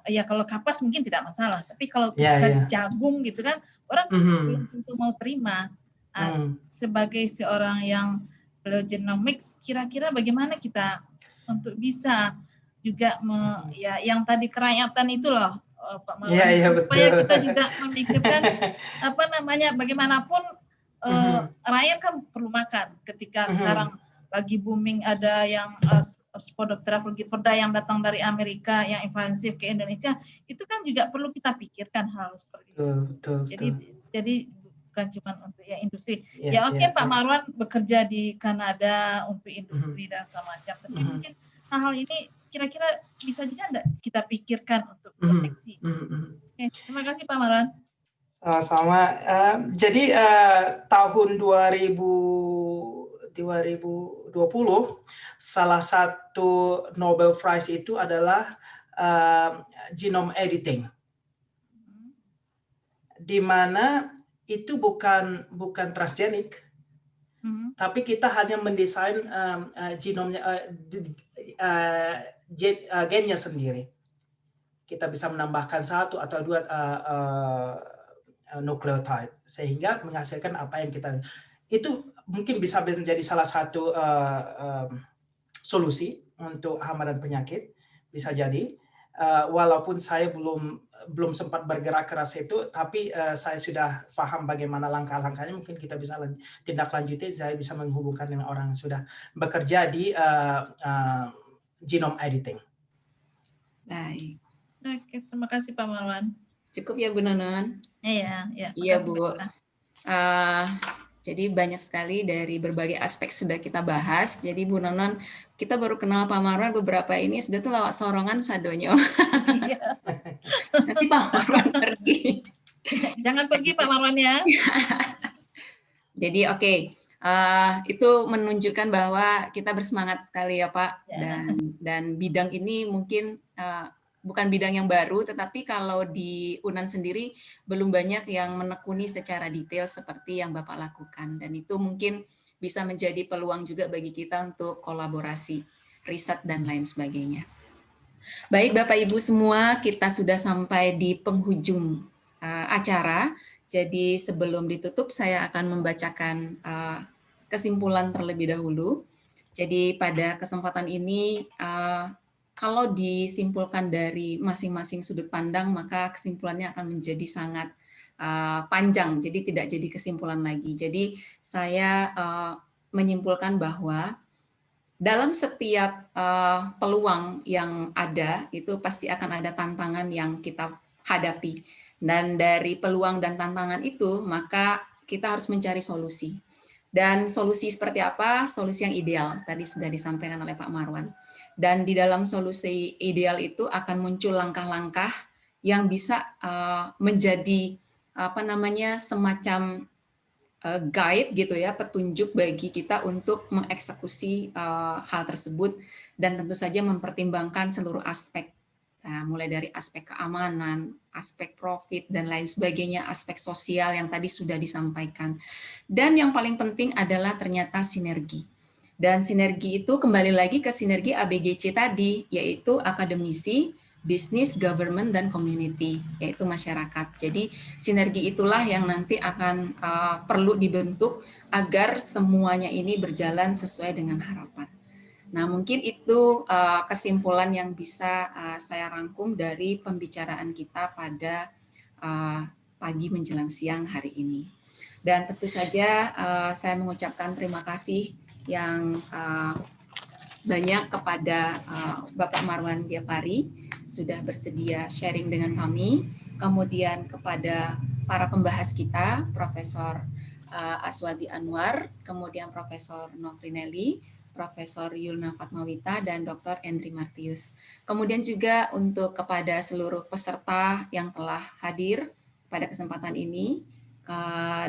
Kalau kapas mungkin tidak masalah, tapi kalau kita jagung gitu kan orang belum tentu mau terima. Sebagai seorang yang genomics, kira-kira bagaimana kita untuk bisa juga yang tadi kerakyatan itu loh Pak Marwan, supaya kita juga memikirkan bagaimanapun rakyat kan perlu makan. Ketika sekarang lagi booming ada yang sport travel perda yang datang dari Amerika yang invasif ke Indonesia, itu kan juga perlu kita pikirkan hal seperti itu. Jadi bukan cuma untuk ya industri. Pak Marwan bekerja di Kanada untuk industri dan semacam. Tapi mungkin hal-hal ini kira-kira bisa juga enggak kita pikirkan untuk proteksi. Terima kasih Pak Marwan. Sama-sama. Jadi tahun 2020 salah satu Nobel Prize itu adalah genome editing, di mana itu bukan transgenik, tapi kita hanya mendesain genomnya, gennya sendiri. Kita bisa menambahkan 1 atau 2 nukleotide sehingga menghasilkan apa yang kita. Itu mungkin bisa menjadi salah satu solusi untuk hama dan penyakit, bisa jadi. Walaupun saya belum sempat bergerak keras itu, tapi saya sudah paham bagaimana langkah-langkahnya. Mungkin kita bisa tindak lanjuti. Saya bisa menghubungkan dengan orang yang sudah bekerja di genome editing. Baik. Oke, terima kasih Pak Marwan. Cukup ya Bu Nonon? Iya Bu. Jadi banyak sekali dari berbagai aspek sudah kita bahas. Jadi Bu Nonon, kita baru kenal Pak Marwan beberapa ini sudah tuh lewat sorongan sadonyo. Nanti Pak Marwan pergi. Jangan pergi Pak Marwan ya. Jadi itu menunjukkan bahwa kita bersemangat sekali ya Pak. Dan bidang ini mungkin bukan bidang yang baru, tetapi kalau di UNAN sendiri belum banyak yang menekuni secara detail seperti yang Bapak lakukan. Dan itu mungkin bisa menjadi peluang juga bagi kita untuk kolaborasi, riset, dan lain sebagainya. Baik Bapak Ibu semua, kita sudah sampai di penghujung acara. Jadi sebelum ditutup, saya akan membacakan kesimpulan terlebih dahulu. Jadi pada kesempatan ini, kalau disimpulkan dari masing-masing sudut pandang, maka kesimpulannya akan menjadi sangat panjang, jadi tidak jadi kesimpulan lagi. Jadi saya menyimpulkan bahwa dalam setiap peluang yang ada, itu pasti akan ada tantangan yang kita hadapi. Dan dari peluang dan tantangan itu, maka kita harus mencari solusi. Dan solusi seperti apa? Solusi yang ideal, tadi sudah disampaikan oleh Pak Marwan. Dan di dalam solusi ideal itu akan muncul langkah-langkah yang bisa menjadi semacam guide gitu ya, petunjuk bagi kita untuk mengeksekusi hal tersebut, dan tentu saja mempertimbangkan seluruh aspek, mulai dari aspek keamanan, aspek profit dan lain sebagainya, aspek sosial yang tadi sudah disampaikan. Dan yang paling penting adalah ternyata sinergi. Dan sinergi itu kembali lagi ke sinergi ABGC tadi, yaitu akademisi, bisnis, government, dan community, yaitu masyarakat. Jadi sinergi itulah yang nanti akan perlu dibentuk agar semuanya ini berjalan sesuai dengan harapan. Nah, mungkin itu kesimpulan yang bisa saya rangkum dari pembicaraan kita pada pagi menjelang siang hari ini. Dan tentu saja saya mengucapkan terima kasih yang banyak kepada Bapak Marwan Diapari sudah bersedia sharing dengan kami, kemudian kepada para pembahas kita, Profesor Aswati Anwar, kemudian Profesor Nofrinelli, Profesor Yulna Fatmawita, dan Dr. Endri Martius. Kemudian juga untuk kepada seluruh peserta yang telah hadir pada kesempatan ini,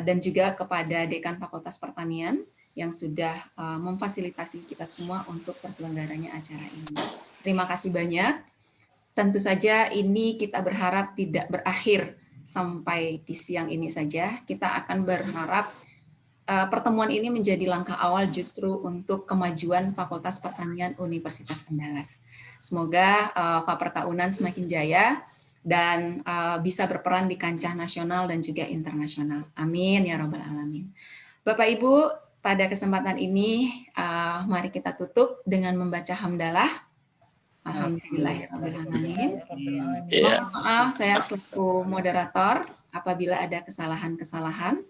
dan juga kepada Dekan Fakultas Pertanian yang sudah memfasilitasi kita semua untuk terselenggaranya acara ini. Terima kasih banyak. Tentu saja ini kita berharap tidak berakhir sampai di siang ini saja. Kita akan berharap pertemuan ini menjadi langkah awal justru untuk kemajuan Fakultas Pertanian Universitas Andalas. Semoga Faperta UNAN semakin jaya dan bisa berperan di kancah nasional dan juga internasional. Amin ya Rabbal Alamin. Bapak Ibu, pada kesempatan ini, mari kita tutup dengan membaca hamdalah. Alhamdulillahirrahmanirrahim. Mohon maaf, saya selaku moderator apabila ada kesalahan-kesalahan.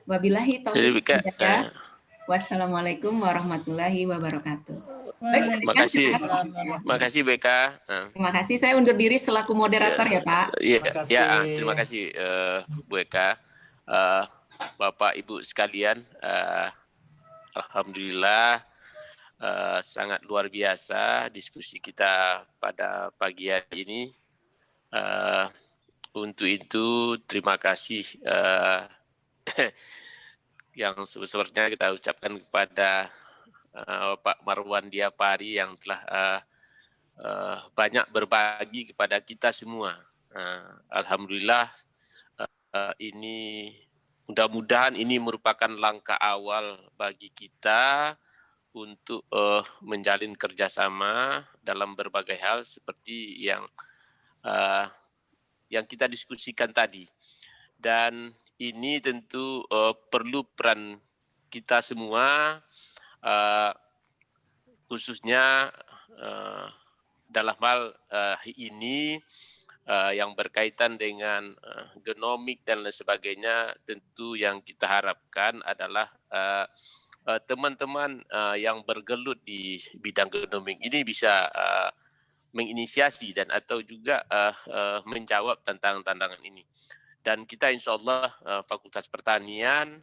Wabillahi Jadi, taufiq wal hidayah. Wassalamualaikum warahmatullahi wabarakatuh. Baik, makasih BK. Terima kasih. Saya undur diri selaku moderator ya Pak. Terima kasih Bu Eka. Bapak Ibu sekalian, alhamdulillah sangat luar biasa diskusi kita pada pagi hari ini. Untuk itu terima kasih yang sebesar-besarnya kita ucapkan kepada Pak Marwan Diapari yang telah banyak berbagi kepada kita semua. Alhamdulillah ini mudah-mudahan ini merupakan langkah awal bagi kita untuk menjalin kerjasama dalam berbagai hal seperti yang kita diskusikan tadi. Dan ini tentu perlu peran kita semua, khususnya dalam hal ini yang berkaitan dengan genomik dan lain sebagainya. Tentu yang kita harapkan adalah teman-teman yang bergelut di bidang genomik ini bisa menginisiasi dan atau juga menjawab tantangan-tantangan ini. Dan kita insya Allah Fakultas Pertanian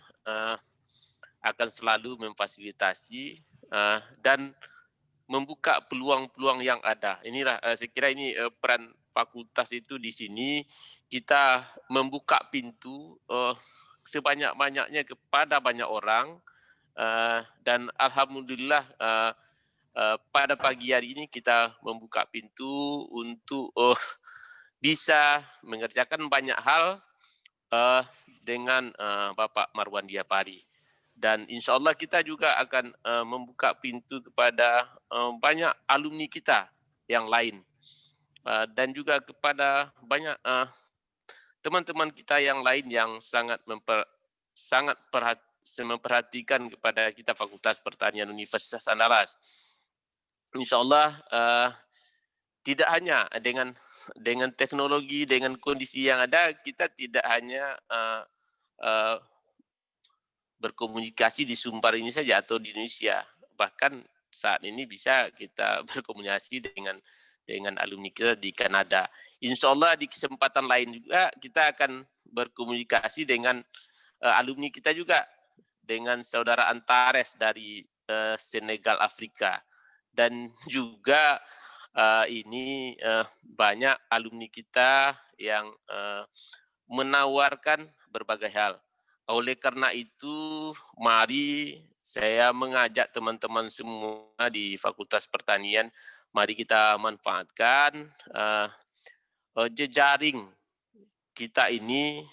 akan selalu memfasilitasi dan membuka peluang-peluang yang ada. Inilah saya kira ini peran fakultas itu di sini, kita membuka pintu sebanyak-banyaknya kepada banyak orang, dan alhamdulillah pada pagi hari ini kita membuka pintu untuk bisa mengerjakan banyak hal dengan Bapak Marwan Diapari. Dan insya Allah kita juga akan membuka pintu kepada banyak alumni kita yang lain. Dan juga kepada banyak teman-teman kita yang lain yang sangat memperhatikan kepada kita Fakultas Pertanian Universitas Andalas. Insya Allah tidak hanya dengan teknologi, dengan kondisi yang ada, kita tidak hanya berkomunikasi di Sumbar ini saja atau di Indonesia. Bahkan saat ini bisa kita berkomunikasi dengan alumni kita di Kanada. Insya Allah di kesempatan lain juga kita akan berkomunikasi dengan alumni kita juga, dengan saudara Antares dari Senegal, Afrika. Dan juga ini banyak alumni kita yang menawarkan berbagai hal. Oleh karena itu, mari saya mengajak teman-teman semua di Fakultas Pertanian, mari kita manfaatkan jejaring kita ini.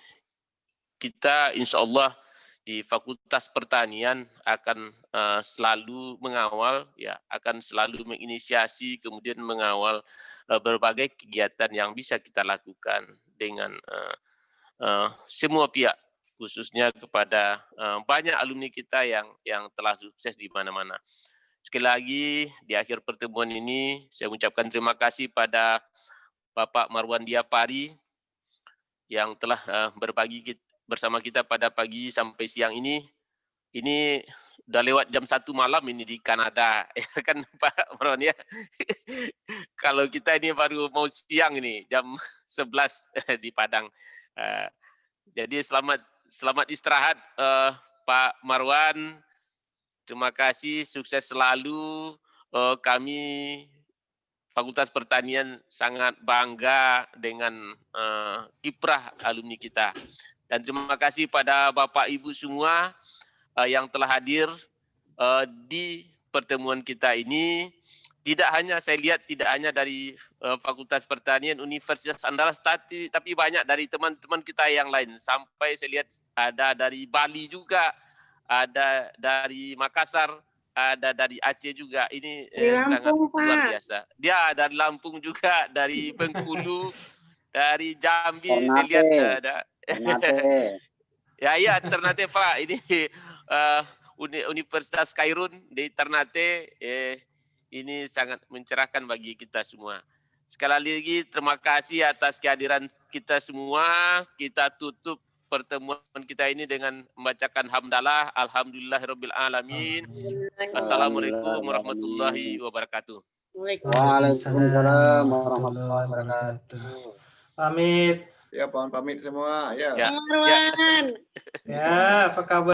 Kita insya Allah di Fakultas Pertanian akan selalu mengawal, ya, akan selalu menginisiasi, kemudian mengawal berbagai kegiatan yang bisa kita lakukan dengan semua pihak, khususnya kepada banyak alumni kita yang telah sukses di mana-mana. Sekali lagi di akhir pertemuan ini saya mengucapkan terima kasih pada Bapak Marwan Diapari yang telah berbagi bersama kita pada pagi sampai siang ini. Ini udah lewat jam 1 malam ini di Kanada, ya kan Pak Marwan ya. Kalau kita ini baru mau siang ini, jam 11 di Padang. Jadi selamat istirahat Pak Marwan. Terima kasih, sukses selalu. Kami Fakultas Pertanian sangat bangga dengan kiprah alumni kita. Dan terima kasih pada Bapak Ibu semua yang telah hadir di pertemuan kita ini. Tidak hanya saya lihat, tidak hanya dari Fakultas Pertanian Universitas Andalas, tapi banyak dari teman-teman kita yang lain. Sampai saya lihat ada dari Bali juga, ada dari Makassar, ada dari Aceh juga. Ini sangat luar biasa. Dia dari Lampung juga, dari Bengkulu, dari Jambi. Ternate. Saya lihat ada. Ya, Ternate Pak. Ini Universitas Kairun di Ternate. Ini sangat mencerahkan bagi kita semua. Sekali lagi terima kasih atas kehadiran kita semua. Kita tutup pertemuan kita ini dengan membacakan hamdalah, alhamdulillahirabbil alamin. Assalamualaikum warahmatullahi wabarakatuh. Waalaikumsalam warahmatullahi wabarakatuh. Pamit. Ya, mohon pamit semua. Ya. Ya. Ya, apa kabar?